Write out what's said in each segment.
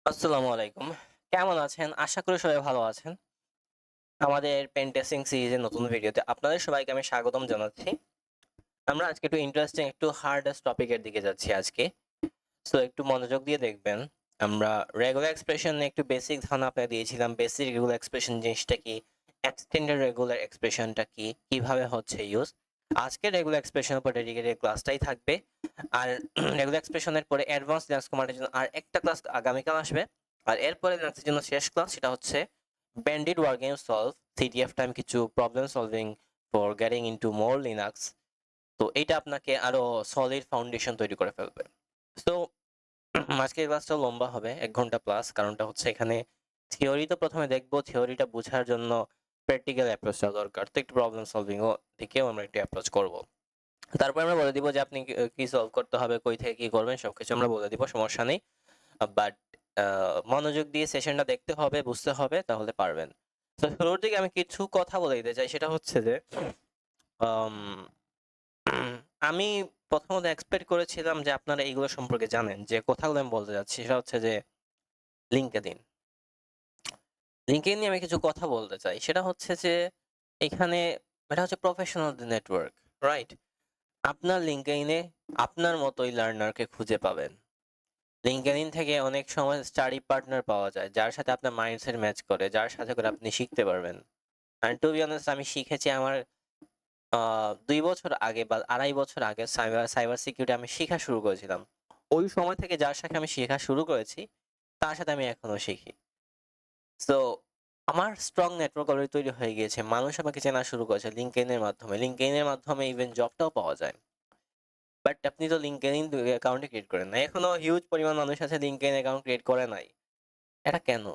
আসসালামু আলাইকুম। কেমন আছেন? আশা করি সবাই ভালো আছেন। আমাদের পেন টেস্টিং সিরিজের নতুন ভিডিওতে আপনাদের সবাইকে আমি স্বাগতম জানাচ্ছি। আমরা আজকে একটু ইন্টারেস্টিং একটু হার্ডেস্ট টপিকের দিকে যাচ্ছি আজকে। সো একটু মনোযোগ দিয়ে দেখবেন। আমরা রেগুলার এক্সপ্রেশন নিয়ে একটু বেসিক ধারণা আপনাকে দিয়েছিলাম। বেসিক রেগুলার এক্সপ্রেশন জিনিসটা কি? এক্সটেন্ডেড রেগুলার এক্সপ্রেশনটা কি? কিভাবে হচ্ছে ইউজ? আজকে রেগুলার এক্সপ্রেশনের উপর ডেডিকেটেড ক্লাসটাই থাকবে। আর রেগুলার এক্সপ্রেশনের পরে অ্যাডভান্স লিনাক্স কমান্ডের জন্য আর একটা ক্লাস আগামীকাল আসবে। আর এরপরে লিনাক্সের জন্য শেষ ক্লাস সেটা হচ্ছে ব্যান্ডিড ওয়ারগেম সলভ সিটিএফ টাইম কিছু problem solving for getting into more Linux. তো এটা আপনাকে আরো সলিড ফাউন্ডেশন তৈরি করে ফেলবে। সো আজকের ক্লাসটা লম্বা হবে ১ ঘন্টা প্লাস। কারণটা হচ্ছে এখানে থিওরি তো প্রথমে দেখবো। থিওরিটা বোঝার জন্য প্র্যাকটিক্যাল অ্যাপ্রোচটা দরকার। তো একটু প্রবলেম সলভিং ও দিকেও আমরা একটু অ্যাপ্রোচ করব। তারপর আমরা বলে দিব যে আপনি কি সলভ করতে হবে, কই থেকে কি করবেন সবকিছু আমরা বলে দিব, সমস্যা নেই। বাট মনোযোগ দিয়ে সেশনটা দেখতে হবে, বুঝতে হবে, তাহলে পারবেন। তো শুরুর দিকে আমি কিছু কথা বলে দিতে চাই, সেটা হচ্ছে যে আম, আমি প্রথমত এক্সপেক্ট করেছিলাম যে আপনারা এইগুলো সম্পর্কে জানেন। যে কথাগুলো আমি বলতে যাচ্ছি সেটা হচ্ছে যে লিঙ্কডইন। লিঙ্কডইন নিয়ে আমি কিছু কথা বলতে চাই। সেটা হচ্ছে যে এখানে এটা হচ্ছে প্রফেশনাল নেটওয়ার্ক, রাইট? আপনার লিঙ্কডইনে আপনার মতোই লার্নারকে খুঁজে পাবেন। লিঙ্কডইন থেকে অনেক সময় স্টাডি পার্টনার পাওয়া যায় যার সাথে আপনার মাইন্ডসেট ম্যাচ করে, যার সাথে করে আপনি শিখতে পারবেন। অ্যান্ড টু বি অনেস্ট আমি শিখেছি আমার ২ বছর আগে বা ২.৫ বছর আগে সাইবার সাইবার সিকিউরিটি আমি শিখা শুরু করেছিলাম। ওই সময় থেকে যার সাথে আমি শেখা শুরু করেছি তার সাথে আমি এখনো শিখি। সো আমার স্ট্রং নেটওয়ার্ক অলরেডি তৈরি হয়ে গিয়েছে। মানুষ আমাকে চেনা শুরু করেছে LinkedIn এর মাধ্যমে। LinkedIn এর মাধ্যমে ইভেন জবটাও পাওয়া যায়। বাট আপনি তো LinkedIn অ্যাকাউন্টই ক্রিয়েট করেন নাই। এখনো হিউজ পরিমাণ মানুষ আছে LinkedIn অ্যাকাউন্ট ক্রিয়েট করে নাই। এটা কেন?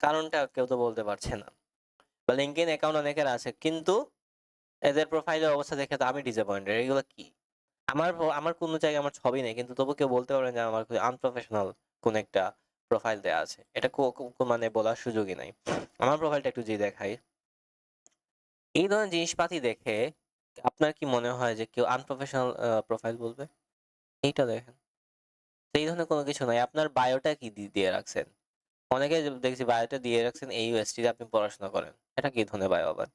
কারণটা কেউ তো বলতে পারছে না। বা LinkedIn অ্যাকাউন্ট অনেকের আছে। কিন্তু এদের প্রোফাইলের অবস্থা দেখে তো আমি ডিসঅ্যাপয়েন্টেড। এগুলো কি? আমার কোনো জায়গায় আমার ছবি নেই। কিন্তু তবু কেউ বলতে পারবেন যে আমার আনপ্রফেশনাল কোন একটা প্রোফাইল দেয়া আছে। এটা মানে বলার সুযোগই নাই। আমার প্রোফাইলটা একটু যদি দেখাই। এই ধরনের জিনিসপাতি দেখে আপনার কি মনে হয় যে কেউ আনপ্রফেশনাল প্রোফাইল বলবে? এইটা দেখেন। তো এই ধরনের কোনো কিছু নাই। আপনার বায়োটা কি দিয়ে রাখছেন? অনেকে দেখছি বায়োটা দিয়ে রাখছেন AUST তে আপনি পড়াশোনা করেন। এটা কি ধরনের বায়ো আবার?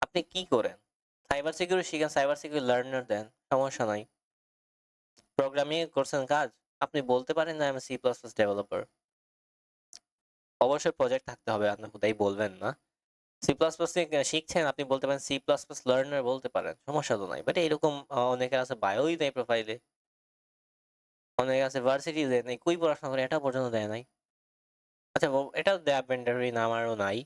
আপনি কি করেন? সাইবার সিকিউরিটি শিখেন, সাইবার সিকিউরিটি লার্নার দেন, সমস্যা নাই। প্রোগ্রামিং করছেন কাজ? আপনি বলতে পারেন না আমি সি প্লাস প্লাস ডেভেলপার। অবশ্যই প্রজেক্ট থাকতে হবে, আপনি হুদাই বলবেন না। সি প্লাস প্লাস শিখছেন, আপনি বলতে পারেন সি প্লাস প্লাস লার্নার বলতে পারেন, সমস্যা তো নাই। বাট এরকম অনেকের আছে বায়োই দেয় প্রোফাইলে, অনেকে আছে ভার্সিটি দেয় নাই, কই পড়াশোনা করে এটা পর্যন্ত দেয় নাই। আচ্ছা এটাও দেয়া ম্যান্ডেটরি না, আমারও নাই।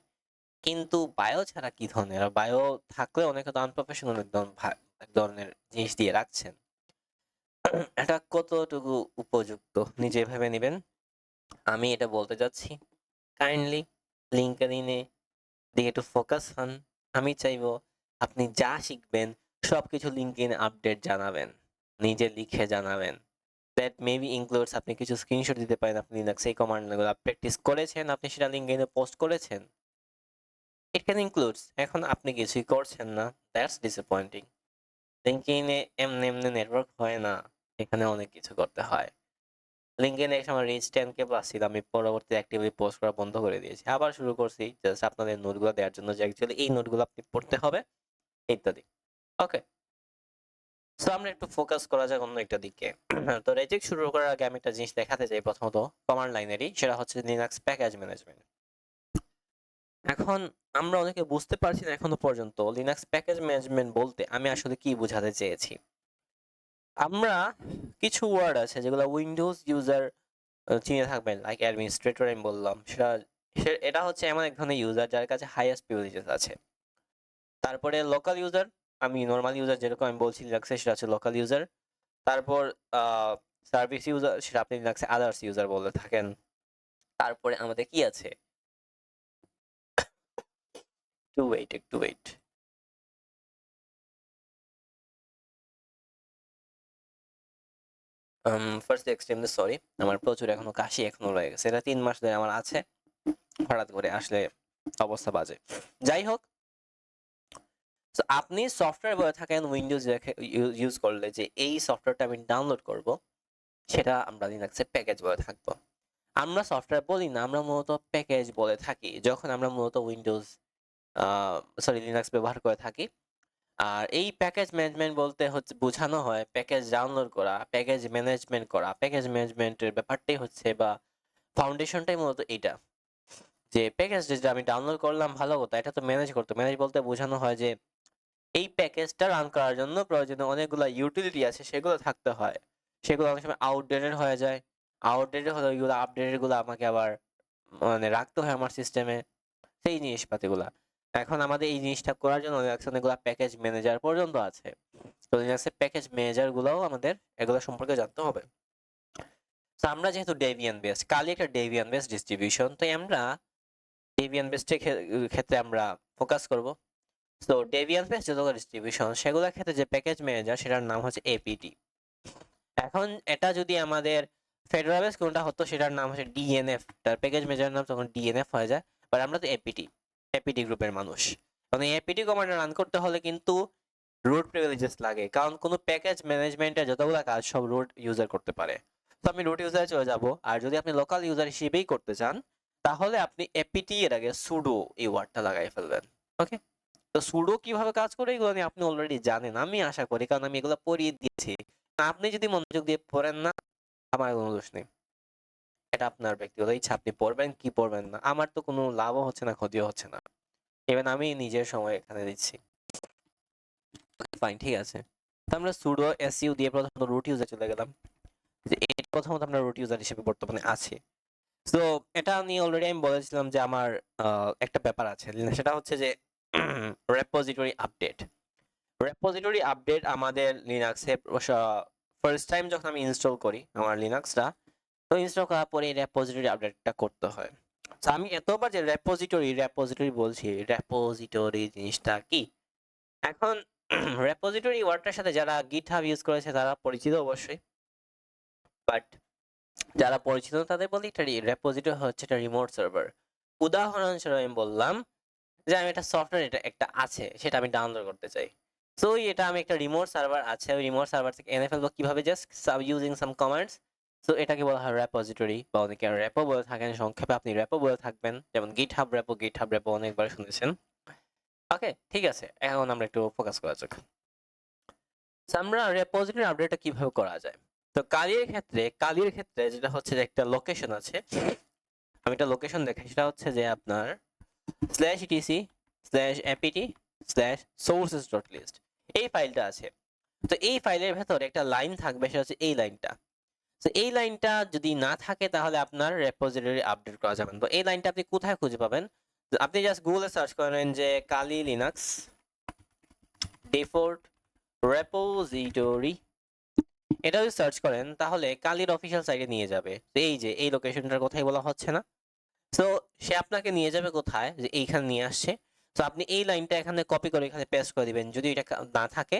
কিন্তু বায়ো ছাড়া কি ধরনের? আর বায়ো থাকলে অনেকে তো আনপ্রফেশনাল এক ধরনের জিনিস দিয়ে রাখছেন। এটা কতটুকু উপযুক্ত নিজে ভেবে নিবেন। আমি এটা বলতে চাচ্ছি, কাইন্ডলি লিঙ্কডইন এ দিকে একটু ফোকাস হন। আমি চাইবো আপনি যা শিখবেন সবকিছু লিঙ্কডইন আপডেট জানাবেন। নিজে লিখে জানাবেন। দ্যাট মেবি ইনক্লুডস আপনি কিছু স্ক্রিনশট দিতে পারেন। আপনি লিনাক্স এই কমান্ডগুলো প্র্যাকটিস করেছেন, আপনি সেটা লিঙ্কডইন এ পোস্ট করেছেন। It can includes. এখন আপনি কিছুই করছেন না। That's disappointing. লিঙ্কডইন এ এমনি এমনি নেটওয়ার্ক হয় না। এখানে অনেক কিছু করতে হয়। লিঙ্কডইন এ সময় রিচ 10K প্লাস ছিল। আমি পরবর্তীতে অ্যাক্টিভলি পোস্ট করা বন্ধ করে দিয়েছি। আবার শুরু করছি জাস্ট আপনাদের নোটগুলো দেওয়ার জন্য যে অ্যাকচুয়ালি এই নোটগুলো আপনি পড়তে হবে ইত্যাদি। ওকে? সো আমরা একটু ফোকাস করা যাক অন্য একটা দিকে। তো রেজিক শুরু করার আগে আমি একটা জিনিস দেখাতে চাই প্রথমত কমান্ড লাইনেরই, সেটা হচ্ছে লিনাক্স প্যাকেজ ম্যানেজমেন্ট। এখন আমরা অনেকে বুঝতে পারছি না এখনো পর্যন্ত লিনাক্স প্যাকেজ ম্যানেজমেন্ট বলতে আমি আসলে কি বোঝাতে চেয়েছি। আমরা কিছু ওয়ার্ড আছে যেগুলো উইন্ডোজ ইউজার চিনে থাকবেন, লাইক অ্যাডমিনিস্ট্রেটর আমি বললাম। এটা হচ্ছে এমন এক ধরনের ইউজার যার কাছে হাইয়েস্ট প্রিভিলেজেস আছে। তারপরে লোকাল ইউজার, আমি নরমাল ইউজার যেরকম আমি বলছি লিনাক্সে, সেটা হচ্ছে লোকাল ইউজার। তারপর সার্ভিস ইউজার, সেটা আপনি লিনাক্সে আদার্স ইউজার বলে থাকেন। তারপরে আমাদের কি আছে, একটু ওয়েট। ফার্স্ট এক্সট্রিমলি সরি, আমার প্রচুর এখনো কাশি এখনো রয়ে গেছে। এটা 3 মাস ধরে আমার আছে, হঠাৎ করে আসলে অবস্থা বাজে। যাই হোক, তো আপনি সফটওয়্যার বলে থাকেন উইন্ডোজ ইউজ করলে যে এই সফটওয়্যারটা আমি ডাউনলোড করব, সেটা আমরা লিনাক্সে প্যাকেজ বলে থাকবো। আমরা সফটওয়্যার বলি না, আমরা মূলত প্যাকেজ বলে থাকি যখন আমরা মূলত উইন্ডোজ লিনাক্স ব্যবহার করে থাকি। আর এই প্যাকেজ ম্যানেজমেন্ট বলতে হচ্ছে বোঝানো হয় প্যাকেজ ডাউনলোড করা, প্যাকেজ ম্যানেজমেন্ট করা। প্যাকেজ ম্যানেজমেন্টের ব্যাপারটাই হচ্ছে বা ফাউন্ডেশনটাই মূলত এইটা, যে প্যাকেজ যেটা আমি ডাউনলোড করলাম ভালো কথা, এটা তো ম্যানেজ করতে, ম্যানেজ বলতে বোঝানো হয় যে এই প্যাকেজটা রান করার জন্য প্রয়োজনীয় অনেকগুলো ইউটিলিটি আছে, সেগুলো থাকতে হয়। সেগুলো অনেক সময় আউটডেটেড হয়ে যায়। আউটডেটেড হলে ওইগুলো আপডেটেড গুলো আমাকে আবার মানে রাখতে হয় আমার সিস্টেমে, সেই জিনিসপাতিগুলা। এখন আমাদের এই জিনিসটা করার জন্য লিনাক্সে অনেকগুলো প্যাকেজ ম্যানেজার পর্যন্ত আছে। তো লিনাক্সের প্যাকেজ ম্যানেজার গুলোও আমাদের এগুলো সম্পর্কে জানতে হবে। তো আমরা যেহেতু ডেবিয়ান বেস, কালি একটা ডেবিয়ান বেস ডিস্ট্রিবিউশন, তাই আমরা ডেবিয়ান বেসের ক্ষেত্রে আমরা ফোকাস করব। তো ডেবিয়ান বেস যতগুলো ডিস্ট্রিবিউশন সেগুলোর ক্ষেত্রে যে প্যাকেজ ম্যানেজার সেটার নাম হচ্ছে এপিটি। এখন এটা যদি আমাদের ফেডারেল বেস কোনটা হতো সেটার নাম হচ্ছে ডিএনএফ, তার প্যাকেজ ম্যানেজার নাম তখন ডিএনএফ হয়ে যায়। বাট আমরা তো এপিটি, এপিটি গ্রুপের মানুষ। মানে এপিটি কমান্ড রান করতে হলে কিন্তু রুট প্রিভিলেজেস লাগে, কারণ কোনো প্যাকেজ ম্যানেজমেন্টের যতগুলো কাজ সব রুট ইউজার করতে পারে। তো আমি রুট ইউজারে চলে যাব। আর যদি আপনি লোকাল ইউজার হিসেবেই করতে চান তাহলে আপনি এপিটি এর আগে সুডো এই ওয়ার্ডটা লাগাই ফেলবেন। ওকে, তো সুডো কিভাবে কাজ করে এগুলো নিয়ে আপনি অলরেডি জানেন আমি আশা করি, কারণ আমি এগুলো পড়িয়ে দিয়েছি। আপনি যদি মনোযোগ দিয়ে পড়েন না, আমার কোনো দোষ নেই, এটা আপনার ব্যক্তিগত ইচ্ছা, আপনি পড়বেন কি পড়বেন না, আমার তো কোনো লাভও হচ্ছে না ক্ষতিও হচ্ছে না। ইভেন আমি নিজের সময় এখানে দিচ্ছি। ফাইন, ঠিক আছে। তো আমরা সুডো এসইউ দিয়ে প্রথমত রুট ইউজার চলে গেলাম, যে এটা প্রথমত আমরা রুট ইউজার হিসেবে বর্তমানে আছি। তো এটা নিয়ে অলরেডি আমি বলেছিলাম যে আমার একটা ব্যাপার আছে, সেটা হচ্ছে যে রেপোজিটরি আপডেট। রেপোজিটরি আপডেট আমাদের লিনাক্সে ফার্স্ট টাইম যখন আমি ইনস্টল করি আমার লিনাক্সটা, তো ইনস্টল করার পরে রেপোজিটরি আপডেটটা করতে হয়। তো আমি এতবার যে রেপোজিটরি রেপোজিটরি বলছি, রেপোজিটরি জিনিসটা কি, এখন রেপোজিটরি ওয়ার্ডটার সাথে যারা গিটহাব ইউজ করেছে তারা পরিচিত অবশ্যই, বাট যারা পরিচিত তাদের বলি এটা রেপোজিটরি হচ্ছে একটা রিমোট সার্ভার। উদাহরণস্বরূপ আমি বললাম যে আমি একটা সফটওয়্যার এটা একটা আছে সেটা আমি ডাউনলোড করতে চাই। সো এটা আমি একটা রিমোট সার্ভার আছে, ওই রিমোট সার্ভার থেকে এনে ফেলবো কিভাবে, জাস্ট ইউজিং সাম কমান্ডস। সো এটাকে বলা হয় রেপোজিটরি, বা অনেকে র্যাপো বলে থাকেন, সংক্ষেপে আপনি র্যাপো বলে থাকবেন, যেমন গিটহাব র্যাপো অনেকবার শুনেছেন। ওকে, ঠিক আছে, এখন আমরা একটু ফোকাস করা যাক। আমরা রেপোজিটরি আপডেটটা কিভাবে করা যায়। তো কালির ক্ষেত্রে যেটা হচ্ছে যে একটা লোকেশন আছে, আমি একটা লোকেশন দেখাই, সেটা হচ্ছে যে আপনার /etc/apt/sources.list এই ফাইলটা আছে। তো এই ফাইলের ভেতর একটা লাইন থাকবে, সেটা হচ্ছে এই লাইনটা। তো এই লাইনটা যদি না থাকে তাহলে আপনার রেপোজিটরি আপডেট করা যাবে না। তো এই লাইনটা আপনি কোথায় খুঁজে পাবেন, আপনি জাস্ট গুগলে সার্চ করেন যে কালি লিনাক্স ডিফল্ট রেপোজিটরি, এটা যদি সার্চ করেন তাহলে কালির অফিসিয়াল সাইটে নিয়ে যাবে। তো এই যে এই লোকেশনটার কথাই বলা হচ্ছে না, সো সে আপনাকে নিয়ে যাবে কোথায়, যে এইখানে নিয়ে আসছে। তো আপনি এই লাইনটা এখানে কপি করে এখানে পেস্ট করে দিবেন যদি এটা না থাকে।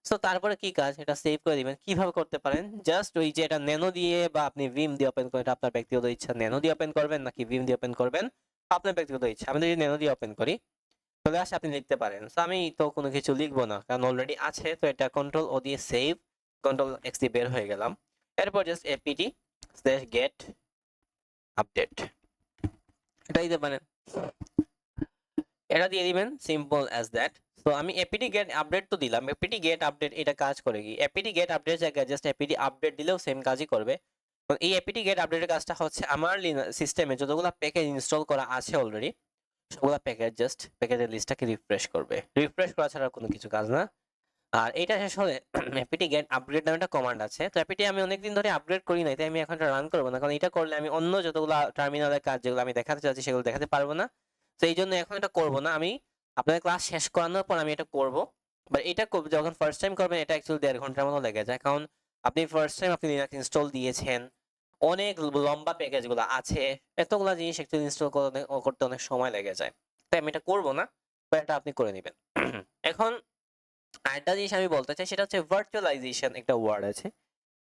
সো তারপরে কি কাজ, এটা সেভ করে দিবেন। কিভাবে করতে পারেন, জাস্ট ওই যে এটা ন্যানো দিয়ে বা আপনি ভিম দিয়ে ওপেন করেন, এটা আপনার ব্যক্তিগত ইচ্ছা, ন্যানো দিয়ে ওপেন করবেন নাকি ভিম দিয়ে ওপেন করবেন আপনার ব্যক্তিগত ইচ্ছা। আমি যদি ন্যানো দিয়ে ওপেন করি চলে আসে, আপনি লিখতে পারেন। সো আমি তো কোনো কিছু লিখবো না কারণ অলরেডি আছে, তো এটা কন্ট্রোল ও দিয়ে সেভ, কন্ট্রোল এক্স দিয়ে বের হয়ে গেলাম। এরপর জাস্ট apt/get আপডেট এটা দিতে পারেন, এটা দিয়ে দিবেন, সিম্পল অ্যাজ দ্যাট। তো আমি apt get আপডেট তো দিলাম, apt get আপডেট এটা কাজ করে কি, apt get আপডেট জায়গায় জাস্ট apt আপডেট দিলেও সেম কাজই করবে। এই apt get আপডেটের কাজটা হচ্ছে আমার সিস্টেমে যতগুলো প্যাকেজ ইনস্টল করা আছে অলরেডি সবগুলো প্যাকেজ জাস্ট প্যাকেজের লিস্টটাকে রিফ্রেশ করবে, রিফ্রেশ করা ছাড়া কোনো কিছু কাজ না। আর এটা শেষ হলে apt get আপডেট নামে একটা কমান্ড আছে। তো apt আমি অনেকদিন ধরে আপডেট করি নাই, তাই আমি এখন এটা রান করবো না, কারণ এটা করলে আমি অন্য যতগুলো টার্মিনালের কাজ যেগুলো আমি দেখাতে চাচ্ছি সেগুলো দেখাতে পারবো না। তো এই জন্য এখন এটা করবো না, আমি আপনাদের ক্লাস শেষ করানোর পর আমি এটা করবো। বাট এটা যখন ফার্স্ট টাইম করবেন এটা অ্যাকচুয়ালি 1.5 ঘন্টার মতো লেগে যায়, কারণ আপনি ফার্স্ট টাইম আপনি লিনাক্স ইনস্টল দিয়েছেন, অনেক লম্বা প্যাকেজগুলো আছে, এতগুলো জিনিস অ্যাকচুয়ালি ইনস্টল করতে অনেক সময় লেগে যায়। তাই আমি এটা করবো না, বাট এটা আপনি করে নেবেন। এখন আরেকটা জিনিস আমি বলতে চাই, সেটা হচ্ছে ভার্চুয়ালাইজেশন, একটা ওয়ার্ড আছে,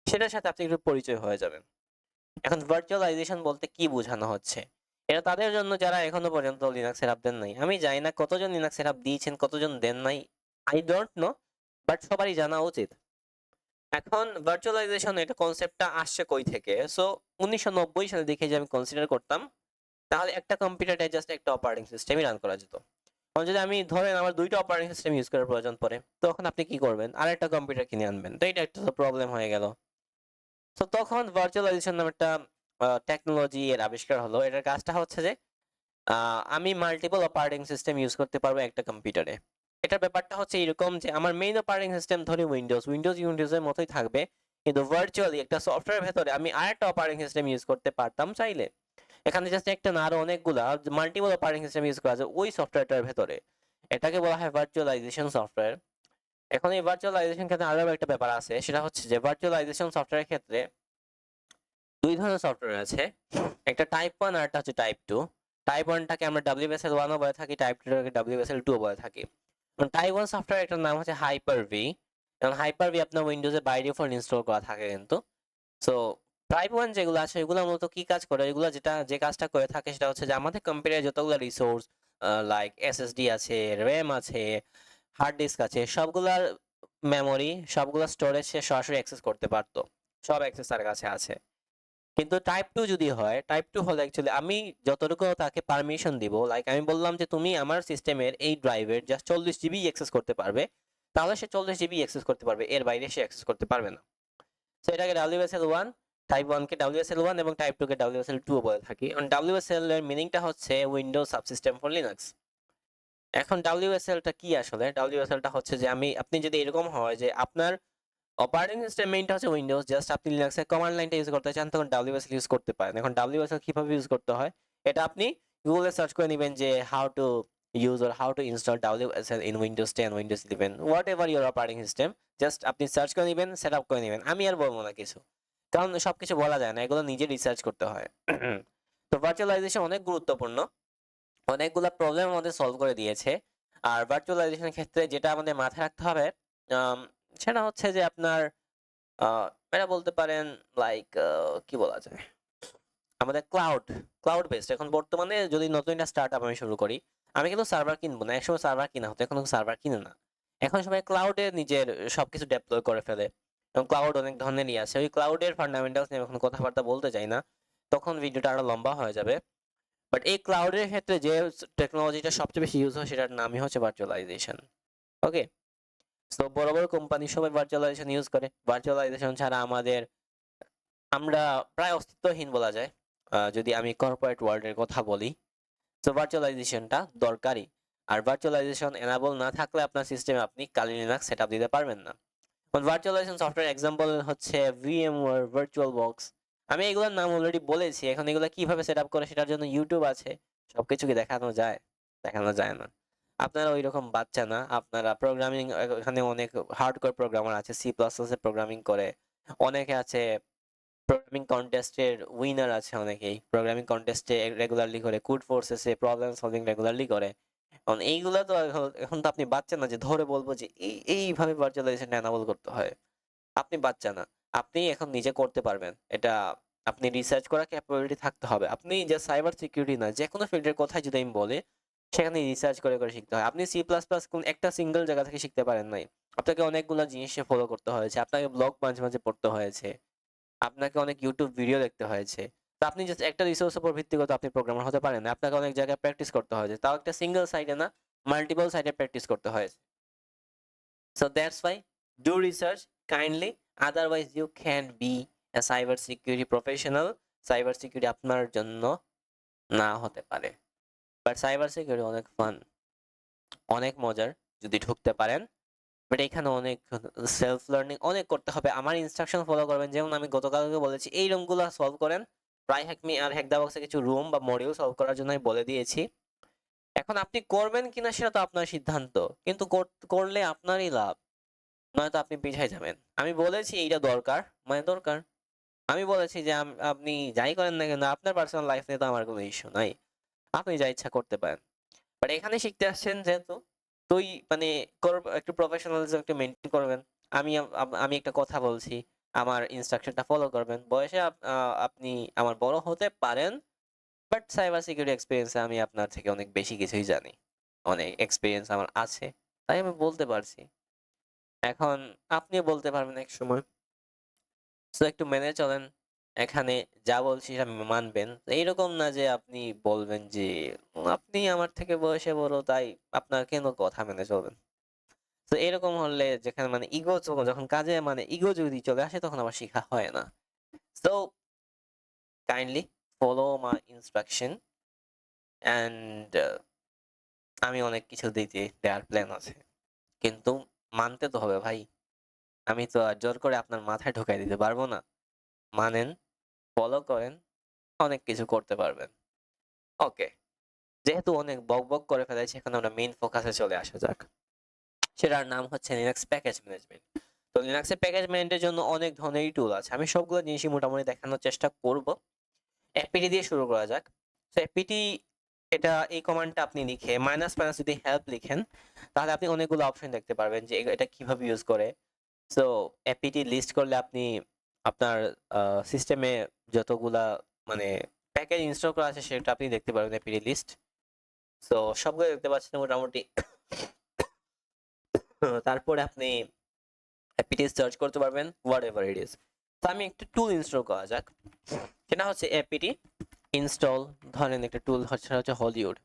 সেটার সাথে আপনি একটু পরিচয় হয়ে যাবেন। এখন ভার্চুয়ালাইজেশন বলতে কি বোঝানো হচ্ছে, এটা তাদের জন্য যারা এখনো পর্যন্ত লিনাক্স সেটআপ দেন নাই। আমি জানি না কতজন লিনাক্স সেটআপ দিয়েছেন কতজন দেন নাই, আই ডোন্ট নো, বাট সবারই জানা উচিত। এখন ভার্চুয়ালাইজেশন এটা কনসেপ্টটা আসছে কই থেকে? সো 1990 সালে দেখে যে আমি কনসিডার করতাম, তাহলে একটা কম্পিউটারে জাস্ট একটা অপারেটিং সিস্টেমই রান করা যেত। এখন যদি আমি ধরেন আমার ২ টা অপারেটিং সিস্টেম ইউজ করার প্রয়োজন পড়ে, তখন আপনি কি করবেন? আরেকটা কম্পিউটার কিনে আনবেন। তো এটা একটা তো প্রবলেম হয়ে গেল। তো তখন ভার্চুয়ালাইজেশন নামে একটা টেকনোলজি এর আবিষ্কার হলো। এটার কাজটা হচ্ছে যে আ আমি মাল্টিপল অপারেটিং সিস্টেম ইউজ করতে পারবো একটা কম্পিউটারে। এটার ব্যাপারটা হচ্ছে এরকম যে আমার মেইন অপারেটিং সিস্টেম ধরি উইন্ডোজ এর মতোই থাকবে। কিন্তু ভার্চুয়ালি একটা সফটওয়্যারের ভেতরে আমি আরেকটা অপারেটিং সিস্টেম ইউজ করতে পারতাম চাইলে। এখানে জাস্ট একটা না আরো অনেকগুলা মাল্টিপল অপারেটিং সিস্টেম ইউজ করা যায় ওই সফটওয়্যারটার ভেতরে। এটাকে বলা হয় ভার্চুয়ালাইজেশন সফটওয়্যার। এখন এই ভার্চুয়ালাইজেশন ক্ষেত্রে আরো একটা ব্যাপার আছে। সেটা হচ্ছে যে ভার্চুয়ালাইজেশন সফটওয়্যারের ক্ষেত্রে ২ ধরনের সফটওয়্যার আছে। একটা টাইপ 1 আর একটা হচ্ছে টাইপ 2। টাইপ 1 টাকে আমরা WSL1 ও বলে থাকি, টাইপ 2 টাকে WSL2 ও বলে থাকি। টাইপ 1 সফটওয়্যার একটার নাম হচ্ছে Hyper-V। এবং Hyper-V আপনার উইন্ডোজে বাই ডিফল্ট ইনস্টল করা থাকে কিন্তু। সো টাইপ 1 যেগুলো আছে এগুলো মূলত কি কাজ করে? এগুলো যে কাজটা করে থাকে সেটা হচ্ছে যে আমাদের কম্পিউটারে যতগুলো রিসোর্স লাইক SSD আছে, RAM আছে, হার্ড ডিস্ক আছে সবগুলার মেমোরি, সবগুলা স্টোরেজ সে সরাসরি অ্যাক্সেস করতে পারত। সব অ্যাক্সেস তার কাছে আছে। কিন্তু টাইপ 2 যদি হয়, টাইপ 2 হলে অ্যাকচুয়ালি আমি যতটুকু তাকে পারমিশন দিব, লাইক আমি বললাম যে তুমি আমার সিস্টেমের এই ড্রাইভের জাস্ট 40 জিবি অ্যাক্সেস করতে পারবে। তাহলে সে 40 জিবি অ্যাক্সেস করতে পারবে। এর বাইরে সে অ্যাক্সেস করতে পারবে না। সো এটাকে WSL1, টাইপ 1 কে WSL1 এবং টাইপ 2 কে WSL2 ও বলে থাকি। এবং WSL এর মিনিংটা হচ্ছে উইন্ডোজ সাবসিস্টেম ফর লিনাক্স। এখন WSL টা কি আসলে? WSL টা হচ্ছে যে আপনি যদি এরকম হয় যে আপনার অপারেটিং সিস্টেম মেইনটা হচ্ছে উইন্ডোজ, জাস্ট আপনি লিনাক্সের কমান্ড লাইনটা ইউজ করতে চান তখন WSL ইউজ করতে পারেন। এখন WSL কিভাবে ইউজ করতে হয়? এটা আপনি গুগলে সার্চ করে নিবেন যে how to use or how to install WSL in Windows 10, Windows 11, whatever your operating system. Just আপনি সার্চ করে নিবেন, সেটআপ করে নিবেন। আমি আর বলব না কিছু। কারণ সবকিছু বলা যায় না। এগুলো নিজে রিসার্চ করতে হয়। তো ভার্চুয়ালাইজেশন অনেক গুরুত্বপূর্ণ। অনেকগুলা প্রবলেম আমাদের সলভ করে দিয়েছে। আর ভার্চুয়ালাইজেশনের ক্ষেত্রে যেটা আমাদের মাথায় রাখতে হবে আম সেটা হচ্ছে যে আপনার আ এটা বলতে পারেন লাইক কি বলা যায়? আমাদের ক্লাউড বেসড এখন বর্তমানে যদি নতুন একটা স্টার্টআপ আমি শুরু করি, আমি কিন্তু সার্ভার কিনব না। একসময় সার্ভার কিনা হতো, এখন সার্ভার কিনে না। এখন সবাই ক্লাউডে নিজের সবকিছু ডেপ্লয় করে ফেলে। এবং ক্লাউড অনেক ধরনেরই আছে। ওই ক্লাউডের ফান্ডামেন্টালস নিয়ে এখন কথাবার্তা বলতে চাই না। তখন ভিডিওটা আরো লম্বা হয়ে যাবে। বাট এই ক্লাউডের ক্ষেত্রে যে টেকনোলজিটা সবচেয়ে বেশি ইউজ হয় সেটার নামই হচ্ছে ভার্চুয়ালাইজেশন। ওকে? সো বড়, বড় কোম্পানি সবাই ভার্চুয়ালাইজেশন ইউজ করে। ভার্চুয়ালাইজেশন ছাড়া আমরা প্রায় অস্তিত্বহীন বলা যায়। যদি আমি কর্পোরেট ওয়ার্ল্ড এর কথা বলি। সো ভার্চুয়ালাইজেশনটা দরকারি। আর ভার্চুয়ালাইজেশন এনেবল না থাকলে আপনার সিস্টেমে আপনি কালি লিনাক্স সেটআপ দিতে পারবেন না। ভার্চুয়ালাইজেশন সফটওয়্যার এক্সাম্পল হচ্ছে VMware, VirtualBox। আমি এগুলোর নাম অলরেডি বলেছি। এখন এগুলো কিভাবে সেটআপ করে সেটার জন্য YouTube আছে। সবকিছু কি দেখানো যায়? দেখানো যায় না। আপনারা ঐরকম বাচ্চা না। আপনারা প্রোগ্রামিং এখানে অনেক হার্ডকোর প্রোগ্রামার আছে। C++ এ প্রোগ্রামিং করে। অনেকে আছে প্রোগ্রামিং কনটেস্টের উইনার আছে অনেকেই। প্রোগ্রামিং কনটেস্টে রেগুলারলি করে। কুড ফোর্সেসে প্রবলেম সলভিং রেগুলারলি করে। এখন এইগুলা তো এখন তো আপনি বাচ্চা না যে ধরে বলব যে এইভাবে ভার্চুয়ালাইজেশনটা এনাবল করতে হয়। আপনি বাচ্চা না। আপনি এখন নিজে করতে পারবেন। এটা আপনি রিসার্চ করার ক্যাপাবিলিটি থাকতে হবে। আপনি যে সাইবার সিকিউরিটি না, যেকোনো ফিল্ডের কথাই যদি আমি বলি, সেখানে রিসার্চ করে শিখতে হয়। আপনি C++ কোন একটা সিঙ্গেল জায়গা থেকে শিখতে পারেন নাই। আপনাকে অনেকগুলা জিনিসে ফলো করতে হয়েছে। আপনাকে ব্লগ মাঝে, মাঝে পড়তে হয়েছে। আপনাকে অনেক YouTube ভিডিও দেখতে হয়েছে। তো আপনি জাস্ট একটা রিসোর্স উপর ভিত্তি করে তো আপনি প্রোগ্রামার হতে পারেন না। আপনাকে অনেক জায়গায় প্র্যাকটিস করতে হয়েছে। তাও একটা সিঙ্গেল সাইটে না, মাল্টিপল সাইটে প্র্যাকটিস করতে হয়েছে। So that's why do research kindly. Otherwise, you can't be a cyber security professional. Cyber security আপনার জন্য না হতে পারে। বাট সাইবার সিকিউরিটি অনেক ফান, অনেক মজার যদি ঢুকতে পারেন। বাট এখানে অনেক সেলফ লার্নিং অনেক করতে হবে। আমার ইনস্ট্রাকশন ফলো করবেন। যেমন আমি গতকালকে বলেছি এই রুমগুলো সলভ করেন। প্রায় হ্যাকমি আর হ্যাক দ্য বক্সে কিছু রুম বা মডিউল সলভ করার জন্য আমি বলে দিয়েছি। এখন আপনি করবেন কিনা সেটা তো আপনার সিদ্ধান্ত। কিন্তু করলে আপনারই লাভ। নয়তো আপনি পিছায় যাবেন। আমি বলেছি এইটা দরকার, মানে দরকার। আমি বলেছি যে আপনি যাই করেন না কেন আপনার পার্সোনাল লাইফ নিয়ে তো আমার কোনো ইস্যু নাই। আপনি যা ইচ্ছা করতে পারেন। বাট এখানে শিখতে আসছেন যেহেতু তুই মানে একটু প্রফেশনালিজম একটু মেইনটেইন করবেন। আমি একটা কথা বলছি। আমার ইনস্ট্রাকশনটা ফলো করবেন। বয়সে আপনি আমার বড় হতে পারেন। বাট সাইবার সিকিউরিটি এক্সপেরিয়েন্স এ আমি আপনার থেকে অনেক বেশি কিছুই জানি। অনেক এক্সপেরিয়েন্স আমার আছে। তাই আমি বলতে পারছি। এখন আপনিও বলতে পারবেন একসময়। সো একটু মেনে চলেন। এখানে যা বলছি সেটা মানবেন। এইরকম না যে আপনি বলবেন যে আপনি আমার থেকে বয়সে বড় তাই আপনার কেন কথা মেনে চলবেন। তো এরকম হলে যেখানে মানে ইগো যখন কাজে মানে ইগো যদি চলে আসে তখন আবার শিখা হয় না। So kindly follow my instruction and আমি অনেক কিছু দেওয়ার প্ল্যান আছে। কিন্তু মানতে তো হবে ভাই। আমি তো আর জোর করে আপনার মাথায় ঢুকাই দিতে পারবো না। মানেন, ফলো করেন, অনেক কিছু করতে পারবেন। ওকে। যেহেতু অনেক বকবক করে ফেলেছি এখন আমরা মেইন ফোকাসে চলে আসা যাক। সেটার নাম হচ্ছে লিনাক্স প্যাকেজ ম্যানেজমেন্ট। তো লিনাক্সের প্যাকেজ ম্যানেজমেন্টের জন্য অনেক ধরনেরই টুল আছে। আমি সবগুলো জিনিসই মোটামুটি দেখানোর চেষ্টা করব। এপিটি দিয়ে শুরু করা যাক। তো এপিটি এটা এই কমান্ডটা আপনি লিখে মাইনাস মাইনাস যদি হেল্প লিখেন তাহলে আপনি অনেকগুলো অপশন দেখতে পারবেন যে এটা কিভাবে ইউজ করে। সো এপিটি লিস্ট করলে আপনি আপনার সিস্টেমে যতগুলা মানে প্যাকেজ ইনস্টল করা আছে সেটা আপনি দেখতে পারবেন এপিটি লিস্ট। সো সবগুলো দেখতে পাচ্ছেন মোটামুটি। তারপরে আপনি এপিটি সার্চ করতে পারবেন হোয়াট এভার ইট ইজ। তো আমি একটা টুল ইনস্টল করা যাক। সেটা হচ্ছে এপিটি ইনস্টল। ধরেন একটা টুল হচ্ছে হলিউড।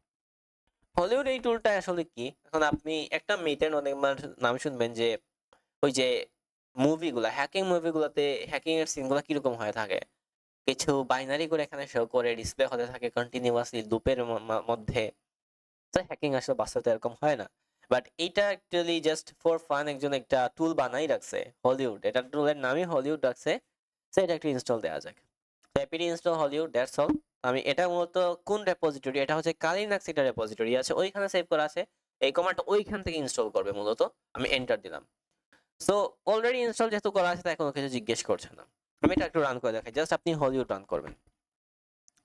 হলিউড এই টুলটা আসলে কি? এখন আপনি একটা মিটেন অনেক নাম শুনবেন যে ওই যে মুভিগুলা হ্যাকিং মুভিগুলোতে হ্যাকিং এর সিনগুলো কিরকম হয়ে থাকে, কিছু বাইনারি করে এখানে শো করে ডিসপ্লে হতে থাকে কন্টিনিউয়াসলি লুপের মধ্যে। তো হ্যাকিং আসলে বাস্তবে এরকম হয় না। বাট এইটা অ্যাকচুয়ালি জাস্ট ফর ফান একজন একটা টুল বানাই রাখছে হলিউড, এটা টুলের নামই হলিউড রাখছে। তো এটা একটা ইনস্টল দেওয়া যাক। Rapid install Hollywood, that's all. আমি এটা মূলত কোন রেপোজিটরি, এটা হচ্ছে কালিনাক্স একটা রেপোজিটরি আছে ওইখানে সেভ করা আছে। এই কমান্ডটা ওইখান থেকে ইনস্টল করবে মূলত। আমি এন্টার দিলাম। সো অলরেডি ইনস্টল যেহেতু করা আছে তাই কোনো কিছু জিজ্ঞেস করছে না। আমি এটা একটু রান করে দেখাই। জাস্ট আপনি হলিউড রান করবেন।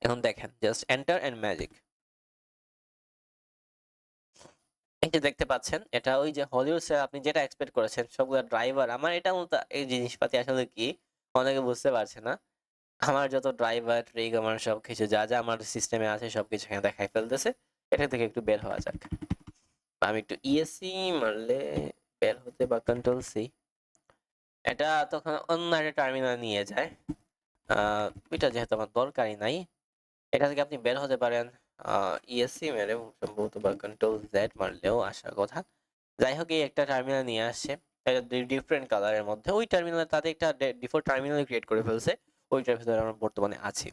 এখন দেখেন জাস্ট এন্টার এন্ড ম্যাজিক। এই যে দেখতে পাচ্ছেন এটা ওই যে হলিউড স্যার আপনি যেটা এক্সপেক্ট করেছেন সবগুলো ড্রাইভার আমার এটা মূলত এই জিনিসপাতি আসলে কি অনেকে বুঝতে পারছে না। আমার যত ড্রাইভার ট্রিক আমার সবকিছু যা যা আমার সিস্টেমে আছে সবকিছু এখানে দেখাই ফেলতেছে। এটা থেকে একটু বের হওয়া যাক। আমি একটু ইএসসি মারলে বের হতে বা কন্ট্রোল সি, এটা তখন অন্য একটা টার্মিনাল নিয়ে যায়। এটা যেহেতু আমার দরকারই নাই, এটা থেকে আপনি বের হতে পারেন ইএসসি মেরে সম্ভবত বা কন্ট্রোল জেড মারলেও আসার কথা। যাই হোক এই একটা টার্মিনাল নিয়ে আসছে, এটা ডিফারেন্ট কালারের মধ্যে। ওই টার্মিনাল তাদের একটা ডিফল্ট টার্মিনাল ক্রিয়েট করে ফেলছে, ওইটার ভিতরে আমরা বর্তমানে আছি।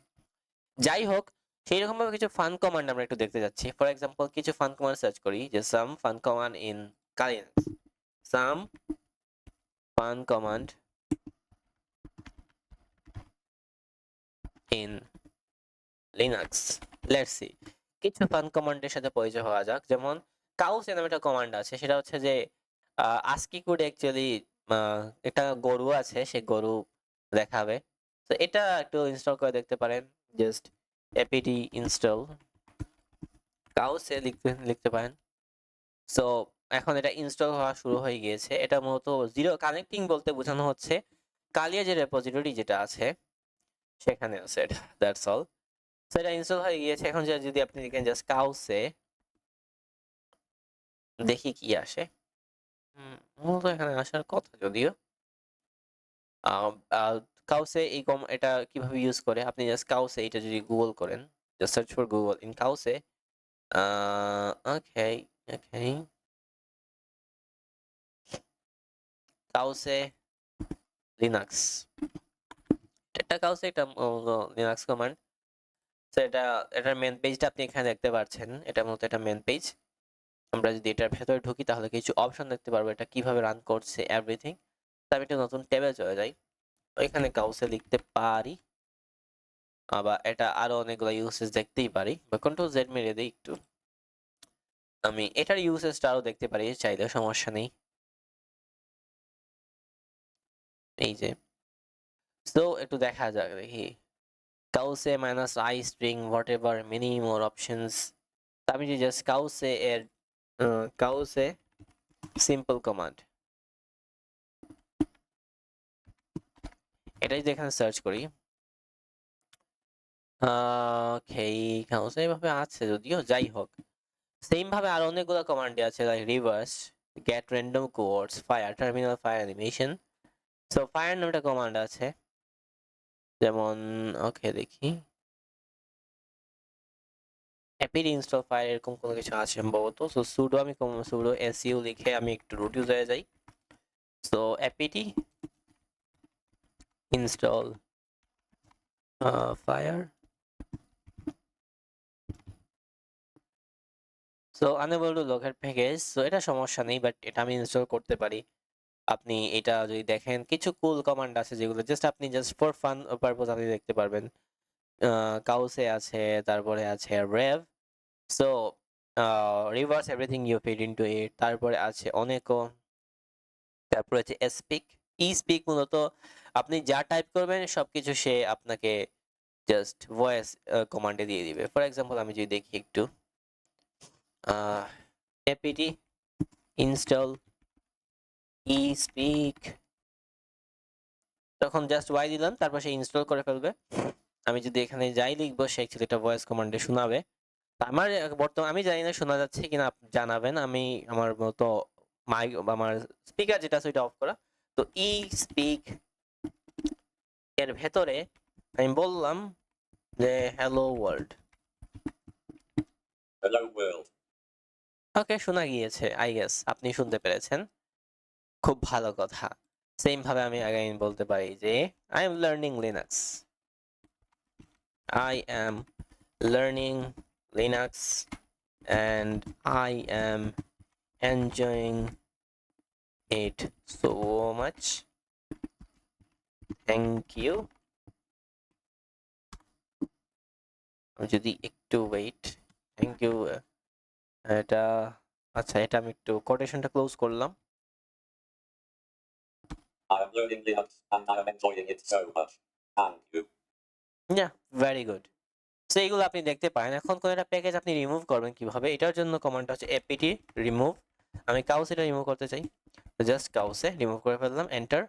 যাই হোক সেই রকম ভাবে কিছু ফান কমান্ড আমরা একটু দেখতে যাচ্ছি। ফর এক্সাম্পল কিছু ফান কমান্ড সার্চ করি যে some fun command in Kali Linux, some fun command in Linux. Let's see কিছু ফান কমান্ডের সাথে পরিচয় হওয়া যাক। যেমন কাউস নামে একটা কমান্ড আছে, সেটা হচ্ছে যে আস্কি কোড অ্যাকচুয়ালি একটা গরু আছে, সে গরু দেখাবে। তো এটা একটু ইনস্টল করে দেখতে পারেন। জাস্ট এপিটি ইনস্টল কাউসে লিখতে লিখতে পারেন। সো এখন এটা ইনস্টল হওয়া শুরু হয়ে গিয়েছে। এটা মূলত জিরো কানেক্টিং বলতে বোঝানো হচ্ছে কালিয়া যে রেপোজিটরি যেটা আছে সেখানে আছে এটা, দ্যাটস অল। সো এটা ইনস্টল হয়ে গিয়েছে। এখন যদি আপনি লিখেন জাস্ট কাউসে দেখি কি আসে। মূলত এখানে আসার কথা যদিও কাউসে এই এটা কিভাবে ইউজ করে আপনি জাস্ট কাউসে এটা যদি গুগল করেন, just search for Google in cowsay. Okay okay cowsay Linux, এটা কাউসে একটা লিনাক্স কমান্ড। তো এটার মেন পেজটা আপনি এখানে দেখতে পাচ্ছেন। এটা মূলত এটা মেন পেজ। আমরা যদি এটার ভেতরে ঢুকি তাহলে কিছু অপশন দেখতে পারবো এটা কিভাবে রান করছে এভরিথিং। তো আমি একটা নতুন ট্যাবে চলে যাই, ওইখানে কাউসে লিখতে পারি। আবার এটা আরো অনেকগুলো ইউসেজ দেখতেই পারি বা কন্ট্রোল জেড মেরে দিই একটু। আমি এটার ইউসেজটা আরো দেখতে পারি চাইলে, সমস্যা নেই। এই যে সো একটু দেখা যাক দেখি cowsay minus i string whatever many more options. আমি যে জাস্ট কাউসে এর কাউসে সিম্পল কমান্ড এটাই যদি এখানে সার্চ করি, ওকে কাউসে এভাবে আছে যদিও, যাই হোক সেম ভাবে আর অনেকগুলো কমান্ড আছে like reverse, get random codes, fire terminal, fire animation. So fire নামে একটা কমান্ড আছে, যেমন ওকে দেখি অ্যাপিড ইনস্টল ফাইল এরকম কোনো কিছু আছে সম্ভবত। সো সুডো আমি সুডো এসইউ লিখে আমি একটু রুট ইউজারে যাই। So apt install fire. So unable to locate package. So এটা সমস্যা নেই, বাট এটা আমি ইনস্টল করতে পারি। আপনি এটা যদি দেখেন কিছু কুল কমান্ড আছে যেগুলো জাস্ট আপনি জাস্ট ফর ফান পারপোজ আপনি দেখতে পারবেন। কাউসে আছে, তারপরে আছে rev. So reverse everything you feed into it. তারপরে আছে অনেকও। তারপরে আছে স্পিক। ই স্পিক মূলত আপনি যা টাইপ করবেন সবকিছু সে আপনাকে জাস্ট ভয়েস কমান্ডে দিয়ে দিবে। ফর এক্সাম্পল আমি যদি দেখি একটু এপিটি ইনস্টল ই স্পিক, তখন জাস্ট ওয়াই দিলাম, তারপর সে ইনস্টল করে ফেলবে। আমি যদি এখানে যাই লিখবো সে অ্যাকচুয়ালি এটা ভয়েস কমান্ডে শোনাবে। আমার বর্তমান আমি জানি না শোনা যাচ্ছে কিনা, জানাবেন। আমি আমার মতো মাইক আমার স্পিকার যেটা আছে ওইটা অফ করা। তো ই স্পিক এর ভেতরে আমি বললাম যে হ্যালো ওয়ার্ল্ড। Hello world. ওকে, শোনা গিয়েছে। আই গেস আপনি শুনতে পেরেছেন, খুব ভালো কথা। সেম ভাবে আমি আগে বলতে পারি যে I am learning Linux, I am learning Linux and I am enjoying it so much. Thank you. যদি একটু ওয়েট, থ্যাংক ইউ। এটা আচ্ছা, এটা আমি একটু কোটেশনটা ক্লোজ করলাম। I am learning Linux and I am enjoying it so much. Thank you. Yeah, very good. So এইগুলো আপনি দেখতে পারেন। এখন কোন একটা প্যাকেজ আপনি রিমুভ করবেন কিভাবে, এটার জন্য কমান্ডটা হচ্ছে apt remove। আমি কাউসেটা রিমুভ করতে চাই, তো জাস্ট কাউসে রিমুভ করে ফেললাম, এন্টার।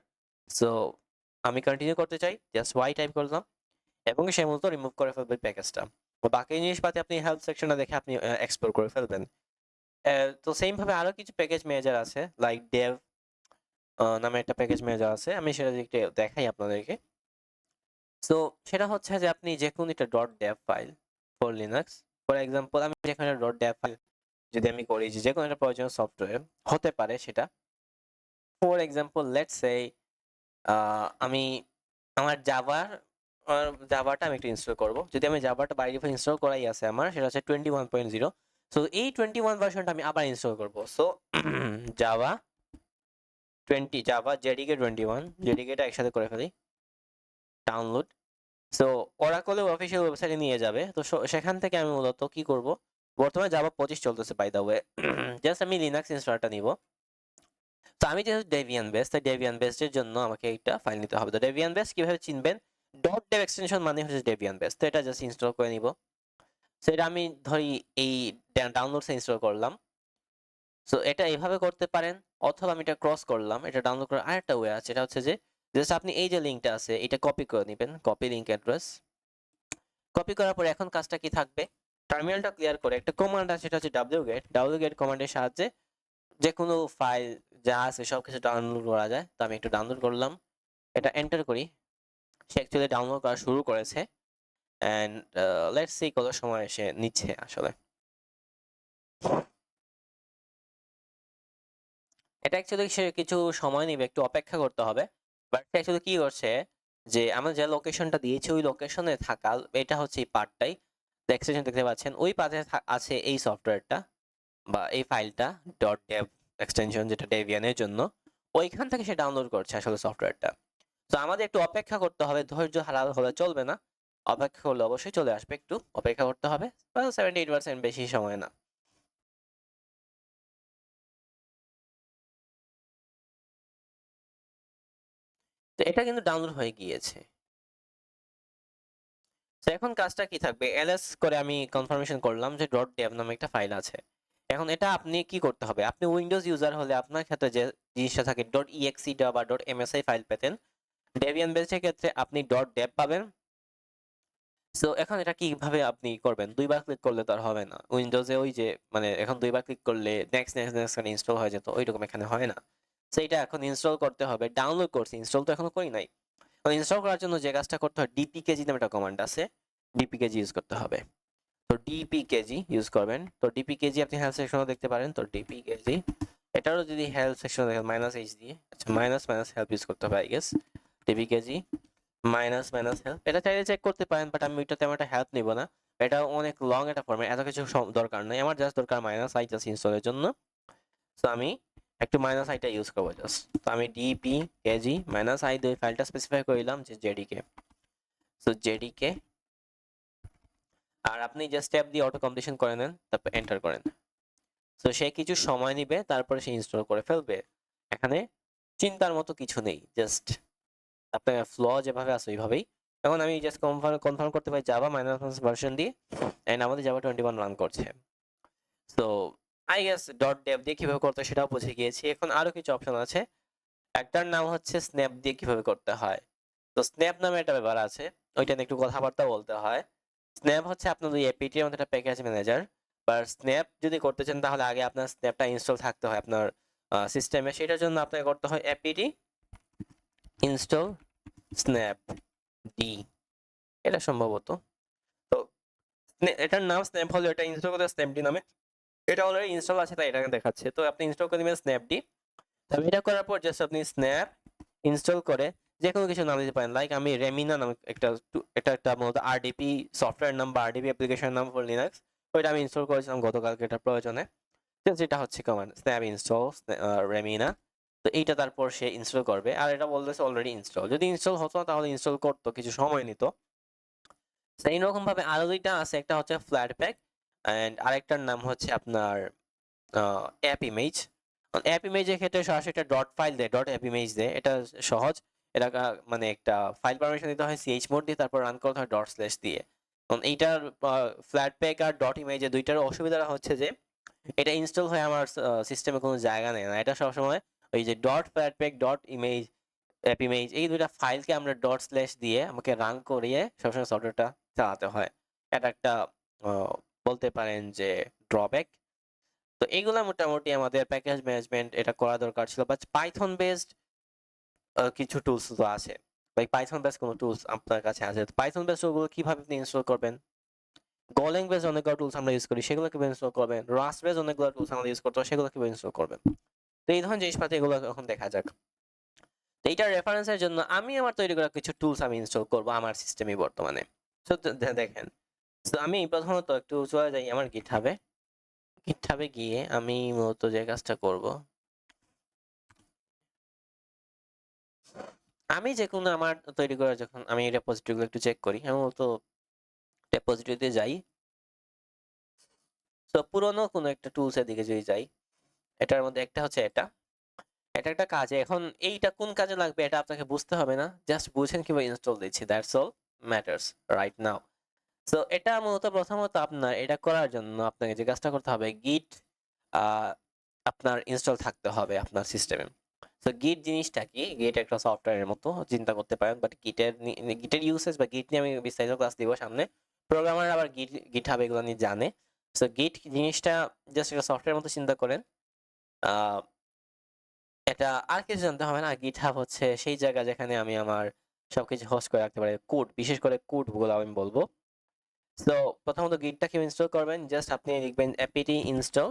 সো আমি কন্টিনিউ করতে চাই, জাস্ট ওয়াই টাইপ করলাম এবং সে মূলত রিমুভ করে ফেলবে প্যাকেজটা। বাকি জিনিসপাতি আপনি হেল্প সেকশনে দেখে আপনি এক্সপ্লোর করে ফেলবেন। তো সেম ভাবে আরো কিছু প্যাকেজ ম্যানেজার আছে, লাইক dev নামে একটা প্যাকেজ ম্যানেজার আছে। আমি সেটা একটু দেখাই আপনাদেরকে। সো সেটা হচ্ছে যে আপনি যে কোনো একটা .dev file for Linux, for example আমি যেখানে .dev ফাইল যদি আমি করি, যে কোনো একটা প্রয়োজনীয় সফটওয়্যার হতে পারে সেটা। ফর এক্সাম্পল লেটস সে আমি আমার জাভাটা আমি একটু ইনস্টল করব। যদি আমি জাভাটা বাই ডিফল্ট ইনস্টল করাই আছে আমার, সেটা হচ্ছে 21.0। সো এই 21 ভার্সনটা আমি আবার ইনস্টল করব। সো জাভা জেডিকে 21 জেডিকেটা একসাথে করে ফেলি, ডাউনলোড। সো ওরাকলের অফিসিয়াল ওয়েবসাইটে নিয়ে যাবে। তো সেখান থেকে আমি মূলত কি করব, বর্তমানে জাভা 25 চলতেছে বাই দা ওয়ে। জাস্ট আমি লিনাক্স ইনস্টলারটা নিব। তো আমি যেহেতু ডেভিয়ান বেস, তাই ডেভিয়ান বেসের জন্য আমাকে একটা ফাইল নিতে হবে। তো ডেভিয়ান বেস কিভাবে চিনবেন, .dev এক্সটেনশন মানে হচ্ছে ডেভিয়ান বেস। তো এটা জাস্ট ইনস্টল করে নিব। সো এটা আমি ধরি এই ডাউনলোডসে ইনস্টল করলাম। সো এটা এইভাবে করতে পারেন, অথবা আমি এটা ক্রস করলাম। এটা ডাউনলোড করার আরেকটা ওয়ে আছে, এটা হচ্ছে যে জাস্ট আপনি এই যে লিঙ্কটা আছে এটা কপি করে নেবেন, কপি লিঙ্ক অ্যাড্রেস। কপি করার পরে এখন কাজটা কি থাকবে, টার্মিনালটা ক্লিয়ার করে একটা কমান্ড আছে, সেটা হচ্ছে wget কমান্ডের সাহায্যে যে কোনো ফাইল যা আছে সবকিছু ডাউনলোড করা যায়। তো আমি একটু ডাউনলোড করলাম, এটা এন্টার করি। সে অ্যাকচুয়ালি ডাউনলোড করা শুরু করেছে এন্ড লেটস সি কত সময় সে নিচ্ছে আসলে। এটা অ্যাকচুয়ালি সে কিছু সময় নেবে, একটু অপেক্ষা করতে হবে। বাট সে অ্যাকচুয়ালি কি করছে, যে আমরা যে লোকেশনটা দিয়েছি ওই লোকেশনে থাকা, এটা হচ্ছে এই পার্টটাই এক্সটেনশন দেখতে পাচ্ছেন, ওই পাশে আছে এই সফটওয়্যারটা বা এই ফাইলটা .dev এক্সটেনশন, যেটা ডেভিয়ানের জন্য। ওইখান থেকে সে ডাউনলোড করছে আসলে সফটওয়্যারটা। তো আমাদের একটু অপেক্ষা করতে হবে, ধৈর্য হারা হলে চলবে না। অপেক্ষা করলে অবশ্যই চলে আসবে, একটু অপেক্ষা করতে হবে। 78% বেশি সময় না। তো এটা কিন্তু ডাউনলোড হয়ে গিয়েছে। তো এখন কাজটা কি থাকবে, ls করে আমি কনফার্মেশন করলাম যে .dev নামে একটা ফাইল আছে। এখন এটা আপনি কি করতে হবে, আপনি উইন্ডোজ ইউজার হলে আপনার ক্ষেত্রে যে জিনিসটা থাকে .exe বা .msi ফাইল পেতেন, ডেবিয়ান বেসের ক্ষেত্রে আপনি .dev পাবেন। সো এখন এটা কিভাবে আপনি করবেন, দুইবার ক্লিক করলে তো আর হবে না উইন্ডোজে। ওই যে মানে এখন দুইবার ক্লিক করলে নেক্সট নেক্সট নেক্সট ইনস্টল হয়ে যেত, ওইরকম এখানে হয় না। সো এটা এখন ইনস্টল করতে হবে। ডাউনলোড করছি, ইনস্টল তো এখনো করি নাই। ইনস্টল করার জন্য যে কাজটা করতে হয় ডিপিকেজি নামে একটা কমান্ড আছে, ডিপিকেজি ইউজ করতে হবে। তো ডিপিকেজি ইউজ করবেন। তো ডিপিকেজি আপনি হেল্প সেকশনে দেখতে পারেন। তো ডিপিকেজি এটারও যদি হেল্প সেকশনে দেখেন -h দিয়ে, আচ্ছা মাইনাস হেল্প ইউজ করতে হবে আই গেস। ডিপিকেজি মাইনাস হেল্প, এটা চাইলে চেক করতে পারেন, বাট আমি ওইটা তেমন একটা হেল্প নিব না। এটা অনেক লং একটা ফর্মেট, এত কিছু দরকার নেই। আমার জাস্ট দরকার -i জাস্ট ইনস্টলের জন্য। সো আমি একটু -i টা ইউজ করবো জাস্ট। তো আমি ডিপিকেজি -i দিয়ে ফাইলটা স্পেসিফাই করলাম যে জেডিকে। সো জেডিকে, আর আপনি যে স্টেপ দিয়ে অটো কমপ্লিশন করে নেন, তারপর এন্টার করেন। সো সে কিছু সময় নিবে, তারপরে সে ইনস্টল করে ফেলবে। এখানে চিন্তার মতো কিছু নেই, জাস্ট আপনার ফ্লো যেভাবে আছে ওইভাবেই। এখন আমি জাস্ট কনফার্ম করতে পারি জাভা মাইনাস ভার্সন দিয়ে, এন্ড আমাদের জাভা 21 রান করছে। So I guess dot Dave দিয়ে কিভাবে করতে হয় সেটাও বুঝে গিয়েছি। এখন আরো কিছু অপশন আছে, একটার নাম হচ্ছে স্ন্যাপ দিয়ে কিভাবে করতে হয়। তো স্ন্যাপ নামে একটা ব্যাপার আছে, ওইটা নিয়ে একটু কথাবার্তা বলতে হয়। স্ন্যাপ হচ্ছে আপনার ওই এপিটি এর মধ্যে একটা প্যাকেজ ম্যানেজার। বা স্ন্যাপ যদি করতে চান তাহলে আগে আপনার স্ন্যাপটা ইনস্টল থাকতে হয় আপনার সিস্টেমে। সেটার জন্য আপনাকে করতে হয় এপিটি ইনস্টল স্ন্যাপ ডি, এটা সম্ভবত। তো এটার নাম স্ন্যাপ হলে এটা ইনস্টল করতে স্ন্যাপডি নামে, এটা অলরেডি ইনস্টল আছে তাই এটাকে দেখাচ্ছে। তো আপনি ইনস্টল করে দিবেন স্ন্যাপডি। তবে এটা করার পর জাস্ট আপনি স্ন্যাপ ইনস্টল করে যে কোনো কিছু নাম দিতে পারেন, লাইক আমি রেমিনা নামে একটা মূলত আরডিপি সফটওয়্যার নাম বা আরডিপি অ্যাপ্লিকেশন নাম ফর লিনাক্স, ওইটা আমি ইনস্টল করেছিলাম গতকালকে এটার প্রয়োজনে। যেটা হচ্ছে কমান্ড স্ন্যাপ ইনস্টল রেমিনা। তো এইটা তারপর সে ইনস্টল করবে, আর এটা বলতেছে অলরেডি ইনস্টল। যদি ইনস্টল হতো না তাহলে ইনস্টল করতো, কিছু সময় নিত। সেই রকম ভাবে আরো দুইটা আছে, একটা হচ্ছে ফ্ল্যাট প্যাক এন্ড আরেকটার নাম হচ্ছে আপনার অ্যাপ ইমেজ। অ্যাপ ইমেজের ক্ষেত্রে সরাসরি একটা ডট ফাইল দেয়, ডট অ্যাপ ইমেজ দেয়, এটা সহজ। এটা মানে একটা ফাইল পারমিশন দিতে হয় chmod দিয়ে, তারপর রান করতে হয় ডট স্ল্যাশ দিয়ে। এইটার ফ্ল্যাট প্যাক আর ডট ইমেজে দুইটার অসুবিধা হচ্ছে যে এটা ইনস্টল হয়ে আমার সিস্টেমে কোনো জায়গা নেই না। এটা সবসময় ওই যে dot flat pack dot image app image এই দুইটা ফাইলকে আমরা ডট স্ল্যাশ দিয়ে আমাকে রান করিয়ে সবসময় সফটওয়্যারটা চালাতে হয়। এটা একটা বলতে পারেন যে ড্রব্যাক। তো এইগুলা মোটামুটি আমাদের প্যাকেজ ম্যানেজমেন্ট এটা করা দরকার ছিল, বাট পাইথন বেসড কিছু টুলস তো আছে। লাইক পাইথন বেসড কোনো টুলস আপনার কাছে আছে, পাইথন বেসড ওগুলো কিভাবে আপনি ইনস্টল করবেন? গোলেং বেসড অনেকগুলো টুলস আমরা ইউজ করি, সেগুলো কিভাবে ইনস্টল করবেন? রাস্ট বেসড অনেকগুলো টুলস আমরা ইউজ করতে হয়, সেগুলো কিভাবে ইনস্টল করবেন? তো এই ধরনের জিনিসপাতি এগুলো এখন দেখা যাক। তো এইটার রেফারেন্সের জন্য আমি আমার তৈরি করা কিছু টুলস আমি ইনস্টল করব আমার সিস্টেমে বর্তমানে। তো দেখেন, তো আমি প্রথমত একটু চলে যাই আমার গিটহাবে। গিটহাবে গিয়ে আমি মূলত যে কাজটা করব, আমি যে কোনো আমার তৈরি করা যখন আমি রেপোজিটরিগুলো একটু চেক করি, আমি মূলত রেপোজিটরিতে যাই। তো পুরনো কোনো একটা টুলস এর দিকে যদি যাই, এটার মধ্যে একটা হচ্ছে এটা একটা কাজে, এখন এইটা কোন কাজে লাগবে এটা আপনাকে বুঝতে হবে না, জাস্ট বুঝেন কিভাবে ইনস্টল দিচ্ছি, that's all matters right now. So এটা মূলত প্রথমত আপনার এটা করার জন্য আপনাকে যে কাজটা করতে হবে, গিট আপনার ইনস্টল থাকতে হবে আপনার সিস্টেমে। তো গিট জিনিসটা কি? গিট একটা সফটওয়্যারের মতো চিন্তা করতে পারেন, বাট গিটের ইউসেজ বা গিট নিয়ে আমি বিস্তারিত ক্লাস দিব সামনে। প্রোগ্রামার আবার গিট হাব এগুলো নিয়ে জানে। সো গিট জিনিসটা জাস্ট একটা সফটওয়্যার মতো চিন্তা করেন। আহ, এটা আর কিছু জানতে হবে না। গিট হাব হচ্ছে সেই জায়গা যেখানে আমি আমার সবকিছু হোস্ট করে রাখতে পারি, কোড, বিশেষ করে কোড গুলো আমি বলবো। তো প্রথমত গিটটা কিভাবে ইনস্টল করবেন, জাস্ট আপনি লিখবেন apt install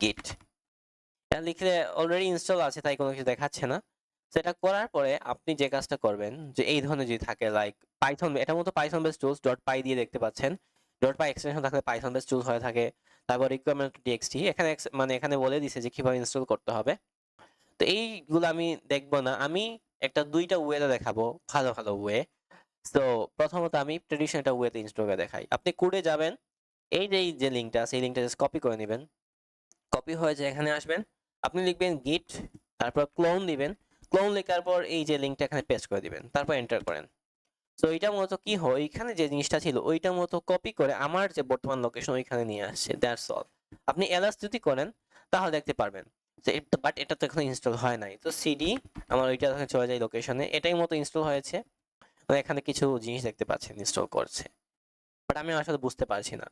git। এটা লিখলে অলরেডি ইনস্টল আছে তাই কোনো কিছু দেখাচ্ছে না। সেটা করার পরে আপনি যে কাজটা করবেন, যে এই ধরনের যদি থাকে লাইক পাইথন, এটা মতো পাইথন বেস টুলস ডট পাই দিয়ে দেখতে পাচ্ছেন। ডট পাই এক্সটেনশন থাকলে পাইথন বেস টুলস হয়ে থাকে। তারপর রিকোয়ারমেন্ট টিএক্সটি এখানে মানে এখানে বলে দিছে যে কিভাবে ইনস্টল করতে হবে। তো এইগুলো আমি দেখবো না, আমি একটা দুইটা ওয়েতে দেখাবো, ভালো ভালো ওয়ে। তো প্রথমত আমি ট্রেডিশনাল একটা ওয়েতে ইনস্টল করে দেখাই। আপনি কোডে যাবেন, এই যে লিঙ্কটা আছে এই লিঙ্কটা জাস্ট কপি করে নেবেন। কপি হয়ে যে এখানে আসবেন, আপনি লিখবেন গিট, তারপর ক্লোন দিবেন। ক্লোন লেখার পর এই যে লিঙ্কটা এখানে পেস্ট করে দিবেন, তারপর এন্টার করেন। তো এটা মূলত কি হয়, এখানে যে জিনিসটা ছিল ওইটা মতো কপি করে আমার যে বর্তমান লোকেশন ওইখানে নিয়ে আসছে, দ্যাটস অল। আপনি এলএস যদি করেন তাহলে দেখতে পারবেন যে, বাট এটা তো এখন ইনস্টল হয় নাই। তো সিডি আমার ওইটা চলে যায় লোকেশনে, এটাই মতো ইনস্টল হয়েছে। মানে এখানে কিছু জিনিস দেখতে পাচ্ছেন ইনস্টল করছে, বাট আমি আসলে বুঝতে পারছি না।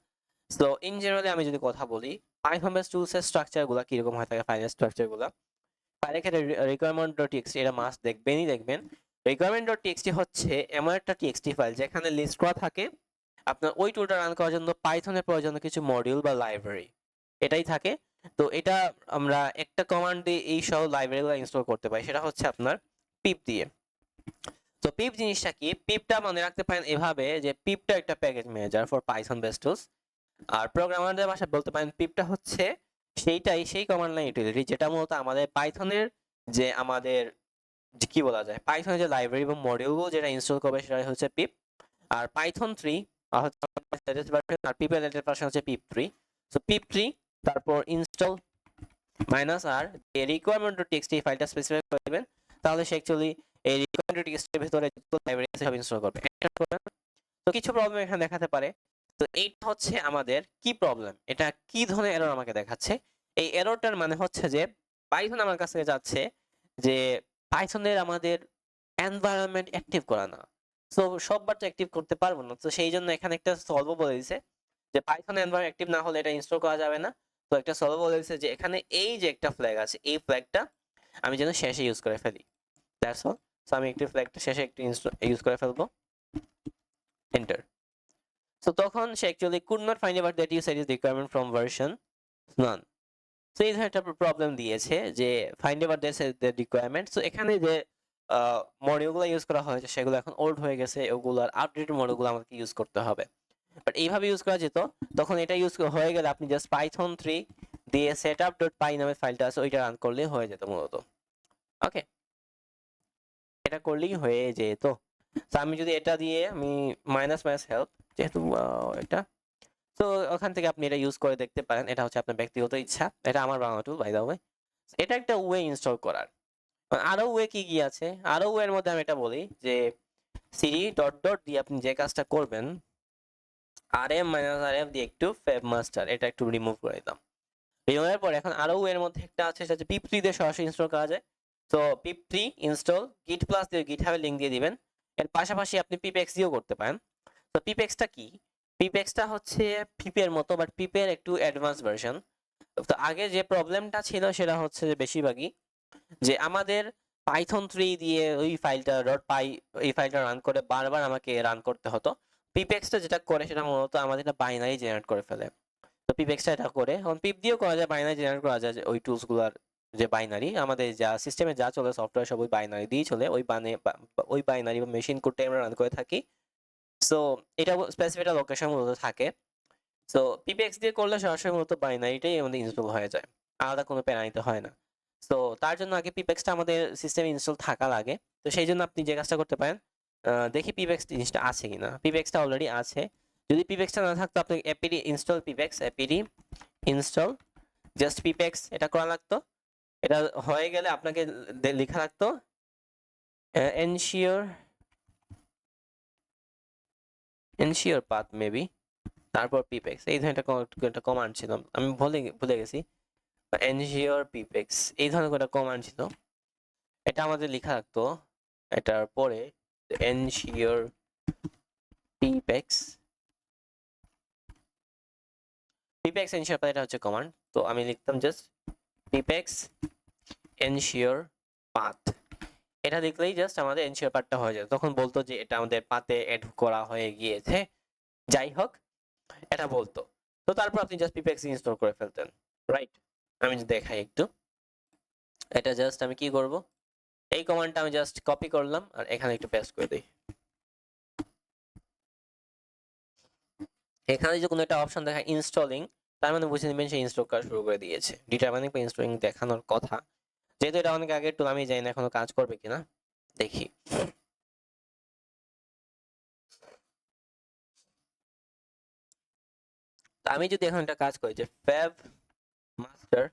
সো ইন জেনারেলি আমি যদি কথা বলি, পাইথন বেস টুলস এর স্ট্রাকচার গুলা কিরকম হয়ে থাকে, ফাইলের স্ট্রাকচার গুলা ফাইলের ক্ষেত্রে রিকোয়ারমেন্ট ডট টিএক্সটি এটা মাস্ট দেখবেনই দেখবেন। requirement.txt হচ্ছে এমন একটা টিএক্সটি ফাইল যেখানে লিস্ট করা থাকে আপনার ওই টুলটা রান করার জন্য পাইথনের প্রয়োজন কিছু মডিউল বা লাইব্রেরি এটাই থাকে। তো এটা আমরা একটা কমান্ড দিয়ে এই সব লাইব্রেরিগুলো ইনস্টল করতে পারি, সেটা হচ্ছে আপনার পিপ দিয়ে। তো পিপ জিনিসটা কি, পিপটা মনে রাখতে পারেন এভাবে যে পিপটা একটা package manager for Python based tools. আর প্রোগ্রামারদের ভাষায় বলতে পারেন পিপটা হচ্ছে সেই কমান্ড লাইন ইউটিলিটি যেটা মূলত আমাদের পাইথনের যে আমাদের যে কি বলা যায় পাইথনের যে লাইব্রেরি এবং মডিউলগুলো যেটা ইনস্টল করবে সেটা হচ্ছে পিপ। আর পাইথন 3 হচ্ছে লেটেস্ট ভার্সন, আর পিপের লেটেস্ট ভার্সন হচ্ছে পিপ 3। সো পিপ 3 তারপর ইনস্টল মাইনাস আর এই requirement.txt ফাইলটা স্পেসিফাই করে দিবেন, তাহলে সে অ্যাকচুয়ালি এই requirement.txt এর ভিতরে যত লাইব্রেরি আছে সব ইনস্টল করবে। তো কিছু প্রবলেম এখানে দেখাতে পারে। তো এইটা হচ্ছে আমাদের কি প্রবলেম, এটা কি ধরনের এরর আমাকে দেখাচ্ছে। এই এররটার মানে হচ্ছে যে পাইথন আমার কাছে যাচ্ছে যে পাইথনের আমাদের এনভায়রনমেন্ট অ্যাক্টিভ করা না। সো সববার তো অ্যাক্টিভ করতে পারবো না, তো সেই জন্য এখানে একটা সলভ বলে দিছে যে পাইথন এনভায়রনমেন্ট অ্যাক্টিভ না হলে এটা ইনস্টল করা যাবে না। তো একটা সলভ বলে দিছে যে এখানে এই যে একটা ফ্ল্যাগ আছে এই ফ্ল্যাগটা আমি যেন শেষে ইউজ করে ফেলি, দ্যাটস অল। সো আমি একটি ফ্ল্যাগটা শেষে একটু ইউজ করে ফেলবো, এন্টার। সো তখন সে actually could not find out that you set is requirement from version none. So এই ধরনের একটা প্রবলেম দিয়েছে যে find out the requirement. So এখানে যে মডিউলগুলো ইউজ করা হয়েছে সেগুলো এখন ওল্ড হয়ে গেছে, ওগুলোর আপডেটেড মডিউলগুলো আমাকে ইউজ করতে হবে। বাট এইভাবে ইউজ করা যেত, তখন এটা ইউজ হয়ে গেলে আপনি জাস্ট পাইথন 3 দিয়ে setup.py নামে ফাইলটা আছে ওইটা রান করলেই হয়ে যেত মূলত। ওকে, এটা করলেই হয়ে যেত। তো আমি যদি এটা দিয়ে আমি মাইনাস মাইনাস হেল্প যেহেতু এটা, তো ওখান থেকে আপনি এটা ইউজ করে দেখতে পারেন। এটা হচ্ছে আপনার ব্যক্তিগত ইচ্ছা, এটা আমার বানানো টুল বাই দ্য ওয়ে। এটা একটা ওয়ে ইনস্টল করার। আরো ওয়ে কি কি আছে, আরো ওয়ে এর মধ্যে আমি এটা বলি যে সিডি ডট ডট দিয়ে আপনি যে কাজটা করবেন rm মাইনাস rf দিয়ে একটু ফেব মাস্টার এটা একটু রিমুভ করে দিলাম। রিমুভের পর এখন আরো ওয়ে এর মধ্যে একটা আছে সেটা হচ্ছে পিপ 3 দিয়ে সরাসরি ইনস্টল করা যায়। তো পিপ 3 ইনস্টল git প্লাস দিয়ে গিটহাবে লিংক দিয়ে দিবেন। এর পাশাপাশি আপনি পিপেx দিয়েও করতে পারেন। তো পিপেক্সটা কি, পিপেক্সটা হচ্ছে পিপের মতো বাট পিপের একটু অ্যাডভান্স ভার্সন। তো আগে যে প্রবলেমটা ছিল সেটা হচ্ছে যে বেশিরভাগই যে আমাদের পাইথন 3 দিয়ে ওই ফাইলটা ডট পাই এই ফাইলটা রান করে বারবার আমাকে রান করতে হতো। পিপেক্সটা যেটা করে সেটা মূলত আমাদের একটা বাইনারি জেনারেট করে ফেলে। তো পিপেক্সটা এটা করে, এখন পিপ দিয়েও করা যায়, বাইনারি জেনারেট করা যায়, যে ওই টুলসগুলোর যে বাইনারি আমাদের যা সিস্টেমে যা চলে সফটওয়্যার সব ওই বাইনারি দিয়েই চলে, ওই বাইনারি বা মেশিন কোডটা আমরা রান করে থাকি। সো এটা স্পেসিফিক একটা লোকেশন মূলত থাকে। সো পিপিএক্স দিয়ে করলে সরাসরি মূলত বাইনারিটাই আমাদের ইনস্টল হয়ে যায়, আলাদা কোনো প্যারা নিতে হয় না। সো তার জন্য আগে পিপেক্সটা আমাদের সিস্টেমে ইনস্টল থাকা লাগে। তো সেই জন্য আপনি যে কাজটা করতে পারেন, দেখি পিপেক্স জিনিসটা আছে কিনা। পিপেক্সটা অলরেডি আছে, যদি পিপেক্সটা না থাকতো আপনি apt install pipx apt install just pipx এটা করা লাগতো। এটা হয়ে গেলে আপনাকে লেখা লাগতো এনশিওর পাথ মেবি, তারপর পিপেক্স এই ধরনের একটা কমান্ড ছিল, আমি ভুলে গেছি। এনশিওর পিপেক্স এই ধরনের একটা কমান্ড ছিল, এটা আমাদের লেখা রাখতো এটার পরে এনশিওর পিপেক্স এনশিওর পাথ, এটা হচ্ছে কমান্ড। তো আমি লিখতাম জাস্ট পিপেক্স এনশিওর পাথ, এটা লিখলেই জাস্ট আমাদের এনশিওর পাথটা হয়ে যায়। তখন বলতো যে এটা আমাদের পাতে এড করা হয়ে গিয়েছে, যাই হোক এটা বলতো। তো তারপর আপনি জাস্ট পিপেক্স ইনস্টল করে ফেলতেন, রাইট। আমি যদি দেখাই একটু, এটা জাস্ট আমি কি করব, এই কমান্ডটা আমি জাস্ট কপি করলাম আর এখানে একটু পেস্ট করে দিই। এখানে যে কোনো একটা অপশন দেখা ইনস্টলিং, তার মানে বুঝে নেবেন সে ইনস্টল করা শুরু করে দিয়েছে। ডিটারমাইনিং বা ইনস্টলিং দেখানোর কথা, যেহেতু এটা অনেক আগের টুল আমি জানি না এখনো কাজ করবে কিনা, দেখি। আমি যদি এখন একটা কাজ করি যে ফ্যাব মাস্টার,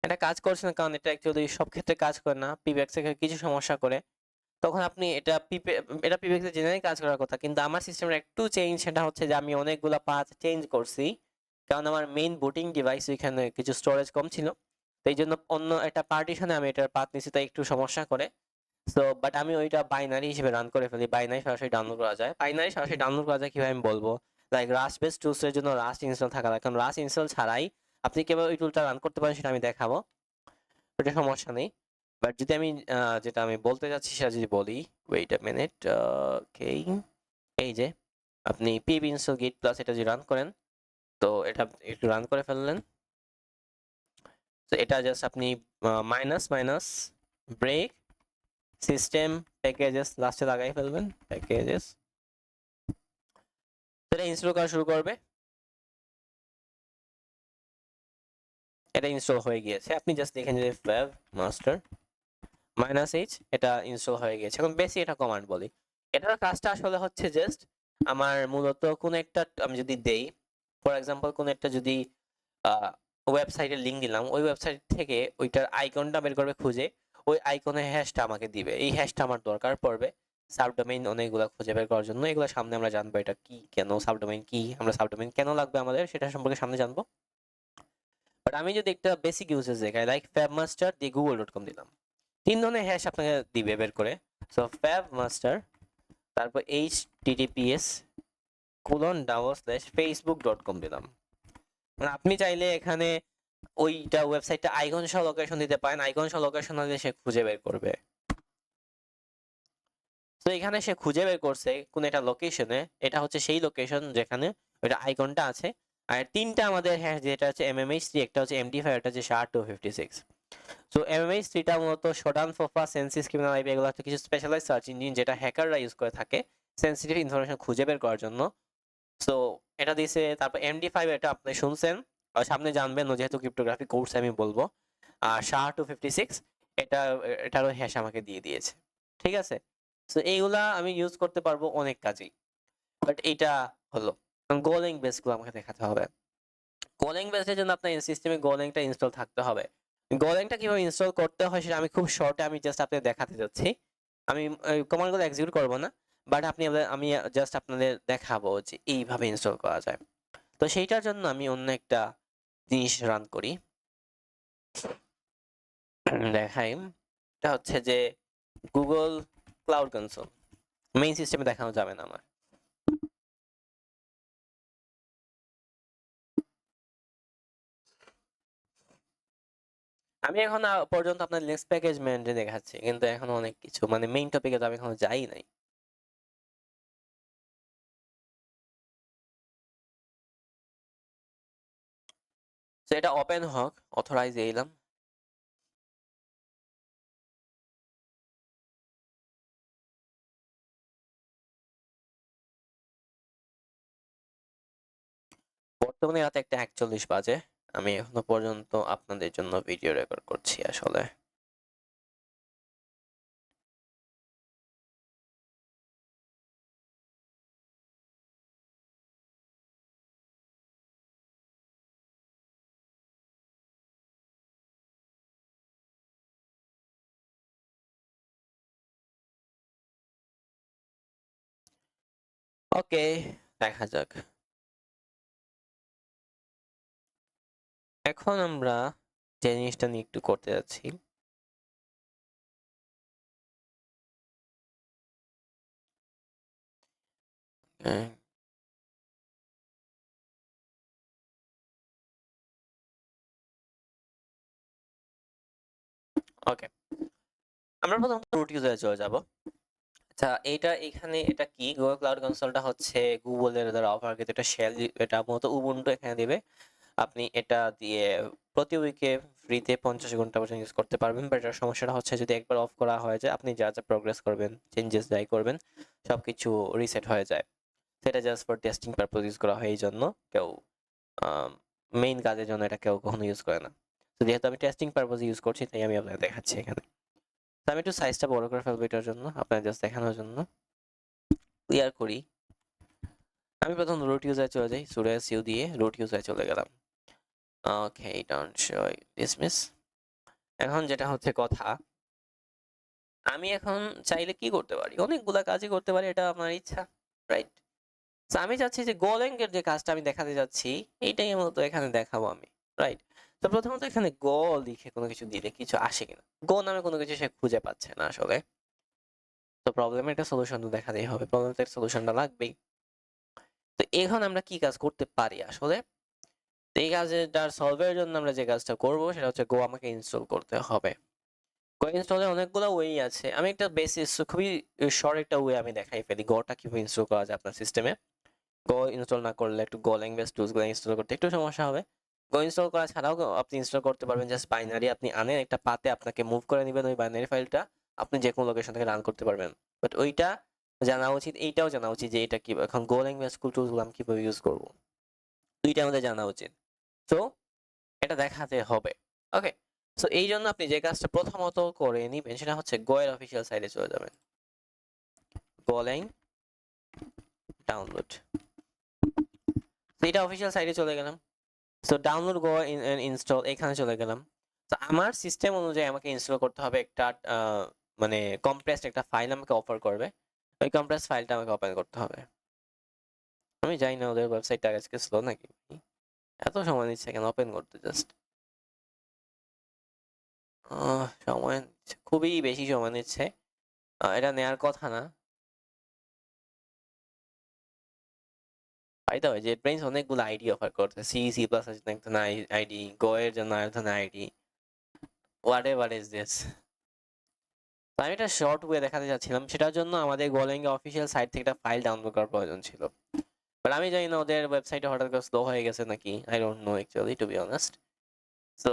এটা কাজ করছে না কারণ এটা অ্যাকচুয়ালি সব ক্ষেত্রে কাজ করে না, পিপেক্স এর কিছু সমস্যা করে। তখন আপনি এটা পিপেক্স এর জেনারেলি কাজ করার কথা, কিন্তু আমার সিস্টেমের একটু চেঞ্জ, সেটা হচ্ছে যে আমি অনেকগুলা পাথ চেঞ্জ করছি কারণ আমার মেইন বুটিং ডিভাইস ওইখানে কিছু স্টোরেজ কম ছিল, তো এই জন্য অন্য একটা পার্টিশনে আমি এটার পাথ নিছি, তাই একটু সমস্যা করে। সো বাট আমি ওইটা বাইনারি হিসেবে রান করে ফেলি, বাইনারি সরাসরি ডাউনলোড করা যায়। বাইনারি সরাসরি ডাউনলোড করা যায় কিভাবে আমি বলবো, লাইক রাস্ট বেস টুলস এর জন্য রাস্ট ইনস্টল থাকা লাগে, কারণ রাস্ট ইনস্টল ছাড়াই আপনি কিভাবে ওই টুলটা রান করতে পারেন সেটা আমি দেখাবো, ওটা সমস্যা নেই। বাট যদি আমি যেটা আমি বলতে চাচ্ছি সেটা যদি বলি, ওয়েট আ মিনিট, ওকে, এই যে আপনি pip install git plus এটা যদি রান করেন, তো এটা একটু রান করে ফেললেন। তো এটা জাস্ট আপনি minus minus brake system packages লাস্টে লাগাই ফেলবেন, প্যাকেজেস। এটা ইনস্টল করা শুরু করবে। এটা ইনস্টল হয়ে গিয়েছে, আপনি জাস্ট দেখেন যে ফ্যাব মাস্টার -h এটা ইনস্টল হয়ে গেছে। এখন বেশি এটা কমান্ড বলি, এটার কাজটা আসলে হচ্ছে জাস্ট আমার মূলত কোন একটা আমি যদি দেই, ফর এক্সাম্পল কোন একটা যদি ওয়েবসাইটের লিংক দিলাম, ওই ওয়েবসাইট থেকে ওইটার আইকনটা বের করবে খুঁজে, ওই আইকনের হ্যাশটা আমাকে দিবে, এই হ্যাশটা আমার দরকার পড়বে সাবডোমেইন অনেকগুলো খুঁজে বের করার জন্য। এগুলো সামনে আমরা জানবো এটা কি, কেন সাবডোমেইন কি, আমরা সাবডোমেইন কেন লাগবে আমাদের সেটা সম্পর্কে সামনে জানবো। বাট আমি যদি একটা বেসিক ইউজেস দেখাই, লাইক ফ্যাবমাস্টার দিয়ে google.com দিলাম, 3 ধরনের হ্যাশ আপনাকে দিবে বের করে। সো ফ্যাবমাস্টার, তারপর https:/facebook.com দিলাম। মানে আপনি চাইলে এখানে ওইটা ওয়েবসাইটটা আইকন সহ লোকেশন দিতে পারেন, আইকন সহ লোকেশন হলে সে খুঁজে বের করবে। তো এখানে সে খুঁজে বের করছে কোন একটা লোকেশনে, এটা হচ্ছে সেই লোকেশন যেখানে ওইটা আইকনটা আছে। আর তিনটা আমাদের হ্যাশ, যেটা হচ্ছে MMH3, একটা হচ্ছে MD5, একটা হচ্ছে SHA-256। সো MMH3টা মূলত শোডান, ফোফা, সেন্সিস, ক্রিমিনাল আইপি, এগুলো হচ্ছে কিছু স্পেশালাইজড সার্চ ইঞ্জিন যেটা হ্যাকাররা ইউজ করে থাকে সেন্সিটিভ ইনফরমেশন খুঁজে বের করার জন্য। সো এটা দিছে। তারপর MD5 এটা আপনি শুনছেন, আর সামনে জানবেন যেহেতু ক্রিপ্টোগ্রাফি কোর্স আমি বলবো। আর SHA-256 এটা, এটারও হ্যাশ আমাকে দিয়ে দিয়েছে। ঠিক আছে, সো এইগুলা আমি ইউজ করতে পারবো অনেক কাজেই। বাট এটা হলো গোলিং বেসগুলো আমাকে দেখাতে হবে। গোলিং বেসের জন্য আপনার সিস্টেমে গোলিংটা ইনস্টল থাকতে হবে। গোলিংটা কিভাবে ইনস্টল করতে হয় সেটা আমি খুব শর্টে আমি জাস্ট আপনাদের দেখাতে যাচ্ছি। আমি কমান্ডগুলো এক্সিকিউট করব না, বাট আমি জাস্ট আপনাদের দেখাবো যে এইভাবে ইনস্টল করা যায়। তো সেইটার জন্য আমি অন্য একটা জিনিস রান করি, দেখাই। এটা হচ্ছে যে গুগল ক্লাউড কনসোল, মেইন সিস্টেমে দেখানো যাবে না আমার। আমি এখন পর্যন্ত আপনার লিনাক্স প্যাকেজ ম্যানেজার দেখাচ্ছি, কিন্তু এখন অনেক কিছু মানে মেইন টপিকে তো আমি এখনো যাই নাই। তো এটা ওপেন হোক, অথরাইজ এলাম। বর্তমানে রাত 1:41 বাজে, আমি এখনো পর্যন্ত আপনাদের জন্য ভিডিও রেকর্ড করছি আসলে। ওকে, দেখা যাক। এখন আমরা যে জিনিসটা নিয়ে একটু করতে যাচ্ছি, ওকে, আমরা প্রথমত রুট ইউজারে চলে যাব। আচ্ছা, এখানে এটা কি, গুগল ক্লাউড কনসোলটা হচ্ছে গুগলের দ্বারা অফারকৃত একটা শেল, এটা মূলত উবুন্টু এখানে দিবে। আপনি এটা দিয়ে প্রতি উইকে ফ্রিতে 50 ঘন্টা পর্যন্ত ইউজ করতে পারবেন। বাট এটার সমস্যাটা হচ্ছে যদি একবার অফ করা হয়ে যায়, আপনি যা যা প্রোগ্রেস করবেন, চেঞ্জেস যাই করবেন, সবকিছু রিসেট হয়ে যায়। সেটা just for testing purpose use করা হয়, এই জন্য কেউ মেইন কাজের জন্য এটা কেউ কখনো ইউজ করে না। তো যেহেতু আমি টেস্টিং পারপোজ ইউজ করছি, তাই আমি আপনাকে দেখাচ্ছি এখানে। তো আমি একটু সাইজটা বড় করে ফেলবো এটার জন্য, আপনাদের জাস্ট দেখানোর জন্য। ক্লিয়ার করি, আমি প্রথম রুট ইউজারে চলে যাই, সুডো su দিয়ে রুট ইউজারে চলে গেলাম। ওকে, ডোন্ট শো ডিসমিস। এখন যেটা হচ্ছে কথা, আমি এখন চাইলে কি করতে পারি, অনেকগুলা কাজই করতে পারি, এটা আমার ইচ্ছা, রাইট? তো আমি চাচ্ছি যে গোlang এর যে কাজটা আমি দেখাতে যাচ্ছি, এইটাই মূলত এখানে দেখাবো আমি, রাইট? তো প্রথমত এখানে গো লিখে কোনো কিছু দিলে কিছু আসে কিনা, গো নামে কোনো কিছু সে খুঁজে পাচ্ছে না আসলে। তো প্রবলেমের একটা সলিউশন তো দেখাতেই হবে, প্রবলেমের সলিউশনটা লাগবেই। তো এখন আমরা কি কাজ করতে পারি আসলে? তো এই কাজের সলভের জন্য আমরা যে কাজটা করব সেটা হচ্ছে গো আমাকে ইনস্টল করতে হবে। গো ইনস্টলের অনেকগুলো ওয়ে আছে। আমি একটা বেসিস খুবই শর্ট একটা ওয়ে আমি দেখাই ফেলি গোটা কিভাবে ইনস্টল করা যায় আপনার সিস্টেমে। গো ইনস্টল না করলে একটু গো ল্যাঙ্গুয়েজ টুলসগুলো ইনস্টল করতে একটু সমস্যা হবে। গো ইনস্টল করা ছাড়াও আপনি ইনস্টল করতে পারবেন জাস্ট বাইনারি আপনি আনেন একটা পাতে আপনাকে মুভ করে নিবেন ওই বাইনারি ফাইলটা আপনি যে কোনো লোকেশন থেকে রান করতে পারবেন। বাট ওইটা জানা উচিত, এইটাও জানা উচিত যে এটা কি এখন গো ল্যাঙ্গুয়েজ টুলসগুলো আমি কিভাবে ইউজ করব। দুইটা আমাদের জানা উচিত। সো এটা দেখাতে হবে। ওকে? সো এইজন্য আপনি যে কাজটা প্রথমত করে নিবেন সেটা হচ্ছে গো এর অফিসিয়াল সাইটে চলে যাবেন। গোল্যাং ডাউনলোড। তো এটা অফিসিয়াল সাইটে চলে গেলাম। সো ডাউনলোড গো ইনস্টল এখানে চলে গেলাম। তো আমার সিস্টেম অনুযায়ী আমাকে ইনস্টল করতে হবে একটা মানে কম্প্রেসড একটা ফাইল আমাকে অফার করবে। ওই কম্প্রেস ফাইলটা আমাকে ওপেন করতে হবে। আমি জানি না ওদের ওয়েবসাইটটা আজকে স্লো নাকি, এত সময় নিচ্ছে কেন ওপেন করতে জাস্ট। সময় নিচ্ছে, খুবই বেশি সময় নিচ্ছে। এটা নেয়ার কথা না। বাই দ্য ওয়ে JetBrains অনেকগুলো আইডি অফার করছে। সি সি প্লাস এর জন্য একটা আইডি, গো এর জন্য আরেকটা ID, what ever is this. তো আমি একটা শর্ট ওয়ে দেখাতে চাচ্ছিলাম, সেটার জন্য আমাদের গোল্যাং অফিসিয়াল সাইট থেকে একটা ফাইল ডাউনলোড করার প্রয়োজন ছিল। বাট আমি জানি না ওদের ওয়েবসাইটে হঠাৎ করে স্লো হয়ে গেছে নাকি, I don't know actually to be honest. So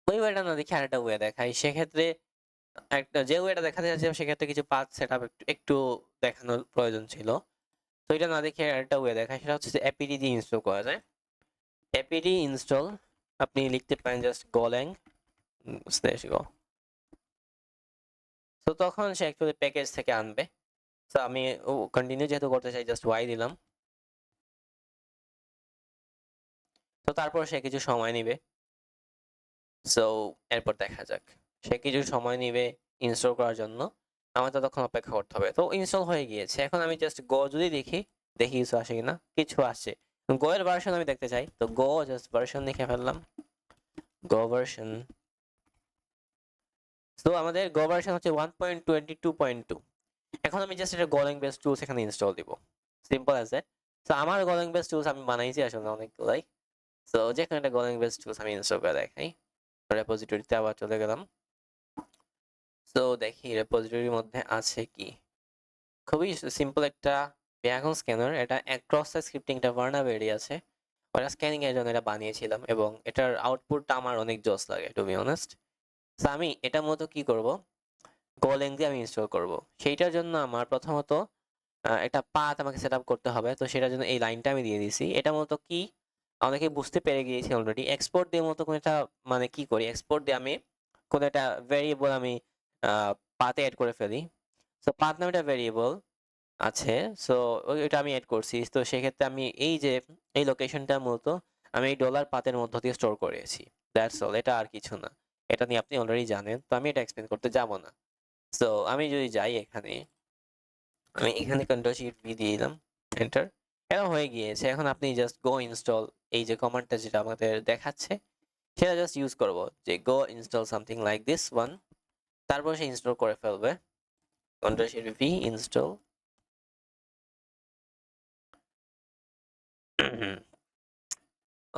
ওই ওয়েটা না দেখে আরেকটা ওয়ে দেখাই, সেক্ষেত্রে একটা যে ওয়েটা দেখাতে যাচ্ছিলাম সেক্ষেত্রে কিছু পাথ সেট আপ একটু দেখানোর প্রয়োজন ছিল। তো এটা না দেখে আরেকটা ওয়ে দেখায়, সেটা হচ্ছে যে এপিডি দিয়ে ইনস্টল করা যায়। এপিডি ইনস্টল আপনি লিখতে পারেন জাস্ট গোল্যাং স্ল্যাশ গো। তো তখন সে অ্যাকচুয়ালি প্যাকেজ থেকে আনবে। তো আমি কন্টিনিউ যেহেতু করতে চাই জাস্ট ওয়াই দিলাম। তো তারপর সে কিছু সময় নিবে। সো এরপর দেখা যাক, সে কিছু সময় নিবে ইনস্টল করার জন্য, আমার ততক্ষণ অপেক্ষা করতে হবে। তো ইনস্টল হয়ে গিয়েছে, এখন আমি জাস্ট গো যদি দেখি কিছু আসে কিনা, কিছু আসছে। গো এর ভার্সন আমি দেখতে চাই, তো গো জাস্ট ভার্সন লিখে ফেললাম, গো ভার্সন। তো আমাদের গো ভার্সন হচ্ছে 1.22.2। এখন আমি জাস্ট এটা গোল্যাং বেস টুলস এখানে ইনস্টল দিব, সিম্পল অ্যাজ দ্যাট। তো আমার গোল্যাং বেস টুলস আমি বানাইছি আসলে অনেকগুলাই। সো যেখানে একটা গোল্যাং বেস টুলস আমি ইনস্টল করে দেখাই, রেপোজিটরিতে আবার চলে গেলাম। সো দেখি রেপোজিটরির মধ্যে আছে কি। খুবই সিম্পল একটা ব্যাকগ্রাউন্ড স্ক্যানার, এটা অ্যাক্রস স্ক্রিপ্টিং একটা ভার্নাবেরি আছে, ওটা স্ক্যানিং এর জন্য এটা বানিয়েছিলাম এবং এটার আউটপুটটা আমার অনেক জোস লাগে টু বি অনেস্ট। সো আমি এটা মতো কি করব, গোল্যাং দিয়ে আমি ইনস্টল করব। সেইটার জন্য আমার প্রথমত একটা পাথ আমাকে সেট আপ করতে হবে। তো সেটার জন্য এই লাইনটা আমি দিয়ে দিছি। এটা মূলত কি অনেকে বুঝতে পেরে গিয়েছে অলরেডি। এক্সপোর্ট দিয়ে মূলত কোনো একটা মানে কি করি, এক্সপোর্ট দিয়ে আমি কোনো একটা ভেরিয়েবল আমি পাথে এড করে ফেলি। সো পাথ নামে একটা ভেরিয়েবল আছে। সো ওইটা আমি এড করছি। তো সেক্ষেত্রে আমি এই যে এই লোকেশনটা মূলত আমি এই ডলার পাথের মধ্য দিয়ে স্টোর করেছি। দ্যাটস অল, এটা আর কিছু না। এটা নিয়ে আপনি অলরেডি জানেন, তো আমি এটা এক্সপ্লেন করতে যাব না। সো আমি যদি যাই এখানে, আমি এখানে কন্ট্রোল শিফট ভি দিয়ে দিলাম, এন্টার। এটা হয়ে গিয়েছে। এখন আপনি জাস্ট গো ইনস্টল, এই যে কমান্ডটা যেটা আমাদের দেখাচ্ছে সেটা জাস্ট ইউজ করব, যে go install something like this one. তারপর সে ইনস্টল করে ফেলবে, control shift V install.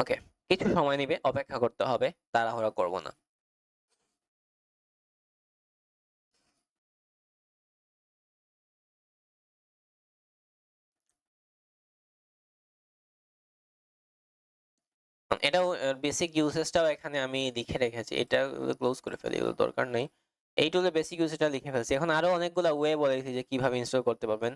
Okay, কিছু সময় নেবে, অপেক্ষা করতে হবে, তাড়াহুড়া করব না। এটাও বেসিক ইউসেজটাও এখানে আমি লিখে রেখেছি, এটা ক্লোজ করে ফেলি, এগুলো দরকার নেই। এই টুলের বেসিক ইউসেজটা লিখে ফেলছি। এখন আরো অনেকগুলো ওয়ে বলে দিয়েছি যে কিভাবে ইনস্টল করতে পারবেন।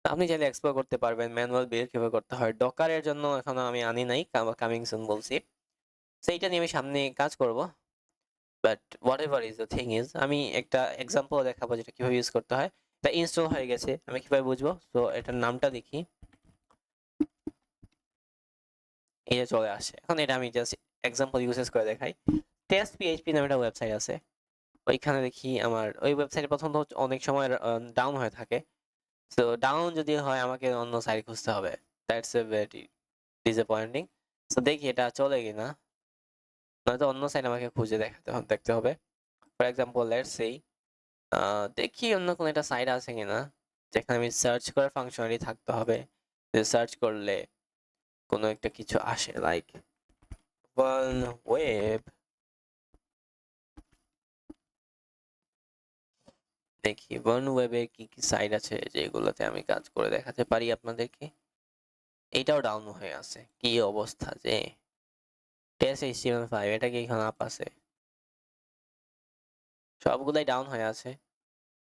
আপনি চাইলে এক্সপ্লোর করতে পারবেন, ম্যানুয়াল বিল্ড কিভাবে করতে হয়। ডকারের জন্য এখনো আমি আনি নাই, কামিং সুন বলছি। সেইটা নিয়ে আমি সামনে কাজ করব। But what ever is the thing is, আমি একটা এক্সাম্পল দেখাবো যেটা কিভাবে ইউজ করতে হয়। এটা ইনস্টল হয়ে গেছে, আমি কিভাবে বুঝবো? তো এটার নামটা দেখি, এই যে চলে আসে। এখন এটা আমি জাস্ট এক্সাম্পল ইউজেস করে দেখাই। টেস্ট পিএইচপি নামে একটা ওয়েবসাইট আছে, ওইখানে দেখি আমার ওই ওয়েবসাইটে প্রথমত অনেক সময় ডাউন হয়ে থাকে। তো ডাউন যদি হয় আমাকে অন্য সাইট খুঁজতে হবে, that's a very disappointing. So দেখি এটা চলে কিনা, নয়তো অন্য সাইট আমাকে খুঁজে দেখতে হবে। ফর এক্সাম্পল লেটস সেই দেখি অন্য কোনো একটা সাইট আছে কিনা যেখানে আমি সার্চ করার ফাংশনালিটি থাকতে হবে, যে সার্চ করলে কোনো একটা কিছু আসে, লাইক ওয়ান ওয়েব। দেখি ওয়ান ওয়েবে কি কি সাইট আছে যেগুলোতে আমি কাজ করে দেখাতে পারি আপনাদেরকে। এইটাও ডাউন হয়ে আছে, কি অবস্থা যে। টেস্ট HTML5 এটা কি এখানে আপ আছে? সবগুলাই ডাউন হয়ে আছে,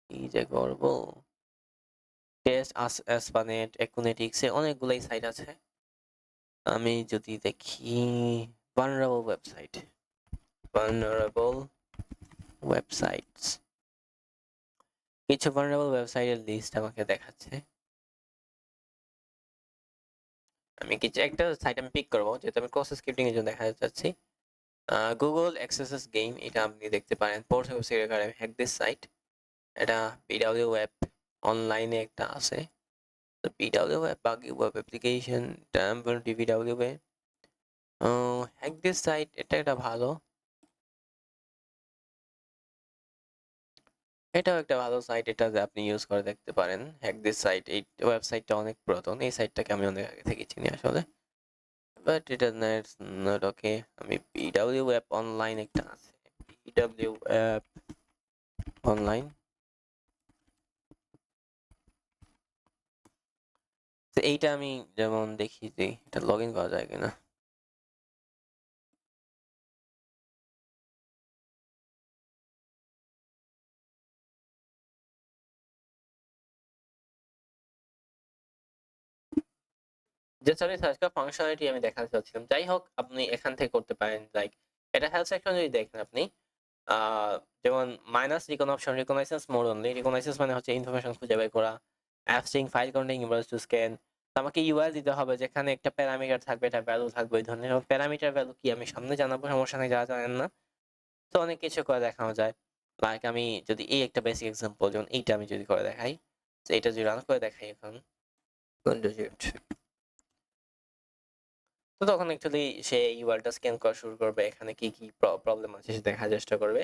কি যে করব। টেস্ট আসপানেট একুনেটিক্সে অনেকগুলাই সাইট আছে। আমি যদি দেখি ভালনারেবল ওয়েবসাইট, ভালনারেবল ওয়েবসাইটস, কিছু ভালনারেবল ওয়েবসাইটের লিস্ট আমাকে দেখাচ্ছে। আমি কিছু একটা সাইট আমি পিক করবো, যেহেতু আমি ক্রস স্ক্রিপ্টিং এর জন্য দেখাতে চাচ্ছি। গুগল এক্সেসেস গেম, এটা আপনি দেখতে পারেন। পোর্টস ওয়েবসাইটের কারণে হ্যাক দিস সাইট, এটা পিডব্লিউ ওয়েব অনলাইনে একটা আছে। তো পিডব্লিউ ওয়েব বাকি ওয়েব অ্যাপ্লিকেশন টেম্পল DVW way hack this site, এটা একটা ভালো, এটাও একটা ভালো সাইট, এটা যে আপনি ইউজ করে দেখতে পারেন। হ্যাক দিস সাইট, এই ওয়েবসাইটটা অনেক পুরাতন, এই সাইটটাকে আমি অনেক আগে থেকে চিনি আসলে, বাট এটা নট ওকে। আমি পিডব্লিউ ওয়েব অনলাইন একটা আছে, পিডব্লিউ ওয়েব অনলাইন, তো এইটা আমি যেমন দেখি যে এটা লগ ইন করা যায় কিনা। জাস্ট আমি সার্চ করা ফাংশনালিটি আমি দেখাতে চাচ্ছিলাম। যাই হোক, আপনি এখান থেকে করতে পারেন। লাইক এটা হেল্প সেকশন যদি দেখেন আপনি, যেমন minus recon option, reconnaissance mode only. Reconnaissance মানে হচ্ছে ইনফরমেশন খুঁজে বের করা। অ্যাপস্টিং file containing image to scan. আমাকে ইউআই দিতে হবে, যেখানে একটা প্যারামিটার থাকবে, এটা ভ্যালু থাকবে ওই ধরনের। প্যারামিটার ভ্যালু কি আমি সামনে জানাবো, সমস্যা নেই, যারা জানেন না। তো অনেক কিছু করে দেখানো যায়। লাইক আমি যদি এই একটা বেসিক এক্সাম্পল, যেমন এইটা আমি যদি করে দেখাই, তো এটা যদি রান করে দেখাই এখন, তো তখন অ্যাকচুয়ালি সে ইউআরটা স্ক্যান করা শুরু করবে, এখানে কি কি প্রবলেম আছে সে দেখার চেষ্টা করবে।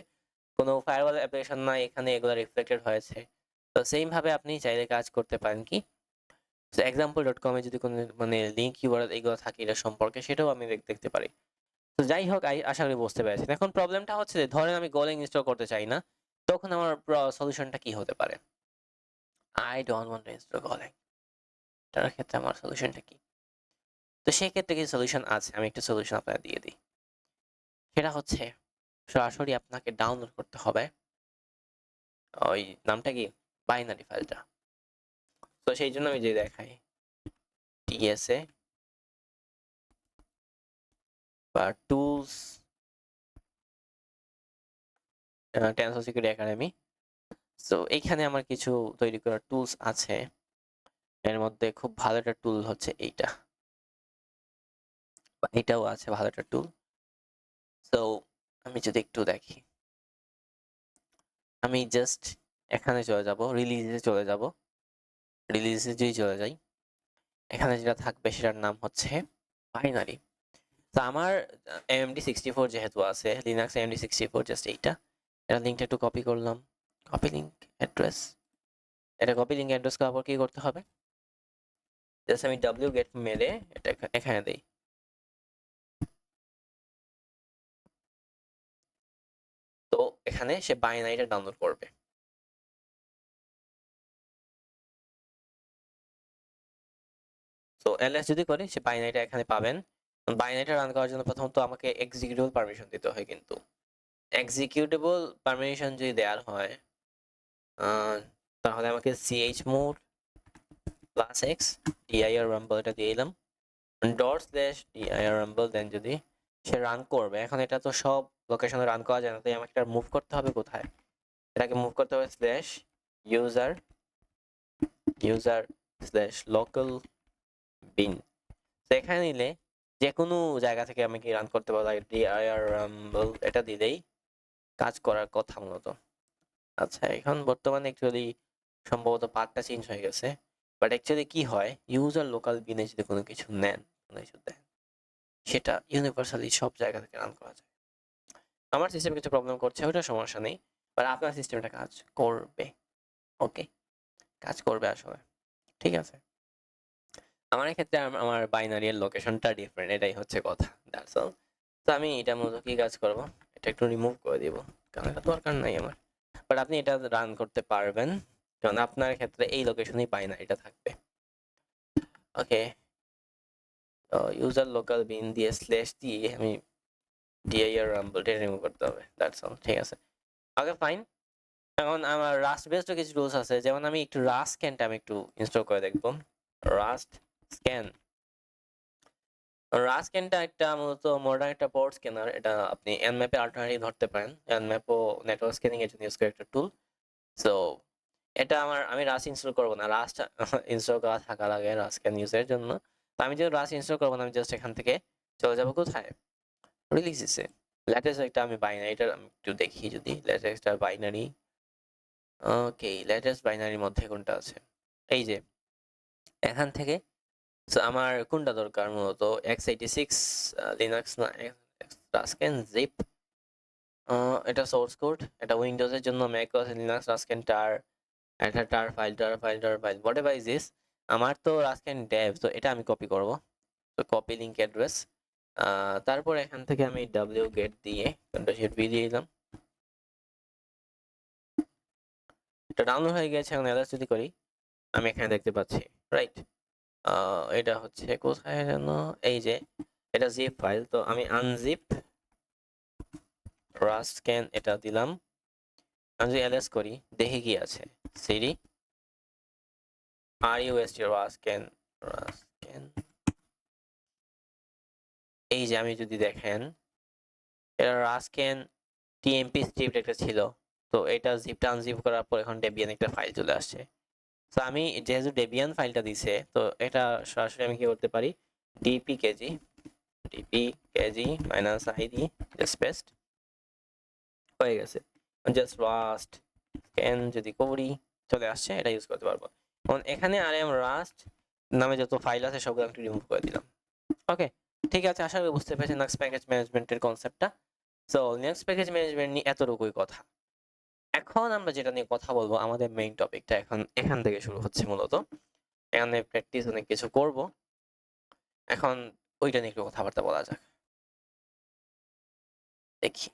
কোনো ফায়ারওয়াল অ্যাপ্লিকেশন নাই এখানে, এগুলো রিফ্লেক্টেড হয়েছে। তো সেম ভাবে আপনি চাইলে কাজ করতে পারেন কি, example.com এ যদি কোনো মানে লিঙ্ক ইউআরএল এগুলো থাকে এটা সম্পর্কে, সেটাও আমি দেখতে পারি। তো যাই হোক, আশা করি বুঝতে পেরেছেন। এখন প্রবলেমটা হচ্ছে যে ধরেন আমি গোলিং ইনস্টল করতে চাই না, তখন আমার সলিউশনটা কি হতে পারে? I don't want to install golang, তার ক্ষেত্রে আমার সলিউশনটা কি? তো সেক্ষেত্রে কিছু সলিউশন আছে, আমি একটা সলিউশন আপনাকে দিয়ে দিই। সেটা হচ্ছে সরাসরি আপনাকে ডাউনলোড করতে হবে ওই নামটা কি, বাইনারি ফাইলটা। তো সেই জন্য আমি যে দেখাই টিএসএ বা tools, tensor security academy. So এইখানে আমার কিছু তৈরি করা টুলস আছে, এর মধ্যে খুব ভালো একটা টুল হচ্ছে এইটা, বা এটাও আছে ভালো একটা টুল। সো আমি যদি একটু দেখি, আমি জাস্ট এখানে চলে যাব, রিলিজে চলে যাব। রিলিজে যদি চলে যাই, এখানে যেটা থাকবে সেটার নাম হচ্ছে বাইনারি। তো আমার AMD64 যেহেতু আছে, লিনাক্স AMD64, জাস্ট এইটা, এটা লিঙ্কটা একটু কপি করলাম, কপি লিঙ্ক অ্যাড্রেস। এটা কপি লিঙ্ক অ্যাড্রেস করার পর কি করতে হবে, জাস্ট আমি wget মেরে এটা এখানে দেই। তো এখানে সে বাইনারিটা ডাউনলোড করবে। তো ls যদি করে, সে বাইনারিটা এখানে পাবেন। বাইনারিটা রান করার জন্য প্রথমত আমাকে এক্সিকিউটেবল পারমিশন দিতে হয়, কিন্তু এক্সিকিউটেবল পারমিশন যদি দেওয়ার হয়, তাহলে আমাকে chmod +x dir rumble এটা দিয়ে দিলাম, ./dir rumble, দেন যদি সে রান করবে। এখন এটা তো সব লোকেশনে রান করা যায় না, তাই আমাকে এটা মুভ করতে হবে কোথায়, এটাকে মুভ করতে হবে /user /local bin। তো এখানে নিলে যে কোনো জায়গা থেকে আমি কি রান করতে পারবো, dir rumble এটা দিলেই কাজ করার কথা মূলত। আচ্ছা, এখন বর্তমানে অ্যাকচুয়ালি সম্ভবত পাথটা চেঞ্জ হয়ে গেছে, বাট অ্যাকচুয়ালি কি হয়, ইউজার লোকাল বিনে যদি কোনো কিছু নেন, কোনো কিছু দেন, সেটা ইউনিভার্সালি সব জায়গা থেকে রান করা যায়। আমার সিস্টেম কিছু প্রবলেম করছে, ওটা সমস্যা নেই, বাট আপনার সিস্টেমটা কাজ করবে। ওকে, কাজ করবে আসলে, ঠিক আছে। আমার ক্ষেত্রে আমার বাইনারি এর লোকেশনটা ডিফারেন্ট, এটাই হচ্ছে কথা, দ্যাটস অল। তো আমি এটা মূলত কি কাজ করব, এটা একটু রিমুভ করে দিব, কারণ এটা দরকার নাই আমার। বাট আপনি এটা রান করতে পারবেন, কারণ আপনার ক্ষেত্রে এই লোকেশনই বাইনারিটা থাকবে। ওকে, ইউজার লোকাল বিন দিয়ে স্ল্যাশ দিয়ে আমি dir রাম্বলটা রিমুভ করতে হবে, দ্যাটস অল। ঠিক আছে, ওকে ফাইন। এখন আমার রাস্ট বেসড কিছু রুলস আছে, যেমন আমি একটু রাস্ট স্ক্যানটা আমি একটু ইনস্টল করে দেখব। রাস্ট স্ক্যান, রাস্ট স্ক্যানটা একটা মূলত মডার্ন একটা পোর্ট স্ক্যানার। এটা আপনি nmap এ অল্টারনেটিভ ধরতে পারেন। nmap ও নেটওয়ার্ক স্ক্যানিং এর জন্য ইউজ করে একটা টুল। সো এটা আমি রাস্ট ইনস্টল করব না, রাস্ট ইনস্টল করা থাকা লাগে রাস্ট স্ক্যান ইউজের জন্য। তো আমি যেহেতু রাস্ট ইনস্টল করব না, আমি জাস্ট এখান থেকে চলে যাব কোথায়, রিলিজেসে। লেটেস্ট একটা আমি বাইনারিটা আমি একটু দেখি, যদি লেটেস্ট বাইনারি, ওকে লেটেস্ট বাইনারির মধ্যে কোনটা আছে, এই যে এখান থেকে। সো আমার কোনটা দরকার মূলত, x86 লিনাক্স না রাস্কেন জিপ, এটা সোর্স কোড, এটা উইন্ডোজের জন্য ম্যাকওএস লিনাক্স রাস্কেন টার, একটা টার file what ever is this. আমার তো রাস্কেন ডেভ, তো এটা আমি কপি করব। তো কপি লিঙ্ক অ্যাড্রেস, তারপর এখান থেকে আমি w গেট দিয়ে কন্ট্রোল ভি দিয়ে দিলাম। এটা ডাউনলোড হয়ে গেছে। এখন অ্যাড্রেস যদি করি, আমি এখানে দেখতে পাচ্ছি, রাইট। এটা হচ্ছে কোথায় যেন, এই যে এটা জিপ ফাইল। তো আমি আনজিপ রাস্টস্ক্যান এটা দিলাম। আমি যদি ls করি, দেখি কি আছে, সিডি rust রাস্টস্ক্যান, এই যে আমি যদি দেখেন, এটা রাস্টস্ক্যান tmp স্ক্রিপ্ট একটা ছিল। তো এটা জিপটা আনজিপ করার পর এখন ডেবিয়ান একটা ফাইল চলে আসছে। তো আমি যেহেতু ডেবিয়ান ফাইলটা দিছে, তো এটা সরাসরি আমি কি করতে পারি, dpkg -id জাস্ট পেস্ট হয়ে গেছে। জাস্ট রাস্ট স্ক্যান যদি করি, চলে আসছে, এটা ইউজ করতে পারবো। এখন এখানে rm রাস্ট নামে যত ফাইল আছে সবগুলো একটু রিমুভ করে দিলাম। ওকে, ঠিক আছে, আশা করি বুঝতে পেরেছেন লিনাক্স প্যাকেজ ম্যানেজমেন্টের কনসেপ্টটা। সো লিনাক্স প্যাকেজ ম্যানেজমেন্ট নিয়ে এতটুকুই কথা। এখন আমরা যেটা নিয়ে কথা বলবো, আমাদের মেইন টপিকটা এখন এখান থেকে শুরু হচ্ছে মূলত। এখানে প্র্যাকটিস অনেক কিছু করব, এখন ওইটা নিয়ে একটু কথাবার্তা বলা যাক। দেখি,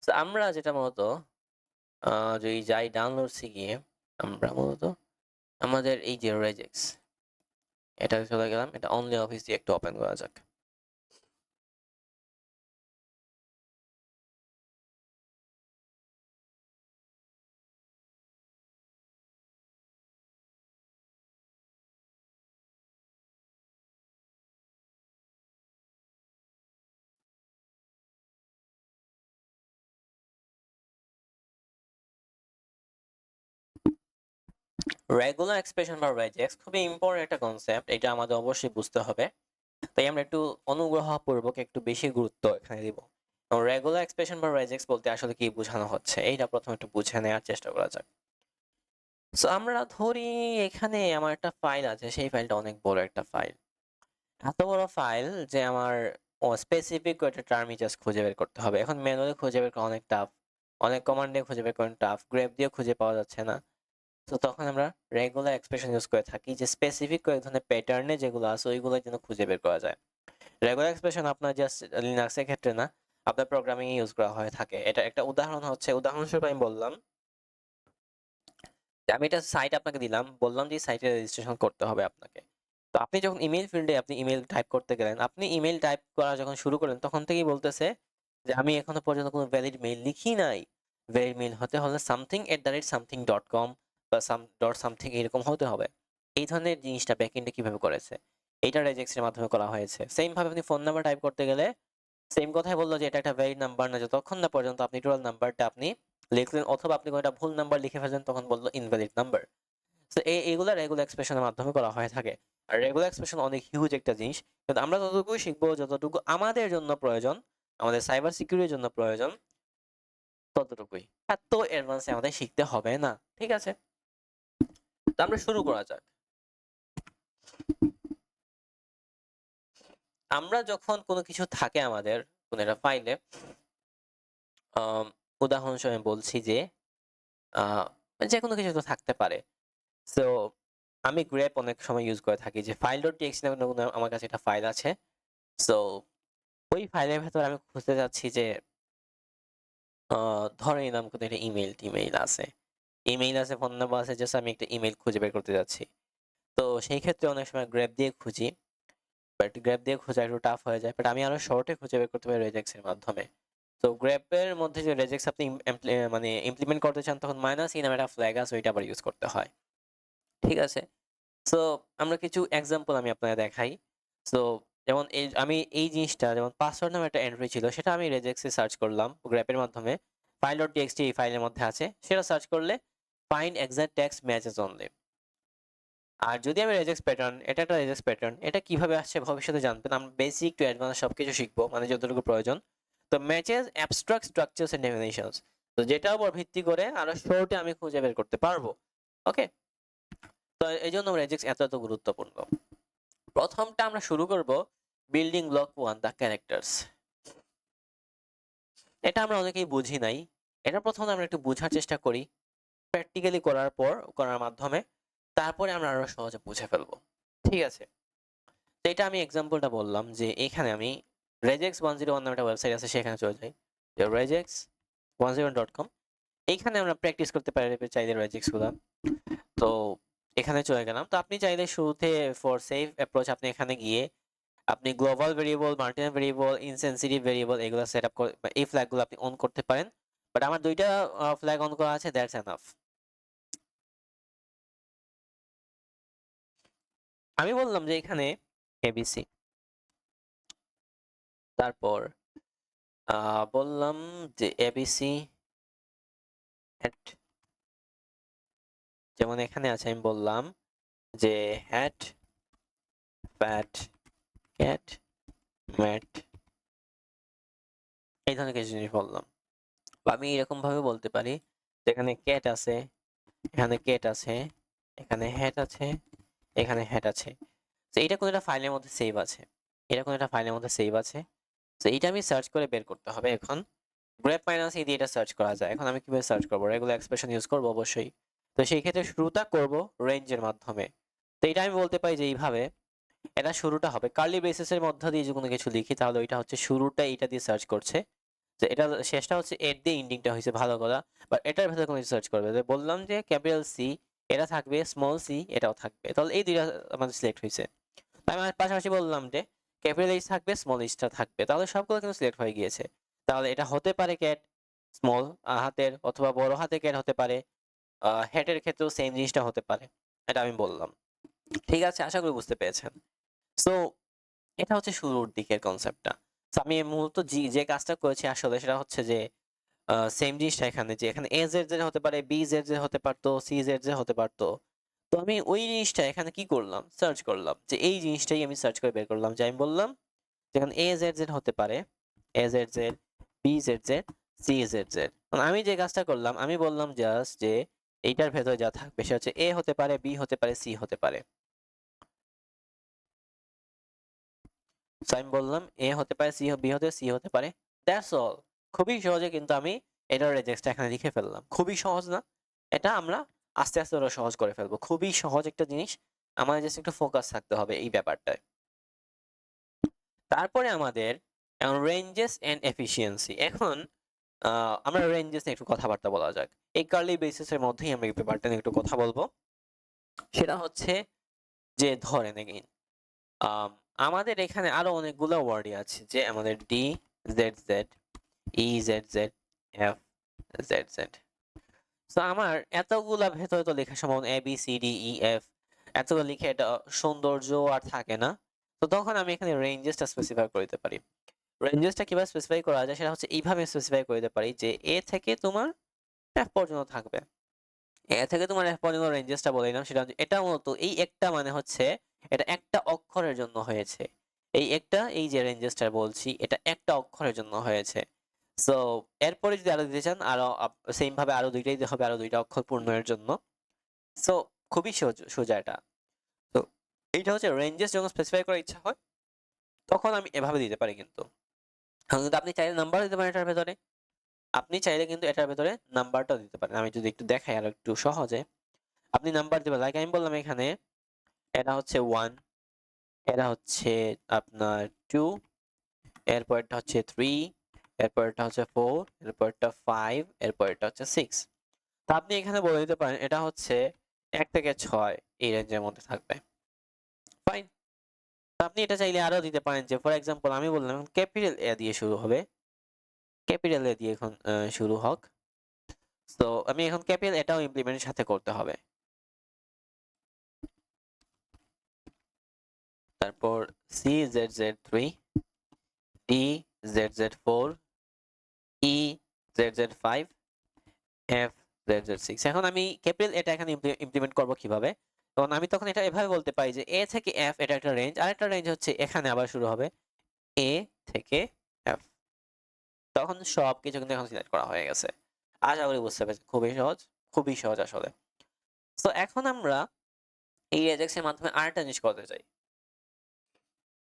তো আমরা যেটা মূলত যদি যাই ডাউনলোডসে গিয়ে, আমরা মূলত আমাদের এই যে রেজেক্স, এটা চলে গেলাম, এটা অনলি অফিস দিয়ে একটু ওপেন করা যাক। রেগুলার এক্সপ্রেশন বা রেজেক্স খুবই ইম্পর্টেন্ট একটা কনসেপ্ট, এটা আমাদের অবশ্যই বুঝতে হবে। তাই আমরা একটু অনুগ্রহপূর্বক একটু বেশি গুরুত্ব এখানে দিব। রেগুলার এক্সপ্রেশন বা রেজেক্স বলতে আসলে কি বোঝানো হচ্ছে, এইটা প্রথমে একটু বুঝে নেওয়ার চেষ্টা করা যাক। সো আমরা ধরি এখানে আমার একটা ফাইল আছে, সেই ফাইলটা অনেক বড় একটা ফাইল, এত বড় ফাইল যে আমার স্পেসিফিক একটা টার্ম জাস্ট খুঁজে বের করতে হবে। এখন ম্যানুয়ালি খুঁজে বের করা অনেক টাফ, অনেক কমান্ডে খুঁজে বের করা টাফ, গ্রেপ দিয়ে খুঁজে পাওয়া যাচ্ছে না। তো তখন আমরা রেগুলার এক্সপ্রেশন ইউজ করে থাকি, যে স্পেসিফিক কয়েক ধরনের প্যাটার্নে যেগুলো আছে ওইগুলো যেন খুঁজে বের করা যায়। রেগুলার এক্সপ্রেশন আপনার জাস্ট লিনাক্সের ক্ষেত্রে না, আপনার প্রোগ্রামিং এ ইউজ করা হয়ে থাকে। এটা একটা উদাহরণ হচ্ছে, উদাহরণস্বরূপ আমি বললাম যে আমি একটা সাইট আপনাকে দিলাম, বললাম যে সাইটে রেজিস্ট্রেশন করতে হবে আপনাকে। তো আপনি যখন ইমেল ফিল্ডে আপনি ইমেল টাইপ করতে গেলেন, আপনি ইমেল টাইপ করা যখন শুরু করলেন, তখন থেকেই বলতেছে যে আমি এখনো পর্যন্ত কোনো ভ্যালিড মেইল লিখি নাই। ভ্যালিড মেইল হতে হলে something@something.com বা সামথিং এরকম হতে হবে। এই ধরনের জিনিসটা ব্যাকএন্ডে কিভাবে করেছে, এইটা রেজেক্স এর মাধ্যমে করা হয়েছে। সেম ভাবে আপনি ফোন নাম্বার টাইপ করতে গেলে সেম কথাই বললো যে এটা একটা ভ্যালিড নাম্বার না, যতক্ষণ না পর্যন্ত আপনি টোটাল নাম্বারটা আপনি লিখলেন, অথবা আপনি কোনো একটা ভুল নাম্বার লিখে ফেললেন, তখন বললো ইনভ্যালিড নাম্বার। তো এইগুলা রেগুলার এক্সপ্রেশনের মাধ্যমে করা হয়ে থাকে। আর রেগুলার এক্সপ্রেশন অনেক হিউজ একটা জিনিস, কিন্তু আমরা ততটুকুই শিখবো যতটুকু আমাদের জন্য প্রয়োজন, আমাদের সাইবার সিকিউরিটির জন্য প্রয়োজন, ততটুকুই। এত অ্যাডভান্সে আমাদের শিখতে হবে না, ঠিক আছে? তো আমরা শুরু করা যাক। আমরা যখন কোনো কিছু থাকে আমাদের কোনো একটা ফাইলে, উদাহরণস্বরূপ আমি বলছি যে যে কোনো কিছু তো থাকতে পারে। সো আমি গ্রেপ অনেক সময় ইউজ করে থাকি, যে ফাইল ডট টিএক্সটি নামে আমার কাছে একটা ফাইল আছে। সো ওই ফাইলের ভেতর আমি খুঁজতে যাচ্ছি যে ধরে নিলাম কোনো একটা টিমেইল আছে। ইমেইল আছে, ফোন নাম্বার আছে, জাস্ট আমি একটা ইমেইল খুঁজে বের করতে যাচ্ছি। তো সেই ক্ষেত্রে অনেক সময় গ্র্যাব দিয়ে খুঁজি। বাট গ্র্যাব দিয়ে খোঁজা একটু টাফ হয়ে যায়। বাট আমি আরো শর্টে খুঁজে বের করতে পারি রেজেক্স এর মাধ্যমে। তো গ্র্যাবের মধ্যে যে রেজেক্স আপনি মানে ইমপ্লিমেন্ট করতে চান তখন মাইনাস ই নামে একটা ফ্ল্যাগ আছে, ওইটা আবার ইউজ করতে হয়। ঠিক আছে? সো আমরা কিছু এক্সাম্পল আমি আপনাকে দেখাই। সো যেমন আমি এই জিনিসটা যেমন পাসওয়ার্ড নামে একটা এন্ট্রি ছিল সেটা আমি রেজেক্স এ সার্চ করলাম গ্র্যাপের মাধ্যমে। file.txt এই ফাইলের মধ্যে আছে। সেটা সার্চ করলে find exact text matches only. আর যদি আমি রেজেক্স প্যাটার্ন, এটা একটা রেজেক্স প্যাটার্ন, এটা কিভাবে আসছে ভবিষ্যতে জানবেন। আমরা বেসিক টু অ্যাডভান্স সবকিছু শিখবো, মানে যতটুকু প্রয়োজন। তো matches abstract structures and definitions, তো যেটার উপর ভিত্তি করে আরো শর্টে আমি খুঁজে বের করতে পারবো। ওকে, তো এই জন্য রেজেক্স এত গুরুত্বপূর্ণ। প্রথমটা আমরা শুরু করব বিল্ডিং ব্লক 1 দ্য ক্যারেক্টার্স। এটা আমরা অনেকেই বুঝি নাই। এটা প্রথমে আমরা একটু বোঝার চেষ্টা করি, প্র্যাকটিক্যালি করার মাধ্যমে তারপরে আমরা আরো সহজে বুঝে ফেলবো। ঠিক আছে, তো এটা আমি এক্সাম্পলটা বললাম যে এখানে আমি regex101 নামে একটা ওয়েবসাইট আছে, সেখানে চলে যাই, যে regex101.com। এইখানে আমরা প্র্যাকটিস করতে পারি চাইলে রেজেক্স গুলা। তো এখানে চলে গেলাম। তো আপনি চাইলে শুরুতে ফর সেফ অ্যাপ্রোচ আপনি এখানে গিয়ে আপনি গ্লোবাল ভেরিয়েবল, মার্টিনাল ভেরিয়েবল, ইনসেনসিটিভ ভেরিয়েবল এগুলো সেট আপ করে এই ফ্ল্যাগগুলো আপনি অন করতে পারেন। বাট আমার দুইটা ফ্ল্যাগ অন করা আছে, দ্যাটস এনাফ। আমি বললাম যে এখানে এবিসি, তারপর বললাম যে এবিসি হ্যাট, যেমন এখানে আছে আমি বললাম যে হ্যাট ফ্যাট ক্যাট ম্যাট, এই ধরনের কিছু জিনিস বললাম। বা আমি এরকম ভাবে বলতে পারি এখানে ক্যাট আছে, এখানে ক্যাট আছে, এখানে হ্যাট আছে, এখানে হ্যাট আছে। তো এটা কোন একটা ফাইলের মধ্যে সেভ আছে, এটা কোন একটা ফাইলের মধ্যে সেভ আছে। তো এটা আমি সার্চ করে বের করতে হবে। এখন গ্রেপ মাইনাস এই দিয়ে এটা সার্চ করা যায়। এখন আমি কিভাবে সার্চ করবো? রেগুলার এক্সপ্রেশন ইউজ করবো অবশ্যই। তো সেই ক্ষেত্রে শুরুটা করব রেঞ্জের মাধ্যমে। তো এটা আমি বলতে পারি যে এইভাবে এটা শুরুটা হবে কার্লি ব্রেসেসের মধ্য দিয়ে যে কোনো কিছু লিখি তাহলে ওইটা হচ্ছে শুরুটা এটা দিয়ে সার্চ করছে। যে এটা শেষটা হচ্ছে এর দিয়ে এন্ডিংটা হয়েছে ভালো কথা। বাট এটার ভেতরে কোনো কিছু সার্চ করবে, যে বললাম যে ক্যাপিটাল সি এটা থাকবে, স্মল সি এটাও থাকবে, তাহলে এই দুইটা আমাদের সিলেক্ট হয়েছে। আমি পাশাপাশি বললাম যে ক্যাপিটাল এইচ থাকবে, স্মল এইচটা থাকবে, তাহলে সবগুলো কিন্তু সিলেক্ট হয়ে গিয়েছে। তাহলে এটা হতে পারে ক্যাট স্মল হাতের, অথবা বড় হাতে ক্যাট হতে পারে, হেটের ক্ষেত্রেও সেম জিনিসটা হতে পারে। এটা আমি বললাম। ঠিক আছে, আশা করি বুঝতে পেরেছেন। সো এটা হচ্ছে শুরুর দিকের কনসেপ্টটা। সো আমি মূলত যে কাজটা করেছি আসলে সেটা হচ্ছে যে সেম জিনিসটা এখানে, যে এখানে এ জেড জেড হতে পারে, বি জেড জেড হতে পারতো, সি জেড জেড হতে পারতো। তো আমি ওই জিনিসটা এখানে কি করলাম, সার্চ করলাম, যে এই জিনিসটাই আমি সার্চ করে বের করলাম, যে আমি বললাম যেখানে এ জেড জেড হতে পারে, a z z, b z z, c z z. আমি যে কাজটা করলাম আমি বললাম জাস্ট যে এইটার ভেতরে যা থাকবে সেটা হচ্ছে এ হতে পারে, বি হতে পারে, সি হতে পারে। সো আমি বললাম এ হতে পারে, সি হতে পারে, দ্যাটস অল। খুবই সহজে কিন্তু আমি এটার রেজেক্টটা এখানে লিখে ফেললাম। খুবই সহজ না? এটা আমরা আস্তে আস্তে ওরা সহজ করে ফেলবো। খুবই সহজ একটা জিনিস, আমাদের জাস্ট একটু ফোকাস থাকতে হবে এই ব্যাপারটায়। তারপরে আমাদের রেঞ্জেস এন্ড এফিসিয়েন্সি। এখন আমরা রেঞ্জেস নিয়ে একটু কথাবার্তা বলা যাক। এই কার্লি বেসিসের মধ্যেই আমরা এই ব্যাপারটা নিয়ে একটু কথা বলবো। সেটা হচ্ছে যে ধরেন এগেইন আমাদের এখানে আরো অনেকগুলো ওয়ার্ডই আছে, যে আমাদের D Z Z, E Z Z, F Z Z. তো আমার এতগুলা ভেতরে তো লেখা সম্ভব A B C D E F, এতগুলো লিখে এটা সৌন্দর্য আর থাকে না। তো তখন আমি এখানে রেঞ্জেসটা স্পেসিফাই করে দিতে পারি। রেঞ্জেসটা কিভাবে স্পেসিফাই করা যায় সেটা হচ্ছে এইভাবে স্পেসিফাই করে দিতে পারি যে এ থেকে তোমার এফ পর্যন্ত থাকবে। এ থেকে তোমার এফ পর্যন্ত রেঞ্জেসটা বলে দিলাম। সেটা হচ্ছে এটা মূলত এই একটা মানে হচ্ছে এটা একটা অক্ষরের জন্য হয়েছে। এই একটা, এই যে রেঞ্জেসটা বলছি এটা একটা অক্ষরের জন্য হয়েছে। সো এরপরে যদি আরো দিতে চান আরো সেম ভাবে আরো দুইটাই দিতে হবে, আরো দুইটা অক্ষর পূর্ণের জন্য। সো খুবই সোজা এটা। তো এইটা হচ্ছে রেঞ্জেস যখন স্পেসিফাই করার ইচ্ছা হয় তখন আমি এভাবে দিতে পারি। কিন্তু এখন কিন্তু আপনি চাইলে নাম্বার দিতে পারেন এটার ভেতরে, আপনি চাইলে কিন্তু এটার ভেতরে নাম্বারটাও দিতে পারেন। আমি যদি একটু দেখাই আরো একটু সহজে, আপনি নাম্বার দিবেন। লাইক আমি বললাম এখানে এটা হচ্ছে 1, এটা হচ্ছে আপনার 2, এরপরটা হচ্ছে 3, এরপরটা হচ্ছে 4, এরপরটা 5, এরপরটা হচ্ছে 6। তো আপনি এখানে বলে দিতে পারেন এটা হচ্ছে 1 থেকে 6 এই রেঞ্জের মধ্যে থাকবে। ফাইন। তো আপনি এটা চাইলে আরো দিতে পারেন যে ফর এক্সাম্পল আমি বললাম ক্যাপিটাল এ দিয়ে শুরু হবে। ক্যাপিটাল এ দিয়ে এখন শুরু হোক। তো আমি এখন ক্যাপিটাল এটাও ইমপ্লিমেন্টের সাথে করতে হবে। তারপর c z z 3, d Z z 4, e Z z 5, f Z z 6। এখন আমি ক্যাপিটাল এটা এখানে ইমপ্লিমেন্ট করব কিভাবে? তখন আমি তখন এটা এভাবে বলতে পারি যে এ থেকে এফ এটা একটা রেঞ্জ, আরেকটা রেঞ্জ হচ্ছে এখানে আবার শুরু হবে এ থেকে এফ। তখন সবকিছু কিন্তু এখন সিলেক্ট করা হয়ে গেছে। আশা করি বুঝতে পেরেছেন। খুবই সহজ আসলে। তো এখন আমরা এই রেজেক্স এর মাধ্যমে আরেকটা জিনিস করতে চাই।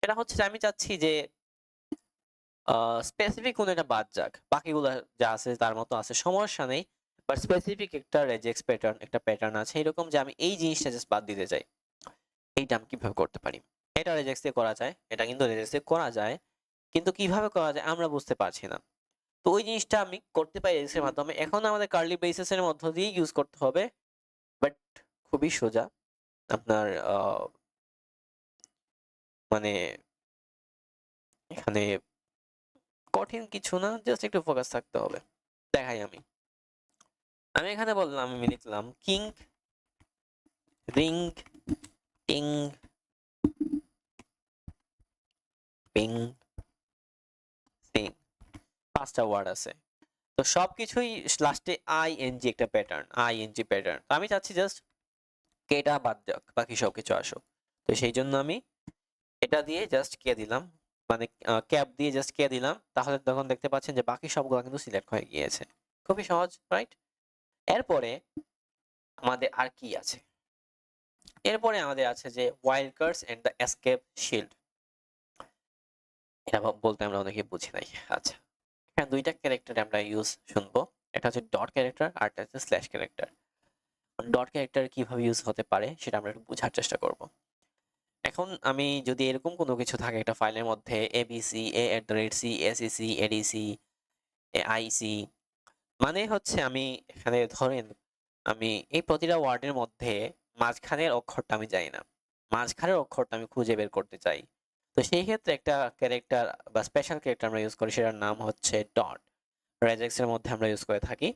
এটা হচ্ছে যে আমি চাচ্ছি যে স্পেসিফিক কোনো একটা বাদ যাক। বাকিগুলো যা আছে তার মতো আছে, সমস্যা নেই। বাট স্পেসিফিক একটা রেজেক্স প্যাটার্ন, একটা প্যাটার্ন আছে এরকম যে আমি এই জিনিসটা জাস্ট বাদ দিতে চাই। এইটা আমি কিভাবে করতে পারি? এটা রেজেক্স দিয়ে করা যায়। এটা কিন্তু রেজেক্স দিয়ে করা যায়। কিন্তু কিভাবে করা যায় আমরা বুঝতে পারছি না। তো ওই জিনিসটা আমি করতে পারি রেজেক্স এর মাধ্যমে। এখন আমাদের কার্লি ব্রেসেস এর মধ্য দিয়ে ইউজ করতে হবে। বাট খুবই সোজা। আপনার মানে এখানে কঠিন কিছু না, জাস্ট একটু ফোকাস থাকতে হবে। দেখাই আমি। আমি এখানে বললাম, আমি লিখলাম কিং, রিং, টিং, পিং, সিং। 5টা ওয়ার্ড আছে। তো সবকিছুই লাস্টে আইএনজি একটা প্যাটার্ন, আইএনজি প্যাটার্ন। তো আমি চাচ্ছি জাস্ট কেটা বাদ যাক, বাকি সবকিছু আসুক। তো সেই জন্য আমি এটা দিয়ে জাস্ট কে দিলাম, মানে ক্যাপ দিয়ে জাস্ট কে দিলাম। তাহলে তখন দেখতে পাচ্ছেন যে বাকি সবগুলো কিন্তু সিলেক্ট হয়ে গিয়েছে। খুবই সহজ, রাইট? এরপরে আমাদের আর কি আছে? এরপরে আমাদের আছে যে wild cards and the escape shield. এটা বলতে আমরা অনেকেই বুঝি নাই। আচ্ছা, এখানে দুইটা ক্যারেক্টার আমরা শুনবো। একটা হচ্ছে ডট ক্যারেক্টার আর একটা হচ্ছে স্ল্যাশ ক্যারেক্টার। ডট ক্যারেক্টার কিভাবে ইউজ হতে পারে সেটা আমরা একটু বোঝার চেষ্টা করব। এখন আমি যদি এরকম কোনো কিছু থাকে একটা ফাইলের মধ্যে ABC, a@c, sec, adc, aic, মানে হচ্ছে আমি এখানে ধরেন আমি এই প্রতিটা ওয়ার্ডের মধ্যে মাঝখানের অক্ষরটা আমি জানি না, মাঝখানের অক্ষরটা আমি খুঁজে বের করতে চাই। তো সেই ক্ষেত্রে একটা ক্যারেক্টার বা স্পেশাল ক্যারেক্টার আমরা ইউজ করি, সেটার নাম হচ্ছে ডট। রেজেক্স এর মধ্যে আমরা ইউজ করে থাকি।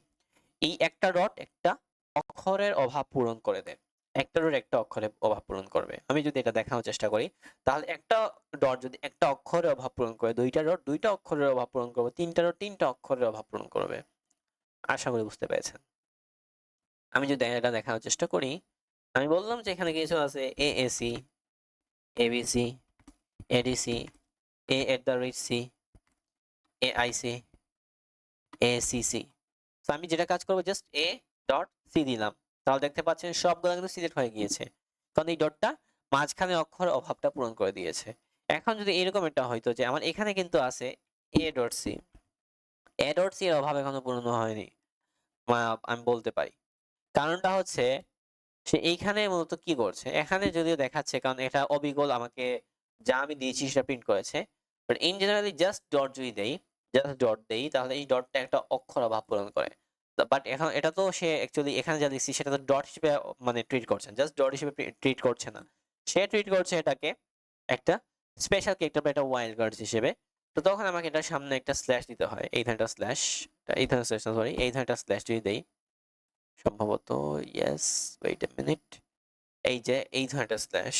এই একটা ডট একটা অক্ষরের অভাব পূরণ করে দেয়। একটা ডট একটা অক্ষরের অভাব পূরণ করবে। আমি যদি এটা দেখানোর চেষ্টা করি, তাহলে একটা ডট যদি একটা অক্ষরের অভাব পূরণ করে, দুইটা ডট দুইটা অক্ষরের অভাব পূরণ করবে, তিনটা ডট তিনটা অক্ষরের অভাব পূরণ করবে। আশা করি বুঝতে পেরেছেন। আমি যদি এটা দেখানোর চেষ্টা করি, আমি বললাম যে এখানে কিছু আছে AAC, ABC, ADC, a@c, aic, acc। তো আমি যেটা কাজ করবো জাস্ট এ ডট সি দিলাম। তাহলে দেখতে পাচ্ছেন সবগুলো কিন্তু সিলেক্ট হয়ে গিয়েছে, কারণ এই ডটটা মাঝখানে অক্ষরের অভাবটা পূরণ করে দিয়েছে। এখন যদি এরকম একটা হইতো যে আমার এখানে কিন্তু আছে a dot c, a dot c এর অভাব এখনো পূর্ণ হয়নি, আমি বলতে পারি। কারণটা হচ্ছে সে এইখানে মূলত কি করছে, এখানে যদিও দেখাচ্ছে কারণ এটা অবিকল আমাকে যা আমি দিয়েছি সেটা প্রিন্ট করেছে। But in generally just dot যদি দেই, জাস্ট ডট দেই, তাহলে এই ডটটা একটা অক্ষর অভাব পূরণ করে। বাট এখন এটা তো সে অ্যাকচুয়ালি এখানে যা লিখছি সেটা তো ডট হিসেবে মানে ট্রিট করছে, জাস্ট ডট হিসেবে ট্রিট করছে না। সে ট্রিট করছে এটাকে একটা স্পেশাল ক্যারেক্টার বা একটা ওয়াইল্ড কার্ড হিসেবে। তো তখন আমাকে এটার সামনে একটা স্ল্যাশ দিতে হয়, এই ধরনের স্ল্যাশ, এই ধরনের স্ল্যাশ সরি, এই ধরনের স্ল্যাশ যদি দেই সম্ভবত, ইয়েস, ওয়েট এ মিনিট, এই যে এই ধরনের একটা স্ল্যাশ,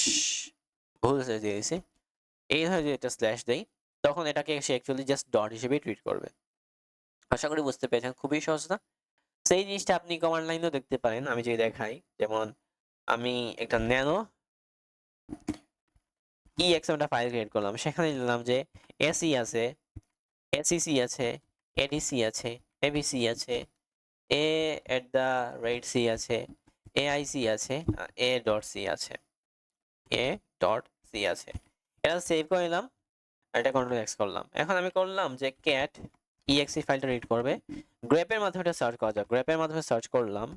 ভুল স্ল্যাশ দিয়ে দিয়েছি, এই ধরনের যদি একটা স্ল্যাশ দেই, তখন এটাকে সে অ্যাকচুয়ালি জাস্ট ডট হিসেবে ট্রিট করবে। আশা করি বুঝতে পেরেছেন, খুবই সহজ না? সেই জিনিসটা আপনি কমান্ড লাইনেও দেখতে পারেন। আমি যদি দেখাই, যেমন আমি একটা ন্যানো EXM একটা ফাইল ক্রিয়েট করলাম, সেখানে দিলাম যে এসি আছে, এসিসি আছে, এডিসি আছে, এবিসি আছে, এ এট দ্য রেট সি আছে, এআইসি আছে, এ ডট সি আছে, এ ডট সি আছে। এটা সেভ করে নিলাম আর এটা কন্ট্রোল এক্স করলাম। এখন আমি করলাম যে ক্যাট exe ফাইলটা রিড করবে, গ্রেপের মাধ্যমে এটা সার্চ করা যাক। গ্রেপের মাধ্যমে সার্চ করলাম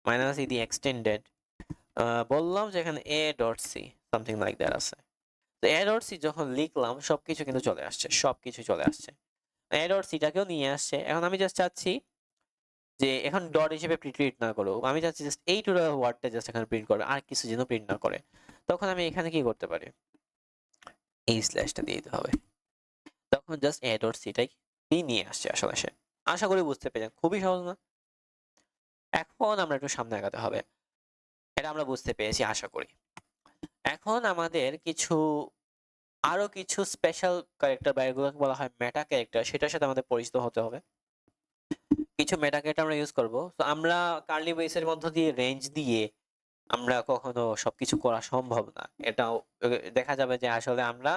-ed এক্সটেন্ডেড, বললাম যে এখানে এ dot see something like that আছে। তো এ ডট সি যখন লিখলাম সবকিছু কিন্তু চলে আসছে, সবকিছু চলে আসছে। এ ডট সিটাকেও নিয়ে আসছে। এখন আমি জাস্ট চাচ্ছি যে এখন ডট হিসেবে প্রিন্ট না করুক, আমি চাচ্ছি জাস্ট এই টোটাল ওয়ার্ডটা জাস্ট এখানে প্রিন্ট করে, আর কিছু যেন প্রিন্ট না করে। তখন আমি এখানে কি করতে পারি, এই স্ল্যাশটা দিয়ে দিতে হবে। তখন জাস্ট এ ডট সিটাই নিয়ে আসছে আসলে সে। আশা করি বুঝতে পেরেছেন, খুবই সহজ না? এখন আমরা একটু সামনে আগাতে হবে, এটা আমরা বুঝতে পেরেছি আশা করি। এখন আমাদের আরো কিছু স্পেশাল ক্যারেক্টার বা এগুলোকে বলা হয় মেটা ক্যারেক্টার, সেটার সাথে আমাদের পরিচিত হতে হবে। কিছু মেটা ক্যারেক্টার আমরা ইউজ করব। তো আমরা কার্লি ব্রেসের মধ্য দিয়ে রেঞ্জ দিয়ে আমরা কখনো সবকিছু করা সম্ভব না। এটাও দেখা যাবে যে আসলে আমরা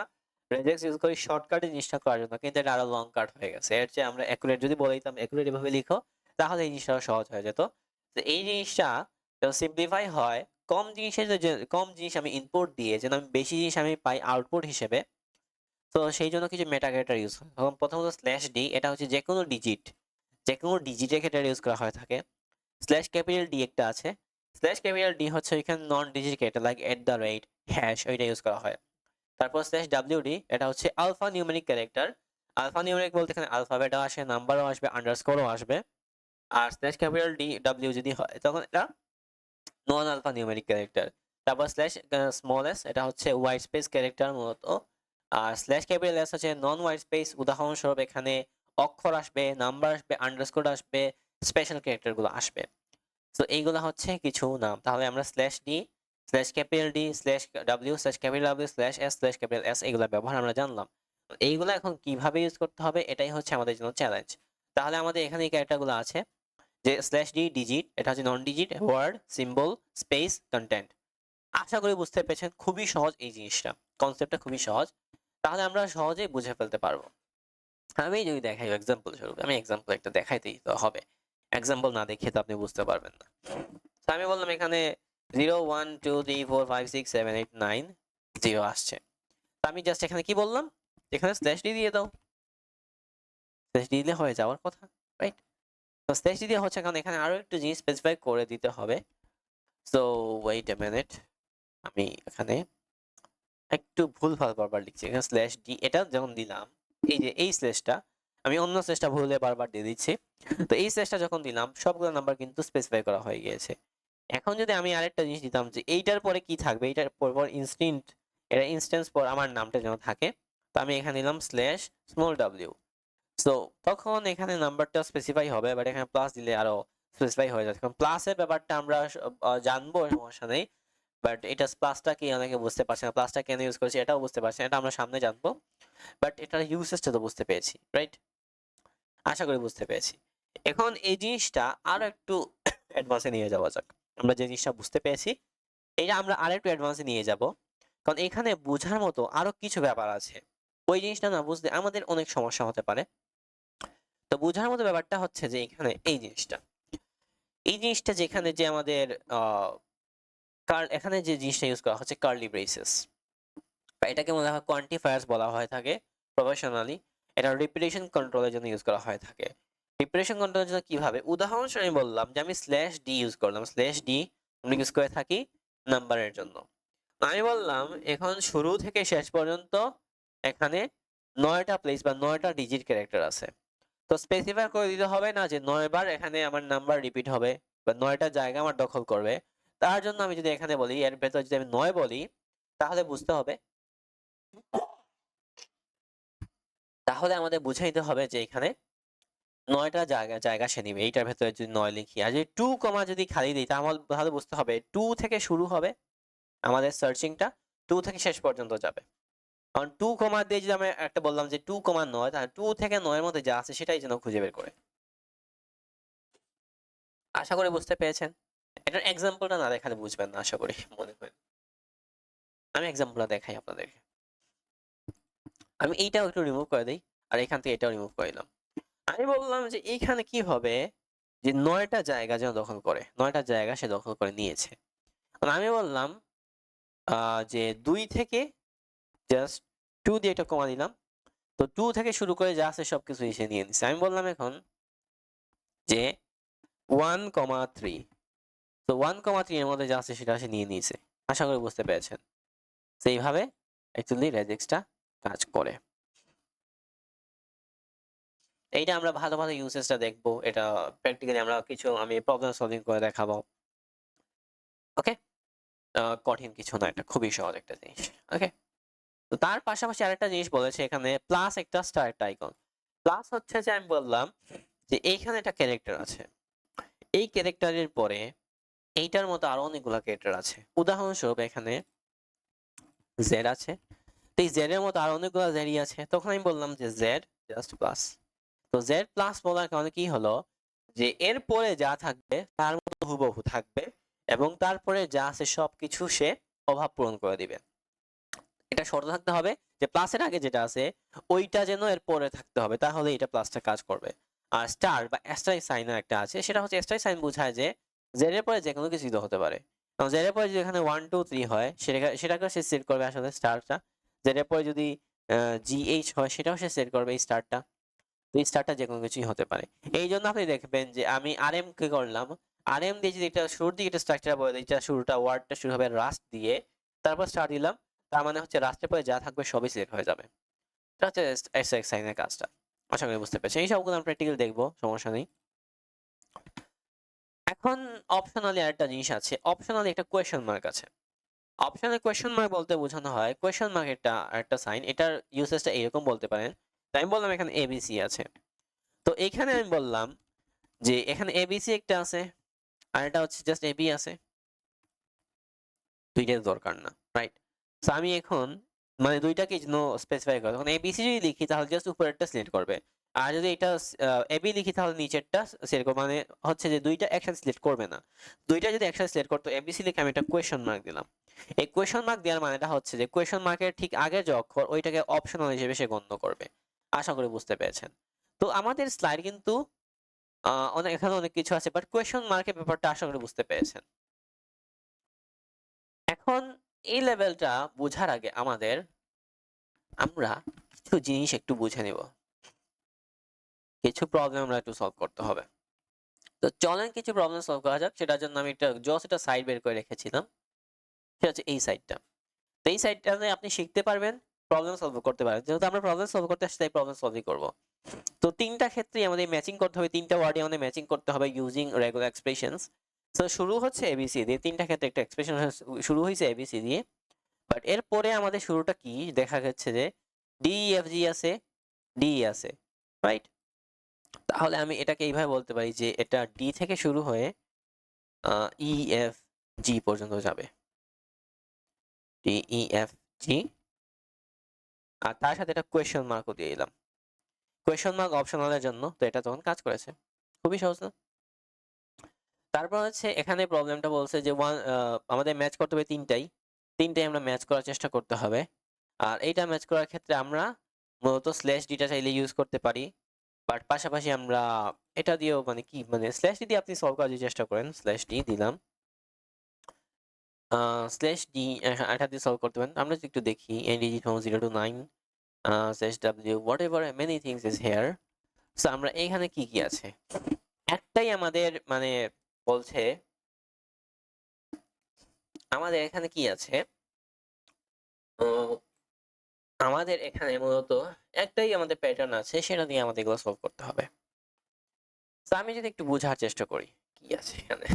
রেজেক্স ইউজ করি শর্টকাটে জিনিসটা করার জন্য, কিন্তু এটা আরো লং কাট হয়ে গেছে। এর চেয়ে আমরা অ্যাকুরেট যদি বলে দিতাম অ্যাকুরেট এভাবে লিখো, তাহলে এই জিনিসটা সহজ হয়ে যেত। তো এই জিনিসটা সিম্পলিফাই হয় কম জিনিস আমি ইনপুট দিয়ে যেন আমি বেশি জিনিস আমি পাই আউটপুট হিসেবে। তো সেই জন্য কিছু মেটা ক্যারেক্টার ইউজ হয়। এবং প্রথমত স্ল্যাশ ডি, এটা হচ্ছে যে কোনো ডিজিটের ক্ষেত্রে ইউজ করা হয়ে থাকে। স্ল্যাশ ক্যাপিটাল ডি একটা আছে। স্ল্যাশ ক্যাপিটাল ডি হচ্ছে এখানে non digit character like @ hash, ওইটা ইউজ করা হয়। তারপর স্ল্যাশ ডাব্লিউডি, এটা হচ্ছে alphanumeric character. Alphanumeric বলতে এখানে আলফাবেটও আসে, নাম্বারও আসবে, আন্ডারস্কোরও আসবে। আর স্ল্যাশ ক্যাপিটাল ডি ডাব্লিউ যদি হয় তখন এটা নন আলফা নিউমেরিক ক্যারেক্টার। তারপর স্ল্যাশ স্মল এস, এটা হচ্ছে হোয়াইট স্পেস ক্যারেক্টার মূলত। আর স্ল্যাশ ক্যাপিটাল এস হচ্ছে নন হোয়াইট স্পেস। উদাহরণস্বরূপ এখানে অক্ষর আসবে, নাম্বার আসবে, আন্ডারস্কোর আসবে, স্পেশাল ক্যারেক্টার গুলো আসবে। তো এইগুলো হচ্ছে কিছু নাম। তাহলে আমরা slash D, slash capital D, slash W, slash capital W, slash S, slash capital S এইগুলা ব্যবহার আমরা জানলাম। এইগুলো এখন কিভাবে ইউজ করতে হবে এটাই হচ্ছে আমাদের জন্য চ্যালেঞ্জ। তাহলে আমাদের এখানে এই ক্যারেক্টারগুলো আছে যে স্ল্যাশ ডি ডিজিট, এটা হচ্ছে non digit, word, symbol, space, content. আশা করি বুঝতে পেরেছেন, খুবই সহজ এই জিনিসটা, কনসেপ্টটা খুবই সহজ। তাহলে আমরা সহজেই বুঝে ফেলতে পারবো। আমি যদি দেখাই এক্সাম্পল স্বরূপ, আমি এক্সাম্পল একটা দেখাইতেই তো হবে, এক্সাম্পল না দেখে তো আপনি বুঝতে পারবেন না। তো আমি বললাম এখানে 0 1 2 3 4 5 6 7 8 9 0 আসছে। তো আমি জাস্ট এখানে কি বললাম, এখানে স্ল্যাশ ডি দিয়ে দাও। স্ল্যাশ ডি দিলে হয়ে যাওয়ার কথা, রাইট? তো স্ল্যাশ ডি দিয়ে হচ্ছে, কারণ এখানে আরো একটু জিনিস স্পেসিফাই করে দিতে হবে। সো ওয়েট এ মিনিট, আমি এখানে একটু ভুলভাল বারবার লিখছি। এখানে স্ল্যাশ ডি এটা যখন দিলাম, এই যে এই স্ল্যাশটা, আমি অন্য স্ল্যাশটা ভুলে বারবার দিয়ে দিচ্ছি। তো এই স্ল্যাশটা যখন দিলাম সবগুলো নাম্বার কিন্তু স্পেসিফাই করা হয়ে গিয়েছে। এখন যদি আমি আরেকটা জিনিস দিতাম যে এইটার পরে কি থাকবে, এইটার পর এটা ইনস্ট্যান্স পর আমার নামটা যেন থাকে। তো আমি এখানে দিলাম স্ল্যাশ স্মল ডাব্লিউ। সো তখন এখানে নাম্বারটা স্পেসিফাই হবে, বাট এখানে প্লাস দিলে আরো স্পেসিফাই হয়ে যাচ্ছে। কারণ প্লাসের ব্যাপারটা আমরা জানবো, সমস্যা নেই। বাট এটা প্লাসটা কি অনেকে বুঝতে পারছে না, প্লাসটা কেন ইউজ করেছে এটাও বুঝতে পারছে না, এটা আমরা সামনে জানবো। বাট এটার ইউসেজটা তো বুঝতে পেরেছি, রাইট? আশা করি বুঝতে পেরেছি। এখন এই জিনিসটা আরো একটু অ্যাডভান্সে নিয়ে যাওয়া যাক। আমরা যে জিনিসটা বুঝতে পেরেছি এটা আমরা আরেকটু অ্যাডভান্সে নিয়ে যাব, কারণ এখানে বোঝার মতো আরো কিছু ব্যাপার আছে। ওই জিনিসটা না বুঝলে আমাদের অনেক সমস্যা হতে পারে। তো বোঝার মতো ব্যাপারটা হচ্ছে যে এখানে এই জিনিসটা যেখানে যে আমাদের এখানে যে জিনিসটা ইউজ করা হচ্ছে কার্লি ব্রেসেস, বা এটাকে বলা হয় কোয়ান্টিফায়ার্স বলা হয়ে থাকে প্রফেশনালি। এটা রিপিটেশন কন্ট্রোলের জন্য ইউজ করা হয়ে থাকে। রিপিটেশন কন্ট্রোলের জন্য কিভাবে, উদাহরণস্বরূপ আমি বললাম যে আমি স্ল্যাশ ডি ইউজ করলাম। স্ল্যাশ ডি আমরা ইউজ করে থাকি নাম্বারের জন্য। আমি বললাম এখন শুরু থেকে শেষ পর্যন্ত এখানে 9টা প্লেস বা 9টা ডিজিট ক্যারেক্টার আছে। তো স্পেসিফাই করে দিতে হবে না যে 9 বার এখানে আমার নাম্বার রিপিট হবে বা 9টা জায়গা আমার দখল করবে। তার জন্য আমি যদি এখানে বলি এর ভেতর যদি আমি 9 বলি, তাহলে বুঝতে হবে, তাহলে আমাদের বুঝে নিতে হবে যে এখানে 9টা জায়গা সে নিবে। এইটার ভেতরে যদি 9 লিখি, আর যদি 2 কমা যদি খালি দিই তাহলে বুঝতে হবে 2 থেকে শুরু হবে আমাদের সার্চিংটা, 2 থেকে শেষ পর্যন্ত যাবে। কারণ 2 কমা দিয়ে যদি আমি একটা বললাম যে 2 কমা 9, তাহলে 2 থেকে 9 এর মধ্যে যা আছে সেটাই যেন খুঁজে বের করে। আশা করি বুঝতে পেরেছেন। এটার এক্সাম্পলটা না দেখালে বুঝবেন না আশা করি, মনে হয়। আমি এক্সাম্পলটা দেখাই আপনাদেরকে। আমি এইটাও একটু রিমুভ করে দিই, আর এখান থেকে এটাও রিমুভ করে দিলাম। আমি বললাম যে এইখানে কি হবে, যে 9টা জায়গা যেন দখল করে, 9টা জায়গা সে দখল করে নিয়েছে। আমি বললাম যে 2 থেকে জাস্ট 2 দিয়ে একটা কমা দিলাম। তো 2 থেকে শুরু করে যা আছে সবকিছু সে নিয়ে নিছে। আমি বললাম এখন যে 1,3, তো 1,3 এর মধ্যে যা আছে সেটা সে নিয়ে নিয়েছে। আশা করি বুঝতে পেরেছেন। তো এইভাবে অ্যাকচুয়ালি রেজেক্সটা কাজ করে। এইটা আমরা ভালো ভালো ইউসেজটা দেখবো, এটা প্র্যাকটিক্যালি আমরা কিছু আমি প্রবলেম সলভিং করে দেখাবো। ওকে, কঠিন কিছু না, এটা খুবই সহজ একটা জিনিস। ওকে, তো তার পাশাপাশি আরেকটা জিনিস বলেছে এখানে, প্লাস একটা স্টার একটা আইকন। প্লাস হচ্ছে যে আমি বললাম যে এইখানে একটা ক্যারেক্টার আছে, এই ক্যারেক্টারের পরে এইটার মতো আরো অনেকগুলো ক্যারেক্টার আছে। উদাহরণস্বরূপ এখানে জেড আছে, তো এই জেড এর মতো আরো অনেকগুলো জেডই আছে, তখন আমি বললাম যে জেড জাস্ট প্লাস। তো জেড প্লাস বলার কারণে কি হলো, যে এর পরে যা থাকবে তার মতো হুবহু থাকবে, এবং তারপরে যা আছে সবকিছু সে অভাব পূরণ করে দিবে। এটা শর্ত থাকতে হবে যে প্লাসের আগে যেটা আছে ওইটা যেন এর পরে থাকতে হবে, তাহলে এটা প্লাসটা কাজ করবে। আর স্টার বা অ্যাস্টারিস্ক সাইনের একটা আছে, সেটা হচ্ছে অ্যাস্টারিস্ক সাইন বোঝায় যে জেড এর পরে যে কোনো কিছু হতে পারে। জেড এর পরে যদি এখানে 1 2 3 হয়, সেটাকে সে সেট করবে আসলে স্টারটা। জেড এর পরে যদি জিএইচ হয়, সেটাও সে সেট করবে এই স্টারটা। তো এই স্টারটা যে কোনো কিছুই হতে পারে। এই জন্য আপনি দেখবেন যে আমি আরএম কে করলাম, আরএম দিয়ে যদি এটা শুরুর দিকে একটা স্ট্রাকচার বলে দিই, এটা শুরুটা ওয়ার্ডটা শুরু হবে রাস্ট দিয়ে, তারপর স্টার দিলাম, তার মানে হচ্ছে রাস্টের পরে যা থাকবে সবই সিলেক্ট হয়ে যাবে। এটা হচ্ছে এসএক্স সাইনের কাজটা। আশা করি বুঝতে পেরেছেন। এই সবগুলো আমরা প্র্যাকটিক্যাল দেখবো, সমস্যা নেই। এখন অপশনালি আরেকটা জিনিস আছে, অপশনালি একটা কোয়েশ্চেন মার্ক আছে। অপশনাল কোয়েশ্চেন মার্ক বলতে বোঝানো হয় কোয়েশ্চেন মার্ক একটা সাইন, এটার ইউসেজটা এরকম বলতে পারেন। তাই আমি বললাম এখানে এবিসি আছে, তো এখানে আমি বললাম যে এখানে এবিসি একটা আছে, আর এটা হচ্ছে জাস্ট এবি আছে, দুইটার দরকার না, রাইট? সো আমি এখন মানে দুইটাকে জন্য স্পেসিফাই করব, তখন এবিসি যদি লিখি তাহলে জাস্ট উপরেরটা সিলেক্ট করবে, আর যদি এটা এবি লিখি তাহলে নিচেরটা সিলেক্ট করবে, মানে হচ্ছে যে দুইটা একসাথে সিলেক্ট করবে না। দুইটা যদি একসাথে সিলেক্ট করতো, এবিসি লিখে আমি একটা কোয়েশ্চেন মার্ক দিলাম। এই কোয়েশ্চেন মার্ক দেওয়ার মানেটা হচ্ছে যে কোয়েশ্চেন মার্কের ঠিক আগে যে অক্ষর ওইটাকে অপশনাল হিসেবে সে গণ্য করবে। আশা করি বুঝতে পেরেছেন। তো আমাদের স্লাইড কিন্তু অনেক এখানে অনেক কিছু আছে, বাট কোয়েশ্চেন মার্কের ব্যাপারটা আশা করি বুঝতে পেরেছেন। এখন এই লেভেলটা বোঝার আগে আমরা কিছু জিনিস একটু বুঝে নিব, কিছু প্রবলেম আমরা একটু সলভ করতে হবে। তো চলেন কিছু প্রবলেম সলভ করা যাক। সেটার জন্য আমি একটা সাইড বের করে রেখেছিলাম, সেটা হচ্ছে এই সাইডটা। তো এই সাইডটাতে আপনি শিখতে পারবেন, প্রবলেম সলভ করতে পারবেন। যেহেতু আমরা প্রবলেম সলভ করতে আসছি, তাই প্রবলেম সলভই করব। তো তিনটা ক্ষেত্রেই আমাদের ম্যাচিং করতে হবে, তিনটা ওয়ার্ডে আমাদের ম্যাচিং করতে হবে ইউজিং রেগুলার এক্সপ্রেশনস। তো শুরু হচ্ছে এবিসি দিয়ে, তিনটা ক্ষেত্রে একটা এক্সপ্রেশন শুরু হয়েছে এবিসি দিয়ে, বাট এরপরে আমাদের শুরুটা কি দেখা যাচ্ছে যে ডি এফ জি আছে, ডি আছে, রাইট? তাহলে আমি এটাকে এইভাবে বলতে পারি যে এটা ডি থেকে শুরু হয়ে ই এফ জি পর্যন্ত যাবে, ডি ই এফ জি। আর তার সাথে একটা কোয়েশ্চেন মার্কও দিয়ে দিলাম, কোয়েশ্চেন মার্ক অপশনালের জন্য, তো এটা তখন কাজ করেছে। খুবই সহজ না? তারপর হচ্ছে এখানে প্রবলেমটা বলছে যে আমাদের ম্যাচ করতে হবে তিনটাই আমরা ম্যাচ করার চেষ্টা করতে হবে। আর এইটা ম্যাচ করার ক্ষেত্রে আমরা মূলত স্ল্যাশ ডিটা চাইলে ইউজ করতে পারি, বাট পাশাপাশি আমরা এটা দিয়েও মানে স্ল্যাশ ডি দিয়ে আপনি সলভ করার চেষ্টা করেন, স্ল্যাশ ডি দিলাম, স্ল্যাশ ডি এটা দিয়ে সলভ করতে পারেন। আমরা যদি একটু দেখি N digit from 0 to 9 slash W what ever many things is here. So আমরা এইখানে কি কি আছে, একটাই আমাদের মানে বলছে আমাদের এখানে কি আছে, আমাদের এখানে মূলত একটাই আমাদের প্যাটার্ন আছে, সেটা দিয়ে আমাদের এগুলো সলভ করতে হবে। তো আমি যদি একটু বোঝার চেষ্টা করি কি আছে এখানে,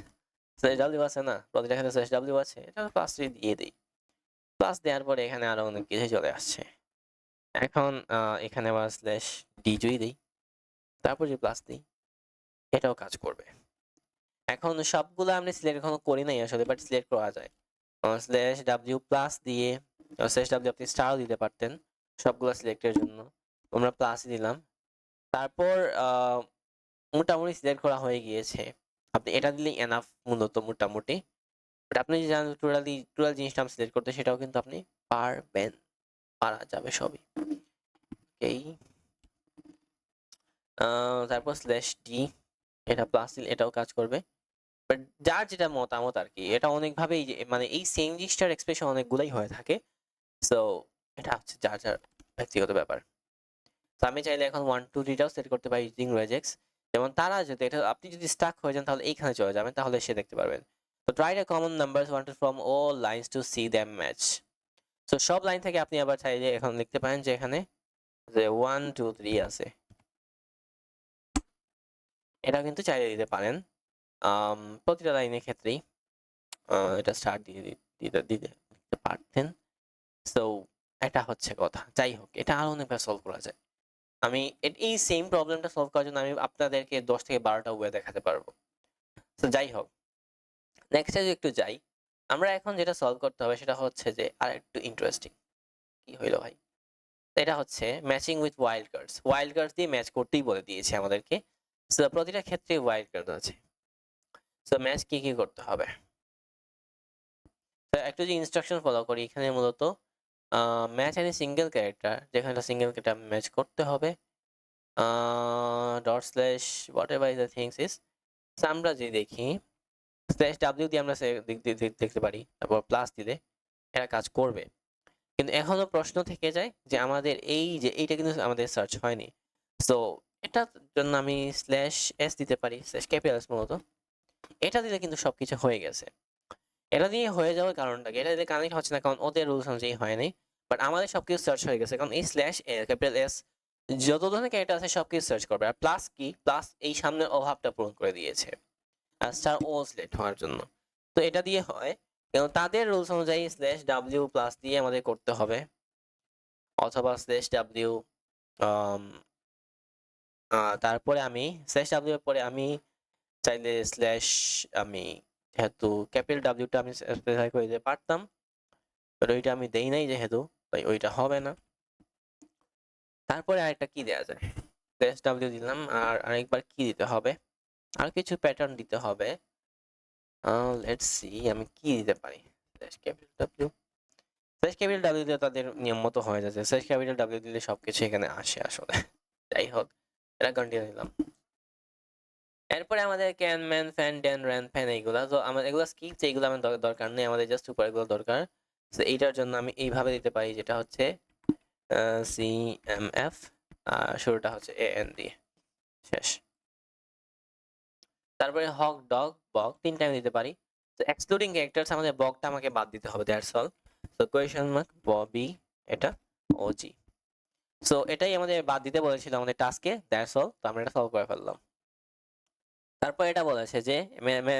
স্ল্যাশ ডাব্লিউ আছে না, প্রতিটা এখানে স্ল্যাশ ডাব্লিউ আছে, এটা প্লাস দিয়ে দিই। প্লাস দেওয়ার পরে এখানে আরো অনেক কিছু চলে আসছে। এখন এখানে আবার স্ল্যাশ ডি যদি দিই, তারপর যদি প্লাস দিই, এটাও কাজ করবে। এখন সবগুলো আমরা সিলেক্ট এখনো করি নাই আসলে, বাট সিলেক্ট করা যায়। স্ল্যাশ ডাব্লিউ প্লাস দিয়ে, স্ল্যাশ ডাব্লিউ আপনি স্টারও দিতে পারতেন সবগুলো সিলেক্টের জন্য, আমরা প্লাসই দিলাম। তারপর মোটামুটি সিলেক্ট করা হয়ে গিয়েছে, আপনি এটা দিলেই এনাফ মূলত মোটামুটি। বাট আপনি যে জানেন টোটাল জিনিসটা আমি সিলেক্ট করতে, সেটাও কিন্তু আপনি পারবেন, পারা যাবে সবই। এই তারপর স্ল্যাশ ডি, এটা প্লাস দিলে এটাও কাজ করবে। বাট যার যেটা মতামত আর কি, এটা অনেকভাবেই মানে এই সেম জিনিসটার এক্সপ্রেশন অনেকগুলাই হয়ে থাকে। সো এটা হচ্ছে যার যার ব্যক্তিগত ব্যাপার। তো আমি চাইলে এখন 1 2 3টাও সেট করতে পারি ইউজিং রেজেক্স। যেমন তারা যদি এটা আপনি যদি স্টাক হয়ে যান তাহলে এইখানে চলে যাবেন, তাহলে সে দেখতে পারবেন। তো try the common numbers wanted from all lines to see them match. So সব লাইন থেকে আপনি আবার চাইলে এখন লিখতে পারেন যে এখানে যে 1 2 3 আছে, এটা কিন্তু চাইলে দিতে পারেন প্রতিটা লাইনের ক্ষেত্রেই এটা স্টার দিয়ে দিতে দিতে দিতে পারতেন। সো এটা হচ্ছে কথা। যাই হোক, এটা আরো অনেকভাবে সলভ করা যায়। আমি এই সেম প্রবলেমটা সলভ করার জন্য আমি আপনাদেরকে 10 থেকে 12টা ওয়ে দেখাতে পারবো। তো যাই হোক, নেক্সটে যদি একটু যাই, আমরা এখন যেটা সলভ করতে হবে সেটা হচ্ছে যে আর একটু ইন্টারেস্টিং। কি হইলো ভাই? এটা হচ্ছে matching with wild cards. Wild cards দিয়ে ম্যাচ করতেই বলে দিয়েছে আমাদেরকে। সো প্রতিটা ক্ষেত্রে ওয়াইল্ড কার্ড আছে। সো ম্যাচ কি কি করতে হবে? তো একটু যে ইনস্ট্রাকশন ফলো করি এখানে মূলত ম্যাচ এনি সিঙ্গেল ক্যারেক্টার, যেখানে সিঙ্গেল ক্যারেক্টার ম্যাচ করতে হবে dot slash what ever the things is. আমরা যদি দেখি স্ল্যাশ ডাব্লিউ দিয়ে আমরা দেখতে পারি, তারপর প্লাস দিলে এটা কাজ করবে। কিন্তু এখনো প্রশ্ন থেকে যায় যে আমাদের এই যে এইটা কিন্তু আমাদের সার্চ হয়নি। সো এটার জন্য আমি স্ল্যাশ এস দিতে পারি, স্ল্যাশ ক্যাপিটাল এস মূলত। এটা দিলে কিন্তু সবকিছু হয়ে গেছে। এটা দিয়ে হয়ে যাওয়ার কারণটা কি? এটা দিয়ে কানেক্ট হচ্ছে না কারণ ওদের রুলস অনুযায়ী হয়নি। বাট আমাদের সবকিছু সার্চ হয়ে গেছে কারণ এই স্ল্যাশ ক্যাপিটাল এস যত ধরনের ক্যারেক্টার আছে সবকিছু সার্চ করবে। আর প্লাস কি? প্লাস এই সামনের অভাবটা পূরণ করে দিয়েছে আর স্টার ও সিলেক্ট হওয়ার জন্য। তো এটা দিয়ে হয় এবং তাদের রুলস অনুযায়ী স্ল্যাশ ডাব্লিউ প্লাস দিয়ে আমাদের করতে হবে, অথবা স্ল্যাশ ডাব্লিউ তারপরে আমি স্ল্যাশ ডাব্লিউ এর পরে আমি চাইলে স্ল্যাশ আমি যেহেতু ক্যাপিটাল ডাব্লিউটা আমি স্পেসিফাই করে দিতে পারতাম, বাট ওইটা আমি দেই নাই যেহেতু, তাই ওইটা হবে না। তারপরে আরেকটা কি দেওয়া যায়? স্ল্যাশ ডাব্লিউ দিলাম আর আরেকবার কি দিতে হবে? আর কিছু প্যাটার্ন দিতে হবে। লেটস সি আমি কি দিতে পারি। Slash capital W, slash capital W দিলে তাদের নিয়ম মতো হয়ে যাচ্ছে। স্ল্যাশ ক্যাপিটাল ডাব্লিউ দিলে সবকিছু এখানে আসে আসলে। যাই হোক, এটা কন্টিনিউ দিলাম। এরপরে আমাদের can man fan Dan ran fan এইগুলা, তো আমার এগুলো স্কিপ, এইগুলো আমার দরকার নেই, আমাদের জাস্ট উপর এগুলো দরকার। তো এইটার জন্য আমি এইভাবে দিতে পারি, যেটা হচ্ছে সি এম এফ, শুরুটা হচ্ছে এ এন দিয়ে, শেষ। তারপরে হক ডগ বক তিনটা আমি দিতে পারি। তো এক্সক্লুডিং ক্যারেক্টারস আমাদের বকটা আমাকে বাদ দিতে হবে, that's all. So question mark b, এটা ও জি। সো এটাই আমাদের বাদ দিতে বলেছিল আমাদের টাস্কে, দ্যাটস অল। তো আমরা এটা সলভ করে ফেললাম। তারপর এটা বলেছে যে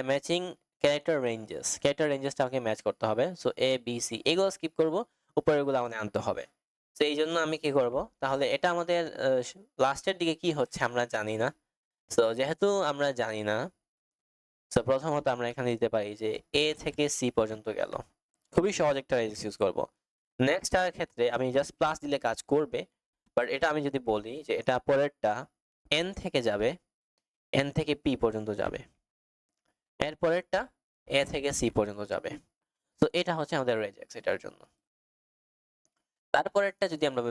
ম্যাচিং ক্যারেক্টার রেঞ্জেসটা আমাকে ম্যাচ করতে হবে। সো এ বি সি এগুলো স্কিপ করব, উপরেরগুলো আমাদের আনতে হবে। তো এই জন্য আমি কি করব, তাহলে এটা আমাদের লাস্টের দিকে কি হচ্ছে আমরা জানি না। সো যেহেতু আমরা জানি না, সো প্রথমত আমরা এখানে দিতে পারি যে এ থেকে সি পর্যন্ত গেল। খুবই সহজ একটা রেঞ্জ ইউজ করব। নেক্সট এর ক্ষেত্রে আমি জাস্ট প্লাস দিলে কাজ করবে, বাট এটা আমি যদি বলি যে এটা পরেরটা এন থেকে যাবে, এন থেকে পি পর্যন্ত যাবে, এরপরেরটা এ থেকে সি পর্যন্ত যাবে। তো এটা হচ্ছে আমাদের রেজেক্স এটার জন্য। তারপরেরটা যদি আমরা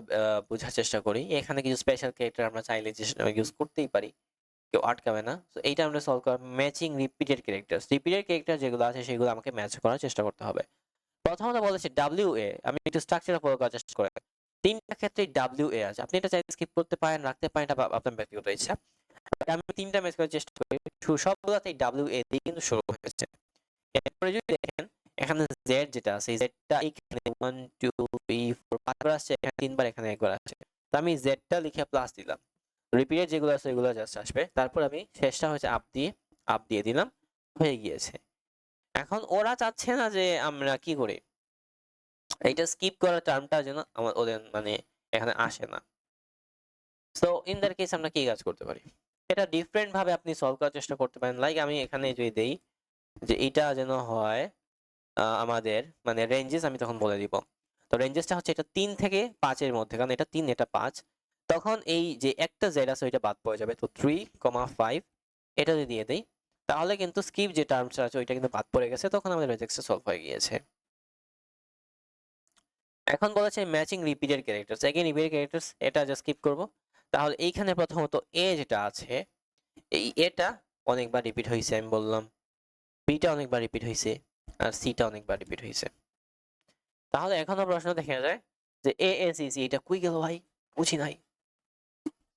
বোঝার চেষ্টা করি, এখানে কিছু স্পেশাল ক্যারেক্টার আমরা চাইলে ইউজ করতেই পারি, কেউ আটকাবে না। তো এইটা আমরা সলভ করা ম্যাচিং রিপিটেড ক্যারেক্টার যেগুলো আছে সেগুলো আমাকে ম্যাচ করার চেষ্টা করতে হবে। প্রথমত বলেছে ডাব্লিউ এ, আমি একটু স্ট্রাকচার ফলো করার চেষ্টা করি। তিনটা ক্ষেত্রে ডাব্লিউ এ আছে, আপনি এটা চাইলে স্কিপ করতে পারেন, রাখতে পারেন, এটা আপনার ব্যক্তিগত ইচ্ছা। আমি তিনটা ম্যাচ করার চেষ্টা করি, সবগুলোতেই ডাব্লিউ এ দিয়ে কিন্তু শুরু হয়েছে। এরপরে যদি দেখেন এখানে জেড যেটা আছে, এই জেডটা এখানে 1 2 3 4 5বার আসছে, এখানে তিনবার, এখানে একবার আসছে। তো আমি জেডটা লিখে প্লাস দিলাম, রিপিটেড যেগুলো আছে এগুলো জাস্ট আসবে। তারপর আমি শেষটা হচ্ছে আপ দিয়ে দিলাম, হয়ে গিয়েছে। এখন ওরা চাচ্ছে না যে আমরা কি করি, এইটা স্কিপ করার টার্মটা যেন ওদের মানে এখানে আসে না। সো ইন দ্যাট কেস আমরা কি কাজ করতে পারি, এটা ডিফারেন্ট ভাবে আপনি সলভ করার চেষ্টা করতে পারেন। লাইক আমি এখানে যদি দেই যে এটা যেন হয় আমাদের মানে রেঞ্জেস, আমি তখন বলে দিব। তো রেঞ্জেসটা হচ্ছে এটা 3 থেকে 5 এর মধ্যে, কারণ এটা 3 এটা 5, তখন এই যে একটা জেড আছে ওইটা বাদ পড়ে যাবে। তো 3,5 এটা যদি দিয়ে দেই, তাহলে কিন্তু স্কিপ যে টার্মসটা আছে ওইটা কিন্তু বাদ পড়ে গেছে, তখন আমাদের রেজেক্টটা সলভ হয়ে গিয়েছে। এখন বলেছে matching repeated characters, again repeated characters, এটা জাস্ট স্কিপ করব। তাহলে এইখানে প্রথমত এ যেটা আছে, এই এটা অনেকবার রিপিট হয়েছে আমি বললাম, বিটা অনেকবার রিপিট হয়েছে, আর সিটা অনেকবার রিপিট হয়েছে। তাহলে এখনো প্রশ্ন দেখা যায় যে এ এস সি এটা কই গেল ভাই, বুঝি নাই।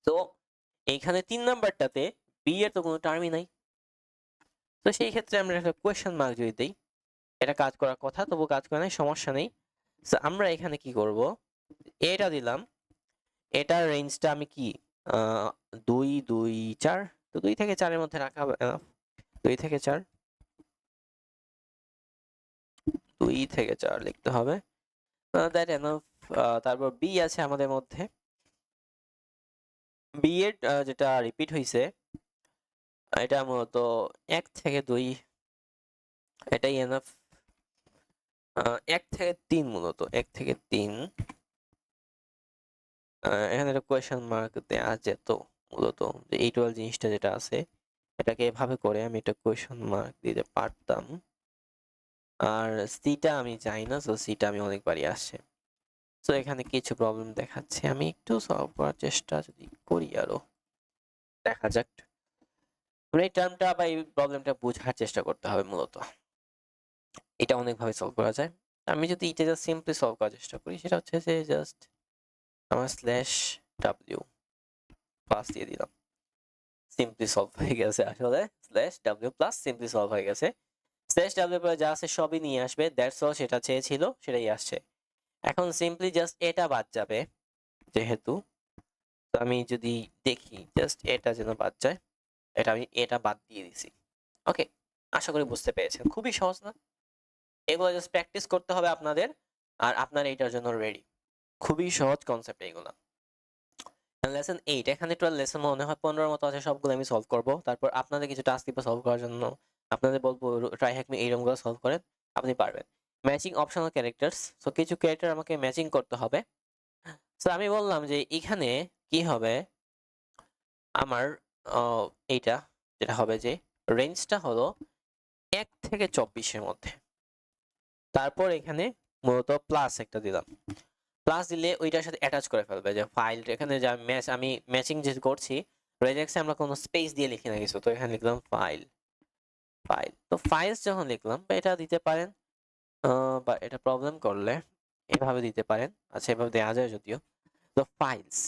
তো এইখানে 3 নাম্বারটাতে বি এর তো কোনো টার্মই নাই। তো সেই ক্ষেত্রে আমরা একটা কোয়েশ্চেন মার্ক যদি দেই, এটা কাজ করার কথা, তবু কাজ করে নাই, সমস্যা নেই। তো আমরা এখানে কি করব, এটা দিলাম, এটার রেঞ্জটা আমি কি 2 2 4 তো 2 থেকে 4 এর মধ্যে রাখা হবে enough। 2 থেকে 4 2 থেকে 4 লিখতে হবে। That enough. তারপর বি আছে আমাদের মধ্যে। বি এর যেটা রিপিট হইছে এটা মূলত 1 থেকে 2 এটাই এনাফ। 1 থেকে 3 মূলত 1 থেকে 3 এখানে একটা কোয়েশ্চেন মার্ক দেয়া যেত মূলত যে এই টোটাল জিনিসটা যেটা আছে এটাকে এভাবে করে আমি একটা কোয়েশ্চেন মার্ক দিতে পারতাম। আর সিটা আমি জানি না, সো সিটা আমি অনেকবারই আসছে। সো এখানে কিছু প্রবলেম দেখাচ্ছে, আমি একটু সলভ করার চেষ্টা যদি করি আরো, দেখা যাক। আমরা এই টার্মটা বা এই প্রবলেমটা বোঝার চেষ্টা করতে হবে মূলত। এটা অনেকভাবে সলভ করা যায়। আমি যদি এটা জাস্ট সিম্পলি সলভ করার চেষ্টা করি, সেটা হচ্ছে যে জাস্ট আমার স্ল্যাশ ডাব্লিউ প্লাস দিয়ে দিলাম, সিম্পলি সলভ হয়ে গেছে। আসলে slash W plus simply solve হয়ে গেছে। স্ল্যাশ ডাব্লিউ পরে যা আছে সবই নিয়ে আসবে, দ্যাটস অল। সেটা চেয়েছিল সেটাই আসছে। এখন সিম্পলি জাস্ট এটা বাদ যাবে যেহেতু, তো আমি যদি দেখি জাস্ট এটা যেন বাদ যায়, আমি এটা বাদ দিয়ে দিছি। ওকে, আশা করি বুঝতে পেরেছেন। খুবই সহজ না? এগুলো জাস্ট প্র্যাকটিস করতে হবে আপনাদের, আর আপনারা এটার জন্য রেডি। খুবই সহজ কনসেপ্ট এইগুলো। লেসন 8, এখানে টোটাল লেসন মনে হয় 15 মতো আছে, সবগুলো আমি সলভ করব। তারপর আপনাদের কিছু টাস্ক দিব সলভ করার জন্য, আপনাদের বলবো ট্রাই হ্যাক মি এইরকমগুলো সলভ করেন, আপনি পারবেন। ম্যাচিং অপশনাল ক্যারেক্টার্স, সো কিছু ক্যারেক্টার আমাকে ম্যাচিং করতে হবে। সো আমি বললাম যে এখানে কি হবে, আমার এইটা যেটা হবে যে রেঞ্জটা হলো 1 থেকে 24 এর মধ্যে। তারপর এখানে মূলত প্লাস একটা দিলাম, প্লাস দিলে ওইটার সাথে অ্যাটাচ করে ফেলবে যে ফাইল। এখানে যে আমি ম্যাচিং যে করছি, রেজেক্টসে আমরা কোনো স্পেস দিয়ে লিখি না কিছু, তো এখানে লিখলাম ফাইল। তো ফাইলস যখন লিখলাম, বা এটা দিতে পারেন, বা এটা প্রবলেম করলে এভাবে দিতে পারেন। আচ্ছা, এভাবে দেওয়া যায় যদিও। তো ফাইলস,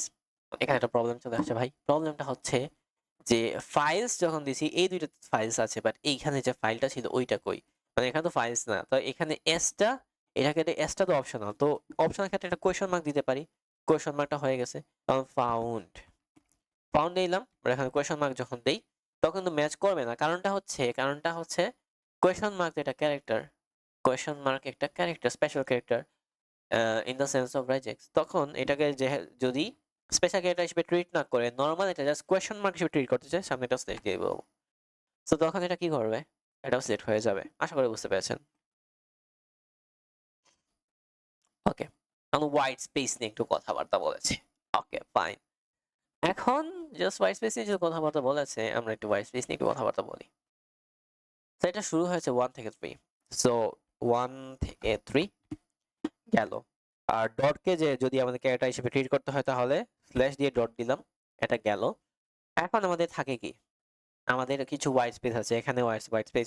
এখানে একটা প্রবলেম চলে আসছে ভাই। প্রবলেমটা হচ্ছে যে ফাইলস যখন দিছি, এই দুইটা ফাইলস আছে, বাট এইখানে যে ফাইলটা ছিল ওইটা কই, মানে এখানে তো ফাইলস না। তো এখানে এসটা, এটাকে এসটা তো অপশনাল, তো অপশনাল ক্ষেত্রে একটা কোয়েশ্চন মার্ক দিতে পারি। কোয়েশ্চন মার্কটা হয়ে গেছে, কারণ ফাউন্ড দিলাম। এখানে কোয়েশ্চন মার্ক যখন দেই তখন তো ম্যাচ করবে না। কারণটা হচ্ছে কোয়েশ্চন মার্ক এটা ক্যারেক্টার, কোয়েশ্চন মার্ক একটা character, special character in the sense of regexes. তখন এটাকে যে যদি স্পেশাল ক্যারেক্টার হিসেবে ট্রিট না করে, নর্মাল এটা জাস্ট কোয়েশ্চন মার্ক হিসেবে ট্রিট করতে চায়, সামনে একটা স্লেট দিয়ে দেবো। সো তখন এটা কি করবে, এটাও সিলেক্ট হয়ে যাবে। আশা করি বুঝতে পেরেছেন। ওকে, এখন হোয়াইট স্পেস নিয়ে একটু কথাবার্তা বলেছে। ওকে ফাইন, এখন জাস্ট হোয়াইট স্পেস নিয়ে যে কথাবার্তা বলেছে, আমরা একটু হোয়াইট স্পেস নিয়ে একটু কথাবার্তা বলি। তো এটা শুরু হয়েছে 1 থেকে 3, সো 1 থেকে 3 গেল। আর ডটকে যে যদি আমাদের ক্যারেক্টার হিসেবে ট্রিট করতে হয়, তাহলে স্ল্যাশ দিয়ে ডট দিলাম, এটা গেল। এখন আমাদের থাকে কি, আমাদের কিছু হোয়াইট স্পেস আছে এখানে, হোয়াইট স্পেস।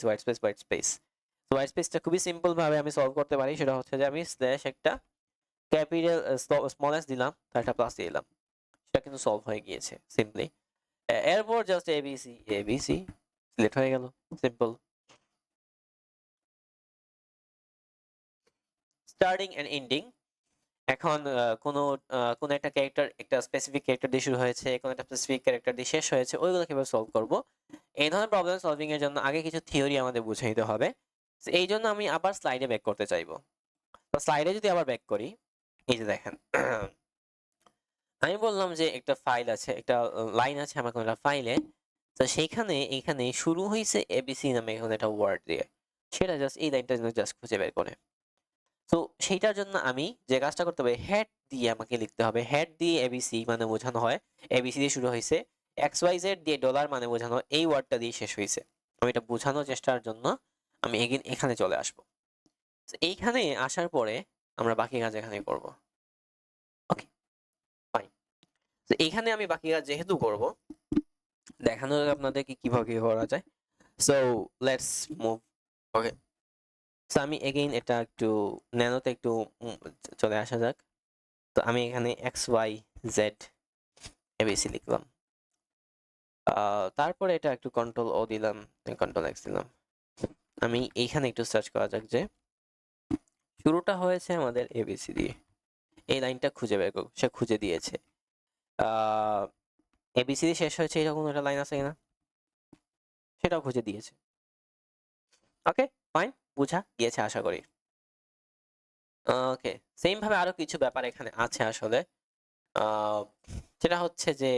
তো হোয়াইট স্পেসটা খুবই সিম্পল ভাবে আমি সলভ করতে পারি। সেটা হচ্ছে যে আমি স্ল্যাশ একটা ক্যাপিটাল স্মল এস দিলাম, তার একটা প্লাস দিয়ে দিলাম, সেটা কিন্তু সলভ হয়ে গিয়েছে সিম্পলি। এরপর জাস্ট এবিসি সিলেক্ট হয়ে গেল, সিম্পল। স্টার্টিং এন্ড এন্ডিং, এখন কোন একটা ক্যারেক্টার একটা স্পেসিফিক ক্যারেক্টার দিয়ে শুরু হয়েছে, কোন একটা স্পেসিফিক ক্যারেক্টার দিয়ে শেষ হয়েছে, ওইগুলো কিভাবে সলভ করব। এই ধরনের প্রবলেম সলভিং এর জন্য আগে কিছু থিওরি আমাদের বুঝে নিতে হবে। তো এই জন্য আমি আবার স্লাইডে ব্যাক করতে চাইবো। তো স্লাইডে যদি আবার ব্যাক করি, এই যে দেখেন আমি বললাম যে একটা ফাইল আছে, একটা লাইন আছে আমার কোনো একটা ফাইলে। তো সেইখানে এখানে শুরু হয়েছে এবিসি নামে এখন একটা ওয়ার্ড দিয়ে, সেটা জাস্ট এই লাইনটা জাস্ট খুঁজে বের করে। তো সেইটার জন্য আমি যে কাজটা করতে হবে, হেড দিয়ে আমাকে লিখতে হবে। হেড দিয়ে এবিসি মানে বোঝানো হয় এবিসি দিয়ে শুরু হয়েছে, এক্স ওয়াই জেড দিয়ে ডলার মানে বোঝানো এই ওয়ার্ডটা দিয়ে শেষ হয়েছে। আমি এটা বোঝানোর চেষ্টার জন্য আমি এখানে চলে আসবো। এইখানে আসার পরে আমরা বাকি কাজ এখানে করব। Okay fine. তো এইখানে আমি বাকি কাজ যেহেতু করব, দেখানো যাবে আপনাদেরকে কিভাবে কি করা যায়। So let's move. Okay, so আমি এগেইন এটা একটু ন্যানোতে একটু চলে আসা যাক। তো আমি এখানে এক্স ওয়াই জেড এবিসি লিখলাম, তারপরে এটা একটু কন্ট্রোল ও দিলাম, কন্ট্রোল এক্স দিলাম। আমি এইখানে একটু সার্চ করা যাক যে শুরুটা হয়েছে আমাদের এবিসি দিয়ে, এই লাইনটা খুঁজে বের করুক। সে খুঁজে দিয়েছে। এবিসি দিয়ে শেষ হয়েছে এরকম একটা লাইন আছে কিনা, সেটাও খুঁজে দিয়েছে। ওকে, ফাইন, বুঝা গিয়েছে আশা করি। ওকে, সেম ভাবে আরো কিছু ব্যাপার এখানে আছে আসলে। আহ, যেটা হচ্ছে যে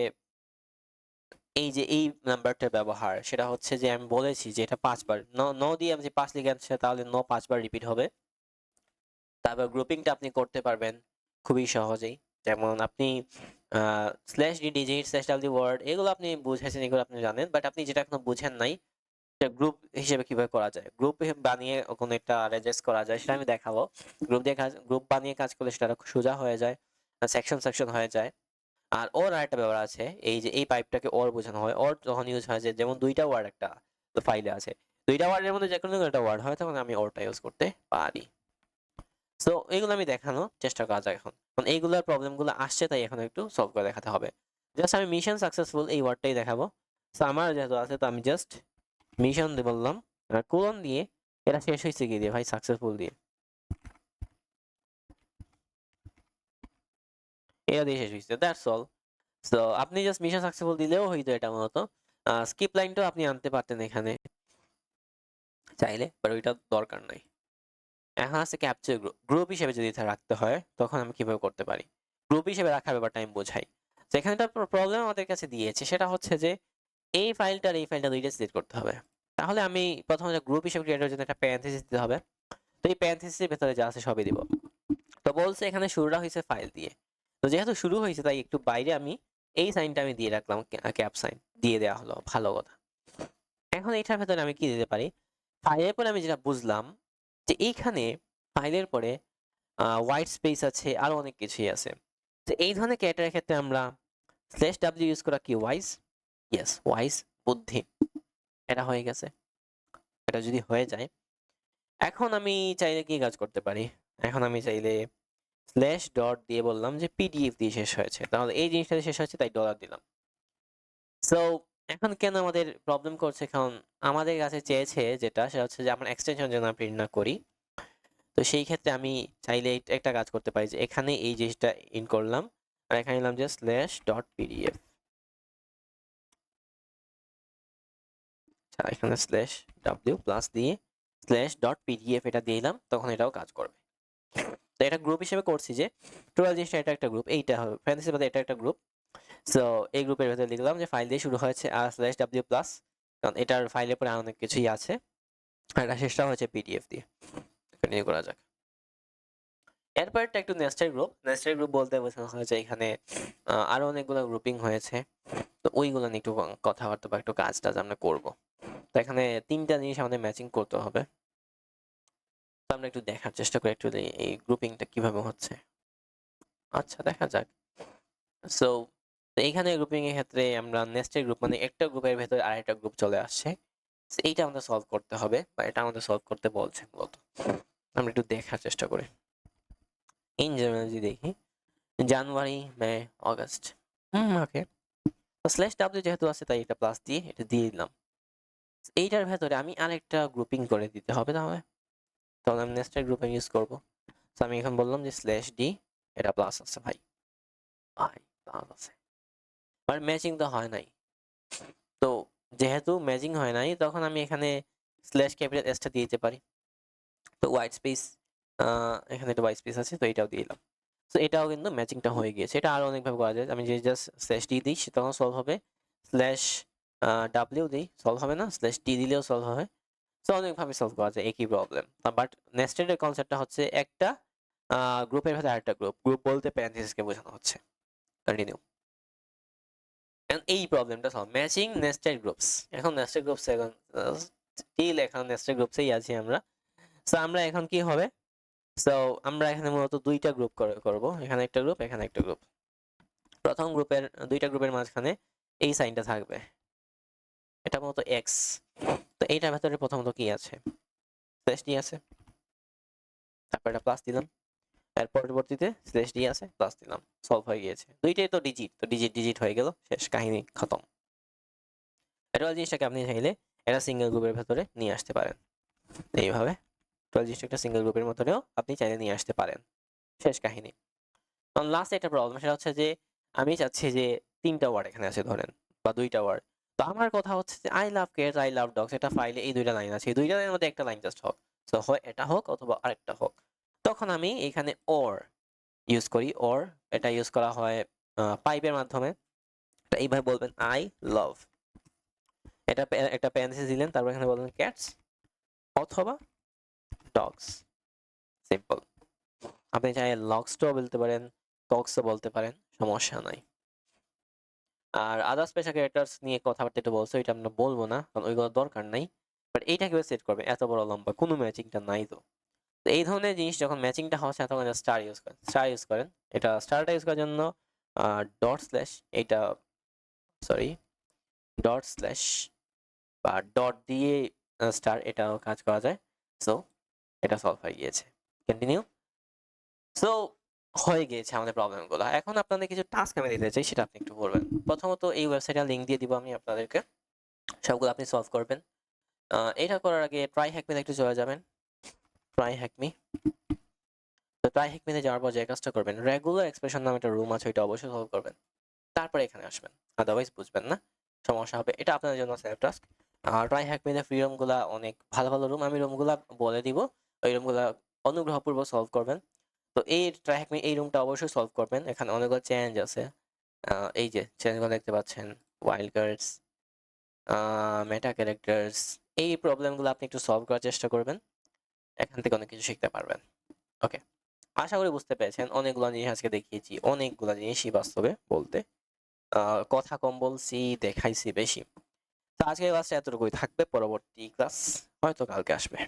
এই যে এই নাম্বারটার ব্যবহার, সেটা হচ্ছে যে আমি বলেছি যে এটা 5 বার নো দিয়ে আমি যে 5 লিখে আনছি তাহলে নো 5 বার রিপিট হবে। তারপর গ্রুপিংটা আপনি করতে পারবেন খুবই সহজেই। যেমন আপনি স্ল্যাশ ডি ডিজিট স্ল্যাশ ডাব্লিউ ওয়ার্ড এগুলো আপনি বুঝেছেন, এগুলো আপনি জানেন, বাট আপনি যেটা এখনো বুঝেন নাই গ্রুপ হিসেবে কিভাবে করা যায়, গ্রুপ বানিয়ে কোনো একটা রেজিস্ট করা যায় সেটা আমি দেখাবো। গ্রুপ বানিয়ে কাজ করলে সেটা আরো সোজা হয়ে যায়, সেকশন সেকশন হয়ে যায়। আর ওর আরেকটা ব্যাপার আছে, এই যে এই পাইপটাকে ওর বোঝানো হয়, ওর যখন ইউজ হয় যে যেমন দুইটা ওয়ার্ড একটা ফাইলে আছে, দুইটা ওয়ার্ডের মধ্যে যে কোনো একটা ওয়ার্ড হয় তখন আমি ওরটা ইউজ করতে পারি। সো এইগুলো আমি দেখানোর চেষ্টা করা যায় এখন, কারণ এইগুলোর প্রবলেমগুলো আসছে তাই এখন একটু সলভ করে দেখাতে হবে। জাস্ট আমি মিশন সাকসেসফুল এই ওয়ার্ডটাই দেখাবো। সো আমার যেহেতু আছে তো আমি জাস্ট মিশন দিয়ে বললাম, কোলন দিয়ে, এটা শেষ হয়েছে কি দিয়ে ভাই, সাকসেসফুল দিয়ে, এটা দিয়ে শেষ হয়েছে, দ্যাটস অল। সো আপনি জাস্ট মিশন সাকসেসফুল দিলেও হইতো এটা মূলত। স্কিপ লাইনটাও আপনি আনতে পারতেন এখানে চাইলে, বাট ওইটা দরকার নাই। এখন আছে ক্যাপচার গ্রুপ, গ্রুপ হিসেবে যদি এটা রাখতে হয় তখন আমি কিভাবে করতে পারি, গ্রুপ হিসেবে রাখার ব্যাপারটা আমি বোঝাই। তো এখানে একটা প্রবলেম আমাদের কাছে দিয়েছে, সেটা হচ্ছে যে এই ফাইলটা আর এই ফাইলটা দুইটা সিলেক্ট করতে হবে। তাহলে আমি প্রথমে গ্রুপ হিসেবে ক্রিয়েট করার জন্য একটা প্যারেনথেসিস দিতে হবে। তো এই প্যারেনথেসিসের ভেতরে যা আছে সবই দিব। তো বলছে এখানে শুরুটা হয়েছে ফাইল দিয়ে, তো যেহেতু শুরু হয়েছে তাই একটু বাইরে আমি এই সাইনটা আমি দিয়ে রাখলাম, ক্যাপ সাইন দিয়ে দেওয়া হলো, ভালো কথা। এখন এটার ভেতরে আমি কি দিতে পারি, ফাইলের পরে আমি যেটা বুঝলাম যে এইখানে ফাইলের পরে হোয়াইট স্পেস আছে, আরো অনেক কিছুই আছে। তো এই ধরনের ক্যারেক্টারের ক্ষেত্রে আমরা স্ল্যাশ ডাব্লিউ ইউজ করা কি ওয়াইজ, ইয়েস ওয়াইজ, বুদ্ধি, এটা হয়ে গেছে। এটা যদি হয়ে যায় এখন আমি চাইলে কি কাজ করতে পারি, এখন আমি চাইলে স্ল্যাশ ডট দিয়ে বললাম যে পিডিএফ দিয়ে শেষ হয়েছে, তাহলে এই জিনিসটা দিয়ে শেষ হয়েছে তাই ডলার দিলাম। সো এখন কেন আমাদের প্রবলেম করছে, কারণ আমাদের কাছে চেয়েছে যেটা সেটা হচ্ছে যে আমরা এক্সটেনশন যেন প্রিন্ট না করি। তো সেই ক্ষেত্রে আমি চাইলে একটা কাজ করতে পারি যে এখানে এই জিনিসটা ইন করলাম আর এখানে নিলাম যে স্ল্যাশ ডট পিডিএফ, এখানে স্ল্যাশ ডাব্লিউ প্লাস দিয়ে স্ল্যাশ ডট পিডিএফ এটা দিয়ে দিলাম, তখন এটাও কাজ করবে। তো এটা গ্রুপ হিসেবে করছি যে টোটাল জিনিসটা এটা একটা গ্রুপ, এইটা হবে ফ্যান্টাসি বাদে এটা একটা গ্রুপ। সো এই গ্রুপের ভেতরে লিখলাম যে ফাইল দিয়ে শুরু হয়েছে আর স্ল্যাশ ডাব্লিউ প্লাস, কারণ এটার ফাইলের পরে অনেক কিছুই আছে, আর এটা শেষটা হয়েছে পিডিএফ দিয়ে। কন্টিনিউ করা যাক। এরপর একটা একটু নেস্টেড গ্রুপ, নেস্টেড গ্রুপ বলতে বোঝানো হয় যে এখানে আরো অনেকগুলো গ্রুপিং হয়েছে, তো ওইগুলো নিয়ে একটু কথাবার্তা বা একটু কাজ টাজ আমরা করবো। তো এখানে তিনটা জিনিস আমাদের ম্যাচিং করতে হবে, তো আমরা একটু দেখার চেষ্টা করি একটু এই গ্রুপিংটা কিভাবে হচ্ছে। আচ্ছা দেখা যাক। সো এইখানে গ্রুপিং এর ক্ষেত্রে আমরা নেস্টেড গ্রুপ মানে একটা গ্রুপের ভেতরে আরেকটা গ্রুপ চলে আসছে, So এইটা আমাদের সলভ করতে হবে বা এটা আমাদের সলভ করতে বলছে মূলত। আমরা একটু দেখার চেষ্টা করি। ইন জেনারেল যদি দেখি জানুয়ারি, মে, অগাস্ট, ওকে, তো স্ল্যাশ ডাব্লিউ যেহেতু আছে তাই এটা প্লাস দিয়ে এটা দিয়ে দিলাম। এইটার ভেতরে আমি আরেকটা গ্রুপিং করে দিতে হবে, তাহলে আমি নেস্টেড গ্রুপিং ইউজ করব। তো আমি এখন বললাম যে স্ল্যাশ ডি, এটা প্লাস আছে ভাই, প্লাস আছে, বাট ম্যাচিং তো হয় নাই। তো যেহেতু ম্যাচিং হয় নাই তখন আমি এখানে স্ল্যাশ ক্যাপিটাল এসটা দিয়ে দিতে পারি। তো হোয়াইট স্পেস, এখানে একটা হোয়াইট স্পেস আছে তো এটাও দিয়ে দিলাম। তো এটাও কিন্তু ম্যাচিংটা হয়ে গিয়েছে, এটা আরো অনেকভাবে করা যায়। আমি যে জাস্ট স্ল্যাশ ডি দিই তখন সলভ হবে, স্ল্যাশ ডাব্লিউ দিই সলভ হবে না, স্ল্যাশ টি দিলেও সলভ হবে। তো অনেকভাবে সলভ করা যায় একই প্রবলেম, বাট নেস্টেড এর কনসেপ্টটা হচ্ছে একটা গ্রুপের ভেতরে আরেকটা গ্রুপ, গ্রুপ বলতে প্যারেনথেসিসকে বোঝানো হচ্ছে। কন্টিনিউ। এই প্রবলেমটা সলভ, ম্যাচিং নেস্টেড গ্রুপস। এখন নেস্টেড গ্রুপস এখন স্টিল এখন নেস্টেড গ্রুপসেই আছি আমরা। সো আমরা এখন কি হবে, সো আমরা এখানে মূলত দুইটা গ্রুপ করব, এখানে একটা গ্রুপ এখানে একটা গ্রুপ। প্রথম গ্রুপের দুইটা গ্রুপের মাঝখানে এই সাইনটা থাকবে, এটা মূলত এক্স। তো এইটার ভেতরে প্রথমত কি আছে, স্ল্যাশ ডি আছে, তারপর এটা প্লাস দিলাম, এর পরবর্তীতে স্ল্যাশ ডি আছে প্লাস দিলাম, সলভ হয়ে গিয়েছে। দুইটাই তো ডিজিট, তো ডিজিট ডিজিট হয়ে গেল, শেষ কাহিনী খতম। এটা জিনিসটাকে আপনি চাইলে এটা সিঙ্গেল গ্রুপের ভেতরে নিয়ে আসতে পারেন এইভাবে, জিনিসটা একটা সিঙ্গেল গ্রুপের মধ্যেও আপনি চাইলে নিয়ে আসতে পারেন, শেষ কাহিনী। লাস্ট একটা প্রবলেম সেটা হচ্ছে যে আমি চাচ্ছি যে তিনটা ওয়ার্ড এখানে আছে ধরেন, বা দুইটা ওয়ার্ড, তো আমার কথা হচ্ছে যে I love cats I love dogs, এটা ফাইলে এই দুইটা লাইন আছে, এই দুইটা লাইনের মধ্যে একটা লাইন জাস্ট হোক, তো হয় এটা হোক অথবা আরেকটা হোক। তখন আমি এখানে অর ইউজ করি। অর এটা ইউজ করা হয় পাইপের মাধ্যমে। এটা এইভাবে বলবেন আই লাভ, এটা একটা প্যারেনথেসিস দিলেন, তারপর এখানে বলবেন ক্যাটস অথবা ডগস, সিম্পল। আপনি চাই লগসটাও বলতে পারেন, ডগসও বলতে পারেন, সমস্যা নাই। আর আদার স্পেশাল ক্যারেক্টার্স নিয়ে কথাবার্তা একটু বলছো, এটা আমরা বলবো না কারণ ওইগুলো দরকার নাই। বাট এইটা কিভাবে সেট করবে, এত বড় লম্বা কোনো ম্যাচিংটা নাই তো। তো এই ধরনের জিনিস যখন ম্যাচিংটা হচ্ছে তখন স্টার ইউজ করেন, স্টার ইউজ করেন। এটা স্টারটা ইউজ করার জন্য ডট স্ল্যাশ, এটা সরি ডট স্ল্যাশ বা ডট দিয়ে স্টার, এটাও কাজ করা যায়। সো এটা সলভ হয়ে গিয়েছে। কন্টিনিউ। সো হয়ে গিয়েছে আমাদের প্রবলেমগুলো। এখন আপনাদের কিছু টাস্ক আমি দিতে চাই, সেটা আপনি একটু করবেন। প্রথমত এই ওয়েবসাইটের লিংক দিয়ে দিব আমি আপনাদেরকে, সবগুলো আপনি সলভ করবেন। এটা করার আগে ট্রাই হ্যাকমিতে একটু চলে যাবেন। ট্রাই হ্যাকমি, তো ট্রাই হ্যাকমিতে যাওয়ার পর যে কাজটা করবেন, রেগুলার এক্সপ্রেশন নামে একটা রুম আছে, ওইটা অবশ্যই সলভ করবেন। তারপরে এখানে আসবেন, আদারওয়াইজ বুঝবেন না, সমস্যা হবে। এটা আপনাদের জন্য সেলফ টাস্ক। আর ট্রাই হ্যাকমিতে ফ্রি রুমগুলা অনেক ভালো ভালো রুম, আমি রুমগুলা বলে দিব, ওই রুমগুলা অনুগ্রহপূর্বক সলভ করবেন। তো এই ট্রাই হ্যাকমি এই রুমটা অবশ্যই সলভ করবেন। এখানে অনেকগুলো চ্যালেঞ্জ আছে, এই যে চ্যালেঞ্জগুলো দেখতে পাচ্ছেন, ওয়াইল্ড কার্ডস, মেটা ক্যারেক্টার্স, এই প্রবলেমগুলো আপনি একটু সলভ করার চেষ্টা করবেন, এখান থেকে অনেক কিছু শিখতে পারবেন। ওকে, আশা করি বুঝতে পেরেছেন। অনেকগুলো জিনিস আজকে দেখিয়েছি, অনেকগুলো জিনিসই বাস্তবে বলতে কথা কম বলছি, দেখাইছি বেশি। তো আজকের ক্লাসটা এতটুকুই থাকবে, পরবর্তী ক্লাস হয়তো কালকে আসবে।